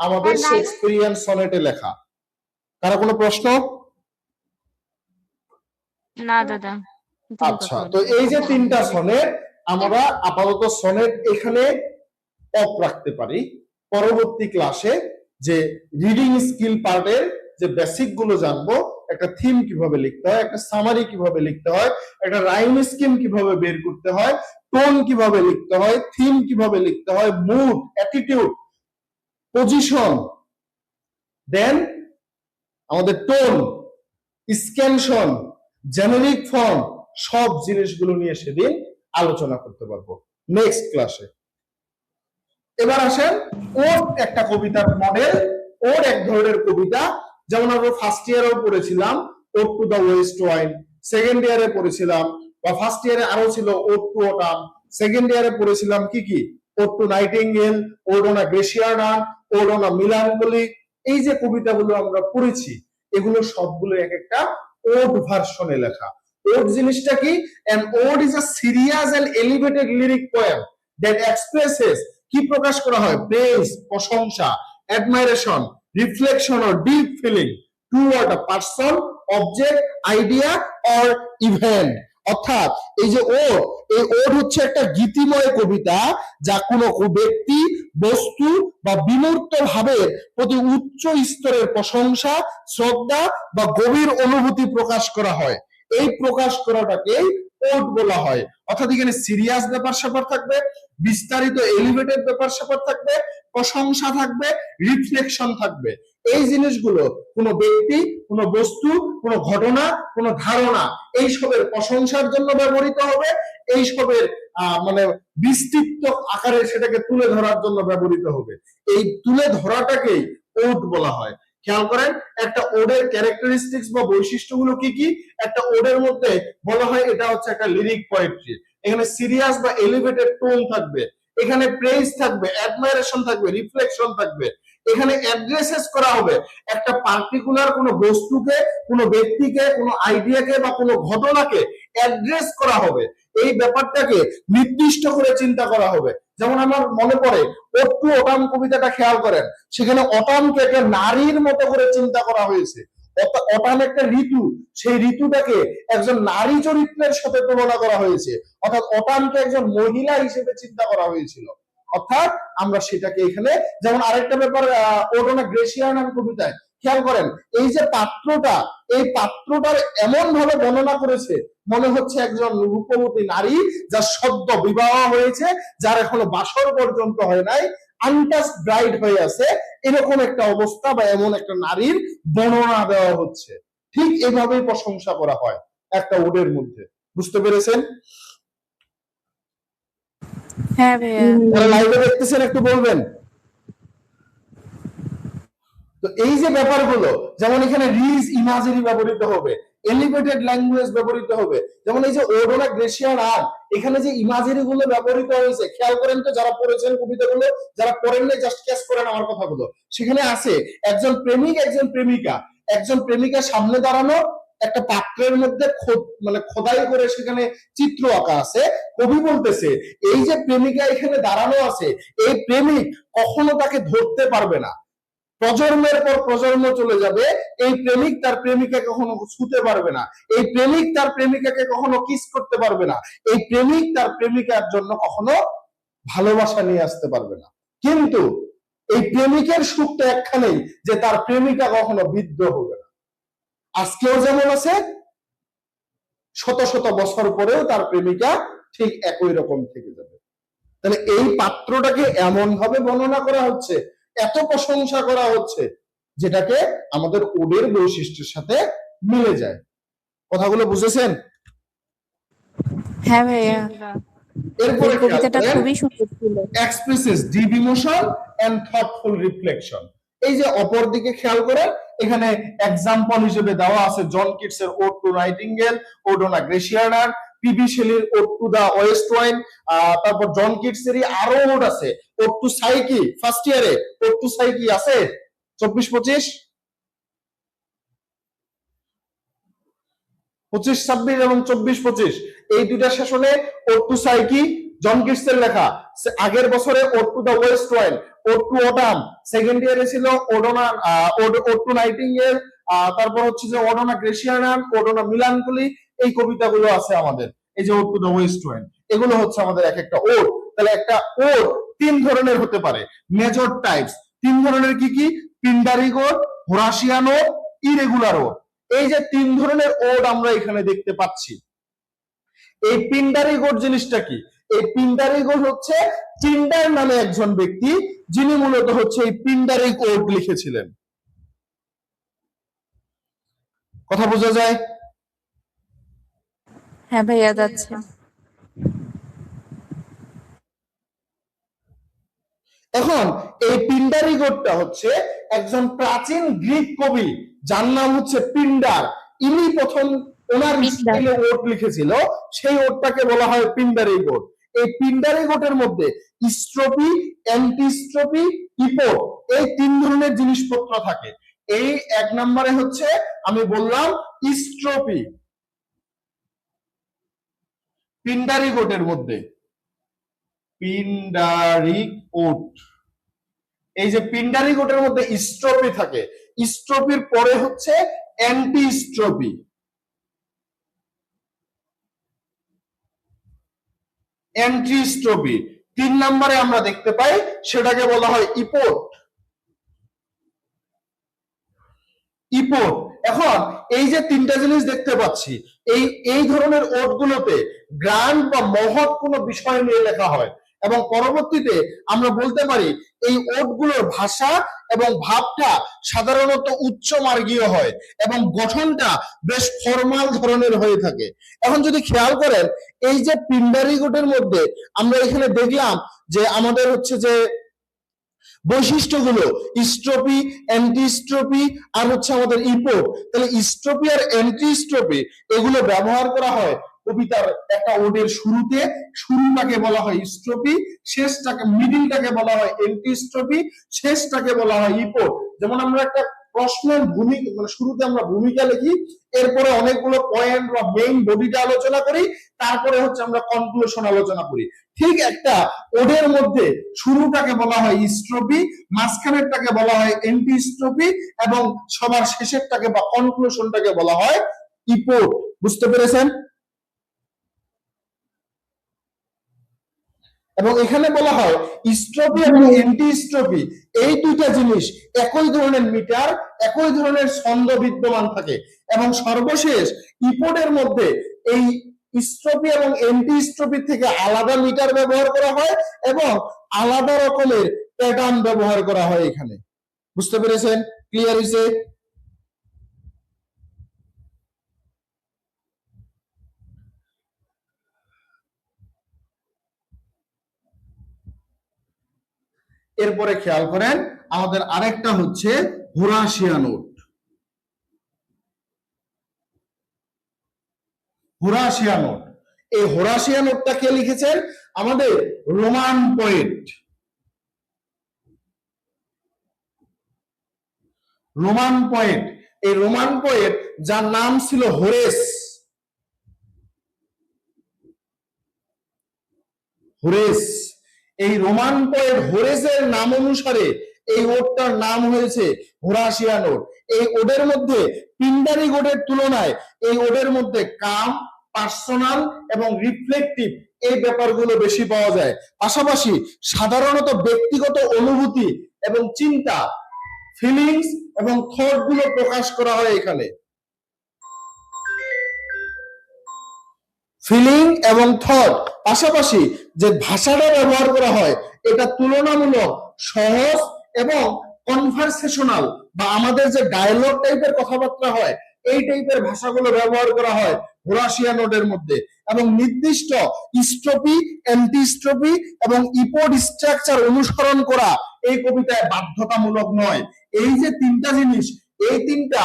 আমাদের শেক্সপিয়ারিয়ান সনেটে লেখা। কারো কোনো প্রশ্ন? না দাদা। আচ্ছা, তো এই যে 3টা সনেট, আমরা আপাতত সনেট এখানে অফ রাখতে পারি। পরবর্তী ক্লাসে যে রিডিং স্কিল পার্টের যে বেসিক গুলো জানবো, একটা থিম কিভাবে লিখতে হয়, একটা সামারি কিভাবে লিখতে হয়, একটা রাইম স্কিম কিভাবে বের করতে হয়, টোন কিভাবে লিখতে হয়, থিম কিভাবে লিখতে হয়, মুড, অ্যাটিটিউড, পজিশন, দেন আমাদের টোন, স্ক্যানশন, জেনারিক ফর্ম, সব জিনিসগুলো নিয়ে সেদিন আলোচনা করতে পারবো নেক্সট ক্লাসে। এবার আসেন ওর একটা কবিতার মডেল, ওর এক ধরনের কবিতা, যেমন আমরা ফার্স্ট ইয়ারেও পড়েছিলাম Ode to the West Wind, second ইয়ারে পড়েছিলাম, বা ফার্স্ট ইয়ারে আরো ছিল ওড টু অটাম, সেকেন্ড ইয়ারে পড়েছিলাম কি কি, Ode to Nightingale, Ode on a Grecian Urn, Ode on a Melancholy. এই যে কবিতাগুলো আমরা পড়েছি, এগুলো সবগুলো এক একটা ওড ভার্সনে লেখা। ওড জিনিসটা কি? an ode is a serious and elevated lyric poem that expresses, কি প্রকাশ করা হয়? প্রেজ, প্রশংসা, admiration, reflection or deep feeling toward a person, object, idea or event. অর্থাৎ এই যে ওড, এই ওড হচ্ছে একটা গীতিময় কবিতা, যা কোনো ব্যক্তি, বস্তু বা বিমূর্ত ভাবের প্রতি উচ্চ স্তরের প্রশংসা, শ্রদ্ধা বা গভীর অনুভূতি প্রকাশ করা হয়। এই প্রকাশ করাটাকেই ওড বলা হয়। অর্থাৎ এখানে সিরিয়াস ব্যাপার স্যাপার থাকবে, বিস্তারিত এলিভেটেড ব্যাপার স্যাপার থাকবে, প্রশংসা থাকবে, রিফ্লেকশন থাকবে। এই জিনিসগুলো কোনো ব্যক্তি, কোনো বস্তু, কোনো ঘটনা, কোনো ধারণা, এই সবের প্রশংসার জন্য ব্যবহৃত হবে, এই সবের মানে বিস্তৃত আকারে সেটাকে তুলে ধরার জন্য ব্যবহৃত হবে। এই তুলে ধরাটাকেই ওড বলা হয়। খেয়াল করেন একটা ওডের ক্যারেক্টারিস্টিক্স বা বৈশিষ্ট্যগুলো কি কি। একটা ওডের মধ্যে বলা হয় এটা হচ্ছে একটা লিরিক পোয়েট্রি। এখানে সিরিয়াস বা এলিভেটেড টোন থাকবে, এখানে প্রেজ থাকবে, অ্যাডমাইরেশন থাকবে, রিফ্লেকশন থাকবে, এখানে অ্যাড্রেসেস করা হবে একটা পার্টিকুলার কোনো বস্তুকে, কোনো ব্যক্তিকে, কোনো আইডিয়াকে বা কোনো ঘটনাকে অ্যাড্রেস করা হবে। এই ব্যাপারটাকে নির্দিষ্ট করে চিন্তা করা হবে। যেমন আমার মনে পড়ে ওড টু অটাম কবিতাটা, খেয়াল করেন সেখানে অটামকে একটা নারীর মতো করে চিন্তা করা হয়েছে। অটাম একটা ঋতু, সেই ঋতুটাকে একজন নারী চরিত্রের সাথে তুলনা করা হয়েছে, অর্থাৎ অটামকে একজন মহিলা হিসেবে চিন্তা করা হয়েছিল। অর্থাৎ আমরা সেটাকে এখানে, যেমন আরেকটা ব্যাপার ওড অন আ গ্লেশিয়ার নাম কবিতায় খেয়াল করেন এই যে পাত্রটা, এই পাত্রটার এমন ভাবে বর্ণনা করেছে মনে হচ্ছে একজন রূপবতী নারী যার সদ্য বিবাহ হয়েছে, যার এখনো বাসর পর্যন্ত হয় নাই, আনটাচ ব্রাইড হয়ে আছে, এরকম একটা অবস্থা বা এমন একটা নারীর বর্ণনা দেওয়া হচ্ছে। ঠিক এইভাবেই প্রশংসা করা হয় একটা ওডের মধ্যে। বুঝতে পেরেছেন? হ্যাঁ ভাইয়া। যারা লাইভে দেখতেছেন একটু বলবেন। তো এই যে ব্যাপারগুলো, যেমন এখানে রিজ ইমাজিরি ব্যবহৃত হবে, এলিভেটেড ল্যাঙ্গুয়েজ ব্যবহৃত হবে, যেমন এই যে ওডোনা গ্রেসিয়ান আর্ট, এখানে যে ইমাজিরি গুলো ব্যবহৃত হয়েছে খেয়াল করেন তো, যারা পড়েছেন কবিতাগুলো, যারা পড়েন নাই জাস্ট ক্যাচ করেন আমার কথাগুলো। সেখানে আছে একজন প্রেমিক একজন প্রেমিকা, একজন প্রেমিকা সামনে দাঁড়ানো, একটা পাত্রের মধ্যে মানে খোদাই করে সেখানে চিত্র আঁকা আছে। কবি বলতেছে এই যে প্রেমিকা এখানে দাঁড়ানো আছে, এই প্রেমিক কখনো তাকে ধরতে পারবে না, প্রজন্মের পর প্রজন্ম চলে যাবে, এই প্রেমিক তার প্রেমিকাকে কখনো ছুতে পারবে না, এই প্রেমিক তার প্রেমিকাকে কখনো কিস করতে পারবে না, এই প্রেমিক তার প্রেমিকার জন্য কখনো ভালোবাসা নিয়ে আসতে পারবে না। কিন্তু এই প্রেমিকের সুখটা একখানেই, যে তার প্রেমিকা কখনো বিদ্ধ হবে না। আজকেও যেমন আছে, শত শত বছর পরেও তার প্রেমিকা ঠিক একই রকম থেকে যাবে। তাহলে এই পাত্রটাকে এমন ভাবে বর্ণনা করা হচ্ছে, এত প্রশংসা করা হচ্ছে, যেটাকে আমাদের ওডের বৈশিষ্ট্যের সাথে মিলে যায়। কথাগুলো বুঝেছেন? হ্যাঁ ভাইয়া, এরপরে এই কবিতাটা খুবই সুন্দর ছিল। Expresses deep emotion and thoughtful reflection. এই যে অপর দিকে খেয়াল করেন, এখানে এক্সাম্পল হিসেবে দেওয়া আছে জন কিটসের ওড টু নাইটিঙ্গেল, ওডোনা গ্রেসিয়ানার, পিবি শেলির Ode to the West Wind, তারপর জন কিটসেরই আরো ওড আছে, ওড টু সাইকি, ফার্স্ট ইয়ারে ওড টু সাইকি আছে 24-25, 25-26 এবং 24-25, এই দুইটা সেশনে ওড টু সাইকি জন কিটসের লেখা। আগের বছরে Ode to the West Wind, Ode to Autumn, second ইয়ারে ছিল ওডোনা ওড টু নাইটিঙ্গেল, তারপর হচ্ছে যে ওডোনা গ্রেসিয়ানান, ওডোনা মিলানকোলি, এই কবিতাগুলো আছে আমাদের। এই যে Ode to the West Wind, এগুলো হচ্ছে আমাদের এক একটা ওড। তাহলে একটা ওড তিন ধরনের হতে পারে, মেজর টাইপস তিন ধরনের কি কি? পিন্ডারিক ওড, হোরাসিয়ান ওড, ইরেগুলার ওড। এই যে তিন ধরনের ওড আমরা এখানে দেখতে পাচ্ছি। এই পিন্ডারিক ওড জিনিসটা কি? এই পিন্ডারিক ওড হচ্ছে পিন্ডার নামে একজন ব্যক্তি, যিনি মূলত হচ্ছে এই পিন্ডারিক ওড লিখেছিলেন। কথা বোঝা যায়? হ্যাঁ ভাইয়া, যাচ্ছে। এখন এই পিন্ডারিক ওডটা হচ্ছে একজন প্রাচীন গ্রিক কবি, যার নাম হচ্ছে পিন্ডার। ইনি প্রথম ওনার স্টাইলে ওড লিখেছিল, সেই ওডটাকে বলা হয় পিন্ডারিক ওড। এই পিন্ডারিক ওডের মধ্যে স্ট্রোপি, অ্যান্টিস্ট্রোপি, ইপোড, এই তিন ধরনের জিনিসপত্র থাকে। এই এক নম্বরে হচ্ছে আমি বললাম স্ট্রোপি, পিন্ডারিক ওডের মধ্যে পিন্ডারিক ওড, এই যে পিন্ডারিক ওডের মধ্যে স্ট্রোপি থাকে, স্ট্রোপির পরে হচ্ছে অ্যান্টিস্ট্রোপি, অ্যান্টিস্ট্রোপি তিন নম্বরে আমরা দেখতে পাই, সেটাকে বলা হয় ইপোড, ইপোড। এখন এই যে তিনটা জিনিস দেখতে পাচ্ছি, এই ধরনের ওডগুলোতে গ্রান্ড বা মহৎ কোনো বিষয় নিয়ে লেখা হয়, এবং পরবর্তীতে আমরা বলতে পারি এই ওডগুলোর ভাষা এবং ভাবটা সাধারণত উচ্চ মার্গীয় হয় এবং গঠনটা বেশ ফর্মাল ধরনের হয়ে থাকে। এখন যদি খেয়াল করেন, এই যে পিন্ডারিক ওডের মধ্যে আমরা এখানে দেখলাম যে আমাদের হচ্ছে যে বৈশিষ্ট্যগুলো স্ট্রোপি, অ্যান্টিস্ট্রোপি আর হচ্ছে আমাদের ইপোড। তাহলে স্ট্রোপি আর অ্যান্টিস্ট্রোপি এগুলো ব্যবহার করা হয় কবিতার একটা ওডের শুরুতে, শুরুটাকে বলা হয় স্ট্রোপি, শেষটাকে মিডিলটাকে বলা হয় অ্যান্টিস্ট্রোপি, শেষটাকে বলা হয় ইপোড। যেমন আমরা একটা প্রশ্নের ভূমিকা মানে শুরুতে আমরা ভূমিকা লিখি, এরপরে অনেকগুলো পয়েন্ট বা মেইন বডিটা আলোচনা করি, তারপরে হচ্ছে আমরা কনক্লুশন আলোচনা করি। ঠিক একটা ওডের মধ্যে শুরুটাকে বলা হয় স্ট্রোপি, মাঝখানেরটাকে বলা হয় অ্যান্টিস্ট্রোপি, এবং সবার শেষেরটাকে বা কনক্লুশনটাকে বলা হয় ইপোড। বুঝতে পেরেছেন? এবং এখানে বলা হয় স্ট্রোপি এবং অ্যান্টিস্ট্রোপি এই দুইটা জিনিস একই ধরনের মিটার, একই ধরনের ছন্দ বিদ্যমান থাকে, এবং সর্বশেষ ইপোডের মধ্যে এই স্ট্রোপি এবং অ্যান্টিস্ট্রোপি থেকে আলাদা মিটার ব্যবহার করা হয় এবং আলাদা রকমের প্যাটার্ন ব্যবহার করা হয় এখানে। বুঝতে পেরেছেন? ক্লিয়ার হইছে? এরপরে খেয়াল করেন আমাদের আরেকটা হচ্ছে হোরাশিয়া নোট। হোরাশিয়া নোট, এই হোরাশিয়া নোটটা কে লিখেছেন? আমাদের রোমান পোয়েট। রোমান পোয়েট, এই রোমান পোয়েট যার নাম ছিল হোরেস। হোরেস, এই রোমান পোয়েট হোরেসের নাম অনুসারে এই ওডটার নাম হয়েছে হোরাশিয়া নোট। এই ওডের মধ্যে পিন্ডারি ওডের তুলনায় এই ওডের মধ্যে কাম, পার্সোনাল এবং রিফ্লেকটিভ এই ব্যাপারগুলো বেশি পাওয়া যায়। পাশাপাশি সাধারণত ব্যক্তিগত অনুভূতি এবং চিন্তা, ফিলিংস এবং থট গুলো প্রকাশ করা হয় এখানে। ফিলিং এবং থট, পাশাপাশি যে ভাষাটা ব্যবহার করা হয় এটা তুলনামূলক সহজ এবং কনভারসেশনাল বা আমাদের যে ডায়লগ টাইপের কথাবার্তা হয় এই টাইপের ভাষাগুলো ব্যবহার করা হয় হোরাশিয়া নোটের মধ্যে। এবং নির্দিষ্ট স্ট্রোপি, অ্যান্টিস্ট্রোপি এবং ইপোড স্ট্রাকচার অনুসরণ করা এই কবিতায় বাধ্যতামূলক নয়। এই যে তিনটা জিনিস, এই তিনটা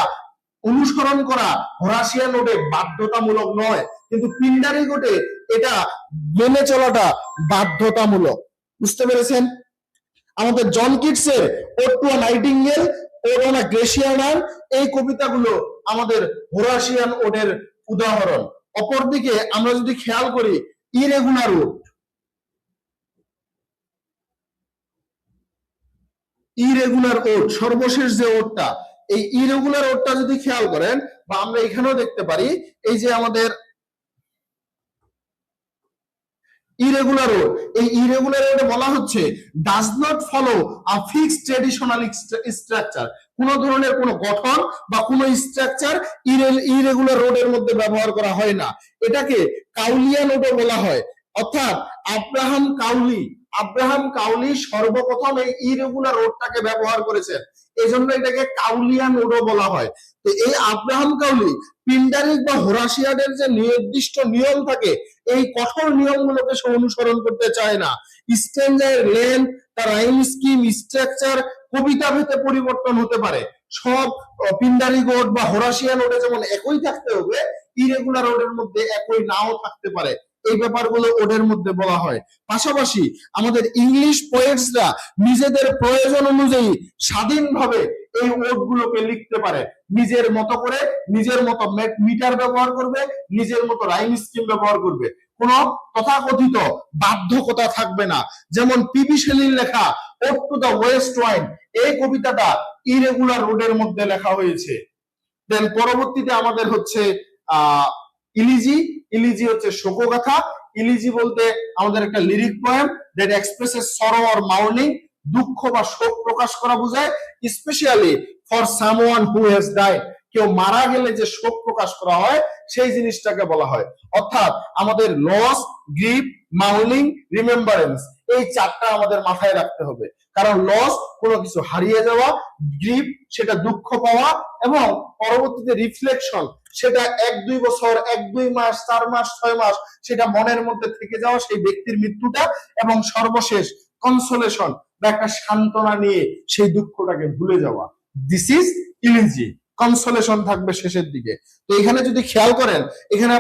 অনুসরণ করা হোরাশিয়া নোটে বাধ্যতামূলক নয়, কিন্তু পিন্ডারি নোটে এটা মেনে চলাটা বাধ্যতামূলক। বুঝতে পেরেছেন? আমাদের জন কিটসের Ode to a Nightingale, Ode on a Grecian, এই কবিতাগুলো আমাদের হোরাশিয়ান ওডের উদাহরণ। অপরদিকে আমরা যদি খেয়াল করি ইরেগুলার ওড, ইরেগুলার ওড সর্বশেষ যে ওডটা, এই ইরেগুলার ওডটা যদি খেয়াল করেন বা আমরা এখানেও দেখতে পারি, এই যে আমাদের ইরেগুলার ওড, এই ইরেগুলার ওডে বলা হচ্ছে does not follow a fixed traditional structure, কোন ধরনের কোন গঠন বা কোন স্ট্রাকচার ইরেগুলার রোডের মধ্যে ব্যবহার করা হয় না। এটাকে কাউলিয়ান ওডও বলা হয়। অর্থাৎ আব্রাহাম কাউলি সর্বপ্রথম এই ইরেগুলার রোডটাকে ব্যবহার করেছেন, এজন্য এটাকে কাউলিয়ান ওডও বলা হয়। তো এই আব্রাহাম কাউলি পিন্ডারিক বা হোরাশিয়ানের যে নির্দিষ্ট নিয়ম থাকে এই কঠোর নিয়মগুলোকে সে অনুসরণ করতে চায় না। স্ট্যান্ডার লেন্থ, তার রাইম স্কিম, স্ট্রাকচার কবিতা ভেদে পরিবর্তন হতে পারে। সব পিন্ডারি ওড বা হোরাশিয়ান ওডে যেমন একই থাকতে হবে, ইরেগুলার ওডের মধ্যে একই নাও থাকতে পারে। এই ব্যাপারগুলো ওডের মধ্যে বলা হয়। পাশাপাশি আমাদের ইংলিশ পোয়েটসরা নিজেদের প্রয়োজন অনুযায়ী স্বাধীনভাবে এই ওডগুলোকে লিখতে পারে, নিজের মতো করে, নিজের মতো মিটার ব্যবহার করবে, নিজের মতো রাইম স্কিম ব্যবহার করবে, কোন তথাকথিত বাধ্যকতা থাকবে না। যেমন পিবি শেলির লেখা Ode to the West Wind, এই কবিতাটা ইরেগুলার রোডের মধ্যে লেখা হয়েছে। দেন পরবর্তীতে আমাদের হচ্ছে ইলিজি হচ্ছে শোকগাথা। ইলিজি বলতে আমাদের একটা লিরিক পোয়েম দ্যাট এক্সপ্রেসেস সরো অর মাউর্নিং, দুঃখ বা শোক প্রকাশ করা বোঝায়, specially for someone who has died, কেউ মারা গেলে যে শোক প্রকাশ করা হয় সেই জিনিসটাকে বলা হয়। অর্থাৎ আমাদের লস, গ্রিফ, মাউর্নিং, রিমেম্বারেন্স এই চারটা আমাদের মাথায় রাখতে হবে। কারণ লস কোনো কিছু হারিয়ে যাওয়া, গ্রিফ সেটা দুঃখ পাওয়া, এবং পরবর্তীতে রিফ্লেকশন সেটা 1-2 বছর, 1-2 মাস, 4 মাস, 6 মাস সেটা মনের মধ্যে থেকে যাওয়া সেই ব্যক্তির মৃত্যুটা, এবং সর্বশেষ কনসোলেশন বা একটা সান্ত্বনা নিয়ে সেই দুঃখটাকে ভুলে যাওয়া। This is elegy. কনসোলেশন থাকবে শেষের দিকে। তো এখানে যদি খেয়াল করেন, এখানে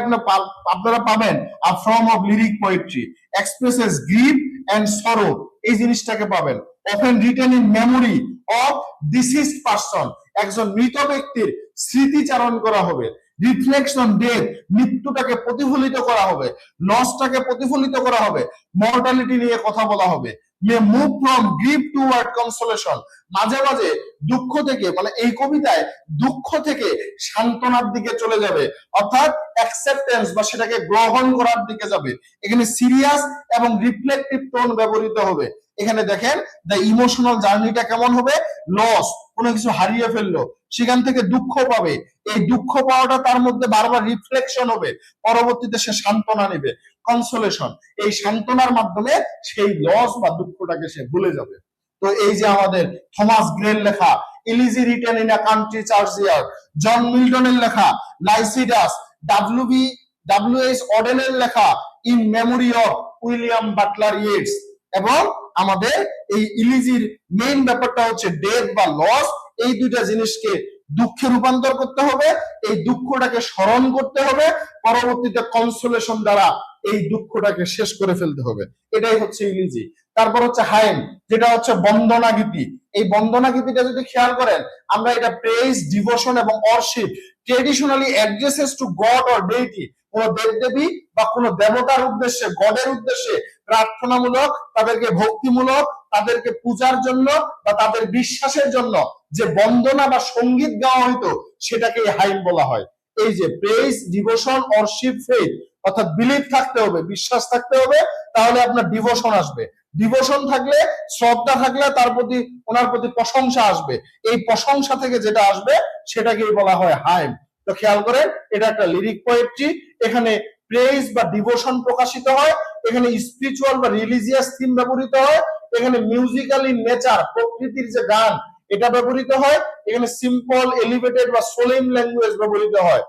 আপনারা পাবেন a form of lyric poetry expresses grief and sorrow, এই জিনিসটাকে পাবেন। Often written in memory of deceased person, একজন মৃত ব্যক্তির স্মৃতিচারণ করা হবে। রিফ্লেকশন ডেথ, মৃত্যুটাকে প্রতিফলিত করা হবে, লসটাকে প্রতিফলিত করা হবে, মর্টালিটি নিয়ে কথা বলা হবে। মে মুভ ফ্রম গ্রিফ টুওয়ার্ড কনসোলেশন, মাঝে মাঝে দুঃখ থেকে, মানে এই কবিতায় দুঃখ থেকে সান্ত্বনার দিকে চলে যাবে, অর্থাৎ অ্যাকসেপ্টেন্স বা সেটাকে গ্রহণ করার দিকে যাবে। এখানে সিরিয়াস এবং রিফ্লেক্টিভ টোন ব্যবহৃত হবে। এখানে দেখেন দ্য ইমোশনাল জার্নিটা কেমন হবে, লস, কোনো কিছু হারিয়ে ফেললো, সেখান থেকে দুঃখ পাবে, এই দুঃখ পাওয়াটা তার মধ্যে বারবার রিফ্লেকশন হবে, পরবর্তীতে সে সান্ত্বনা নেবে, কনসোলেশন, এই সান্ত্বনার মাধ্যমে সেই লস বা দুঃখটাকে সে ভুলে যাবে। তো এই যে আমাদের থমাস গ্রের লেখা Elegy Written in a Country Churchyard, John মিল্টনের লেখা লাইসিডাস, ডব্লিউ.এইচ. অডেনের লেখা In memory of William Butler Yeats, এবং আমাদের এই ইলিজির মেইন ব্যাপারটা হচ্ছে ডেথ বা লস, এই দুইটা জিনিসকে দুঃখে রূপান্তর করতে হবে, এই দুঃখটাকে স্মরণ করতে হবে, পরবর্তীতে কনসোলেশন দ্বারা এই দুঃখটাকে শেষ করে ফেলতে হবে। এটাই হচ্ছে ইলিজি। তারপর হচ্ছে হাইম, যেটা হচ্ছে বন্দনা গীতি। এই বন্দনা গীতিটা যদি খেয়াল করেন, আমরা এটা প্রেজ, ডিভোশন এবং worship traditionally addresses to God or deity, কোন দেবদেবী বা কোন দেবতার উদ্দেশ্যে, গডের উদ্দেশ্যে প্রার্থনামূলক, তাদেরকে ভক্তিমূলক, তাদেরকে পূজার জন্য বা তাদের বিশ্বাসের জন্য যে বন্দনা বা সঙ্গীত গাওয়া হইতো, সেটাকে হাইম বলা হয়। এই যে প্রেজ, ডিভোশন, অরশিপ, ফেথ, অর্থাৎ বিলিভ থাকতে হবে, বিশ্বাস থাকতে হবে, তাহলে আপনার ডিভোশন আসবে। ডিভোশন থাকলে, শ্রদ্ধা থাকলে তার প্রতি, ওনার প্রতি প্রশংসা আসবে। এই প্রশংসা থেকে যেটা আসবে সেটাকেই বলা হয় হাইম। তো খেয়াল করেন, এটা একটা লিরিক পোয়েট্রি। এখানে প্রেজ বা ডিভোশন প্রকাশিত হয়, এখানে স্পিরিচুয়াল বা রিলিজিয়াস থিম ব্যবহৃত হয়, এখানে মিউজিক্যালি নেচার, প্রকৃতির যে গান, এটা ব্যবহৃত হয়, এখানে সিম্পল, এলিভেটেড বা সোলেম ল্যাঙ্গুয়েজ ব্যবহৃত হয়,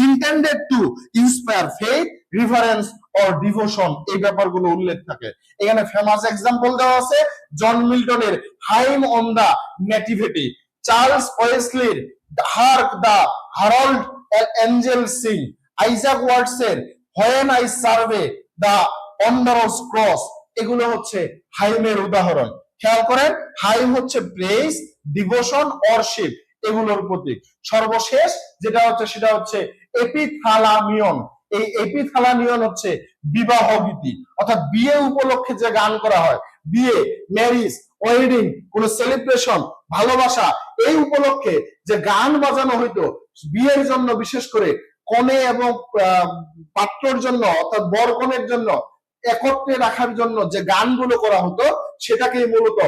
intended to inspire faith, reverence or devotion, এই ব্যাপারগুলো উল্লেখ থাকে। এখানে ফেমাস এক্সাম্পল দেওয়া আছে জন মিল্টনের Hymn on the Nativity, Charles ওয়েসলির Hark the Herald Angel Sing, Isaac ওয়াটসের When I Survey the Wondrous Cross. এগুলো হচ্ছে হাইমের উদাহরণ। খেয়াল করেন, হাইম হচ্ছে প্রেজ, ডিভোশন, অরশিপ, এগুলোর প্রতীক। সর্বশেষ যেটা হচ্ছে সেটা হচ্ছে এপিথালামিয়ন। এই এপিথালামিয়ন হচ্ছে বিবাহ গীতি, অর্থাৎ বিয়ে উপলক্ষে যে গান করা হয়, বিয়ে, ম্যারিজ, ওয়েডিং, কোন সেলিব্রেশন, ভালোবাসা, এই উপলক্ষে যে গান বাজানো হইতো বিয়ের জন্য, বিশেষ করে কনে এবং পাত্রর জন্য, অর্থাৎ বর কনের জন্য একত্রে রাখার জন্য যে গানগুলো করা হতো, সেটাকেই মূলত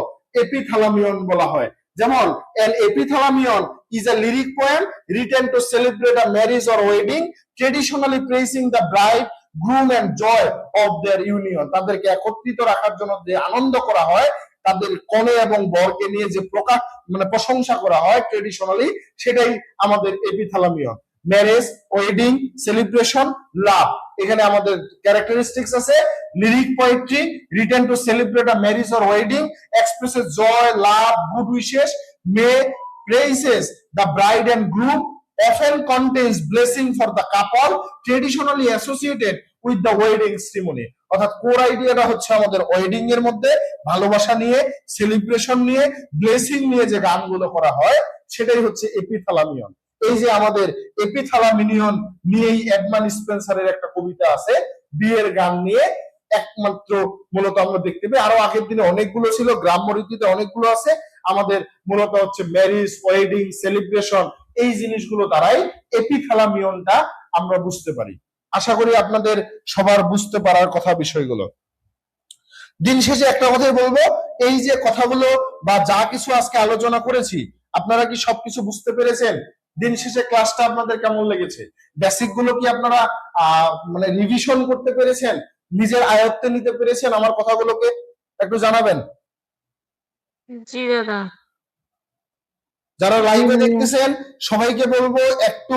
এপিথালামিয়ন বলা হয়। যেমন an epithalamion is a lyric poem written to celebrate a marriage or wedding, traditionally praising the bride, groom and joy of their union. তাদেরকে একত্রিত রাখার জন্য যে আনন্দ করা হয়, তাদের কনে এবং বরকে নিয়ে যে প্রকাশ, মানে প্রশংসা করা হয় ট্রেডিশনালি, সেটাই আমাদের epithalamion. Marriage, wedding, celebration, love, এখানে আমাদের ক্যারেক্টারিস্টিক্স আছে। Lyric poetry written to celebrate a marriage or wedding, expresses joy, love, good wishes, may praises the bride and groom, often contains blessing for the couple, traditionally associated with the wedding ceremony. অর্থাৎ কোর আইডিয়াটা হচ্ছে আমাদের ওয়েডিং এর মধ্যে ভালোবাসা নিয়ে, সেলিব্রেশন নিয়ে, ব্লেসিং নিয়ে যে গানগুলো করা হয়, সেটাই হচ্ছে এপিথালামিয়ন। এই যে আমাদের এপিথালামিয়ন নিয়েই এডমান্ড স্পেন্সারের একটা কবিতা আছে বিয়ের গান নিয়ে, একমাত্র মূলত আমরা দেখতে পাই। আরো আগের দিনে অনেকগুলো ছিল, গ্রাম্য রীতিতে অনেকগুলো আছে। আমাদের মূলত হচ্ছে ম্যারিজ, ওয়েডিং, সেলিব্রেশন, এই জিনিসগুলো দ্বারাই এপিথালামিয়নটা আমরা বুঝতে পারি। আশা করি আপনাদের সবার বুঝতে পারার কথা বিষয়গুলো। দিন শেষে একটা কথাই বলবো, এই যে কথাগুলো বা যা কিছু আজকে আলোচনা করেছি, আপনারা কি সবকিছু বুঝতে পেরেছেন? দিন শেষে ক্লাসটা আপনাদের কেমন লেগেছে? বেসিক গুলো কি আপনারা মানে রিভিশন করতে পেরেছেন, নিজের আয়ত্তে নিতে পেরেছেন? আমার কথাগুলোকে একটু জানাবেন। জি দাদা। যারা লাইভে দেখতেছেন সবাইকে বলবো একটু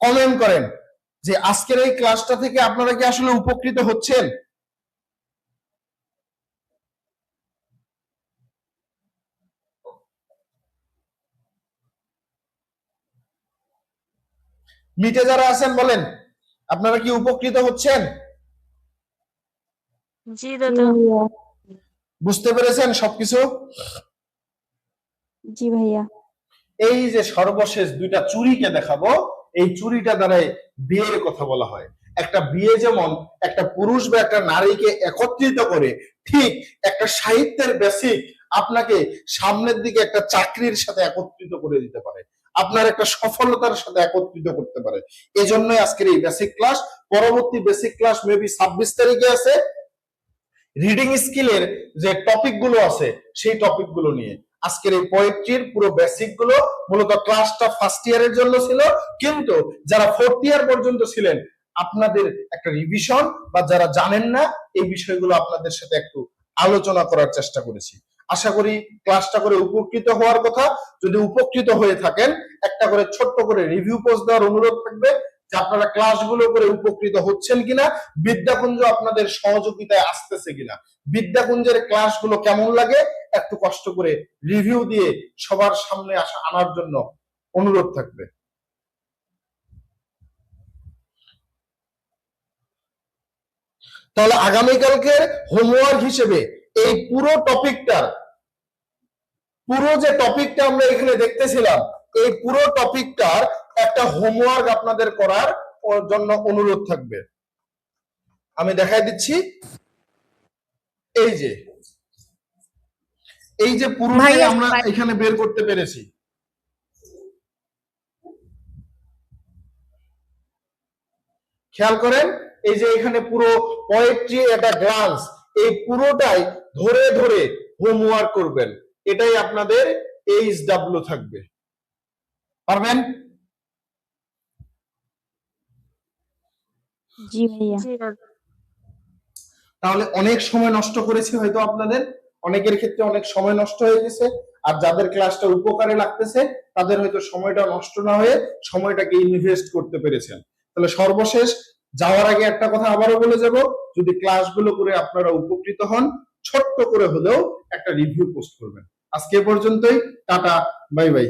কমেন্ট করেন যে আজকের এই ক্লাসটা থেকে আপনারা কি আসলে উপকৃত হচ্ছেন? মিটে যারা আছেন বলেন, আপনারা কি উপকৃত হচ্ছেন? জি দাদা। বুঝতে পেরেছেন সবকিছু? জি ভাইয়া। এই যে সর্বশেষ দুইটা চুরিকে দেখাবো, এই চুরিটা দ্বারাই বিয়ের কথা বলা হয়। একটা বিয়ে যেমন একটা পুরুষ বা একটা নারীকে একত্রিত করে, ঠিক একটা সাহিত্যের বেসিক আপনাকে সামনের দিকে একটা চাকরির সাথে একত্রিত করে দিতে পারে, আপনার একটা সফলতার সাথে একত্রিত করতে পারে। এজন্যই আজকের এই বেসিক ক্লাস। পরবর্তী বেসিক ক্লাস মেবি 26 তারিখে আছে, রিডিং স্কিলের যে টপিক গুলো আছে সেই টপিক গুলো নিয়ে। আজকের এই পোয়েট্রির পুরো বেসিক গুলো মূলত ক্লাসটা ফার্স্ট ইয়ারের জন্য ছিল, কিন্তু যারা 4th ইয়ার পর্যন্ত ছিলেন আপনাদের একটা রিভিশন, বা যারা জানেন না এই বিষয়গুলো আপনাদের সাথে একটু আলোচনা করার চেষ্টা করেছি। আশা করি ক্লাসটা করে উপকৃত হওয়ার কথা। যদি উপকৃত হয়ে থাকেন, একটা করে ছোট্ট করে রিভিউ পোস্ট দেওয়ার অনুরোধ থাকবে। যে আপনারা ক্লাসগুলো করে উপকৃত হচ্ছেন কিনা, বিদ্যাকুঞ্জ আপনাদের সহযোগিতায় আসতেছে কিনা, বিদ্যাকুঞ্জের ক্লাসগুলো কেমন লাগে একটু কষ্ট করে রিভিউ দিয়ে সবার সামনে আনার জন্য অনুরোধ থাকবে। তাহলে আগামীকালকে হোমওয়ার্ক হিসেবে এই পুরো যে টপিকটা আমরা এখানে দেখতেছিলাম, এই পুরো টপিকটার একটা হোমওয়ার্ক আপনাদের করার জন্য অনুরোধ থাকবে। আমি দেখাই দিচ্ছি, এই যে পুরোটাই আমরা এখানে বের করতে পেরেছি। খেয়াল করেন, এই যে এখানে পুরো পোয়েট্রি একটা গ্লান্স, এই পুরোটাই ধরে ধরে হোমওয়ার্ক করবেন। এটাই আপনাদের এইচডব্লিউ থাকবে। পারবেন? জি ভাইয়া। জি দাদা। তাহলে অনেক সময় নষ্ট করেছি হয়তো, আপনাদের অনেকের ক্ষেত্রে অনেক সময় নষ্ট হয়ে গেছে, আর যাদের ক্লাসটা উপকারে লাগতেছে তাদের হয়তো সময়টা নষ্ট না হয়ে সময়টাকে ইনভেস্ট করতে পেরেছেন। তাহলে সর্বশেষ যাওয়ার আগে একটা কথা আবারও বলে যাব, যদি ক্লাসগুলো করে আপনারা উপকৃত হন, ছোট্ট করে হলেও একটা রিভিউ পোস্ট করবেন। আজকে পর্যন্তই, টাটা, বাই বাই।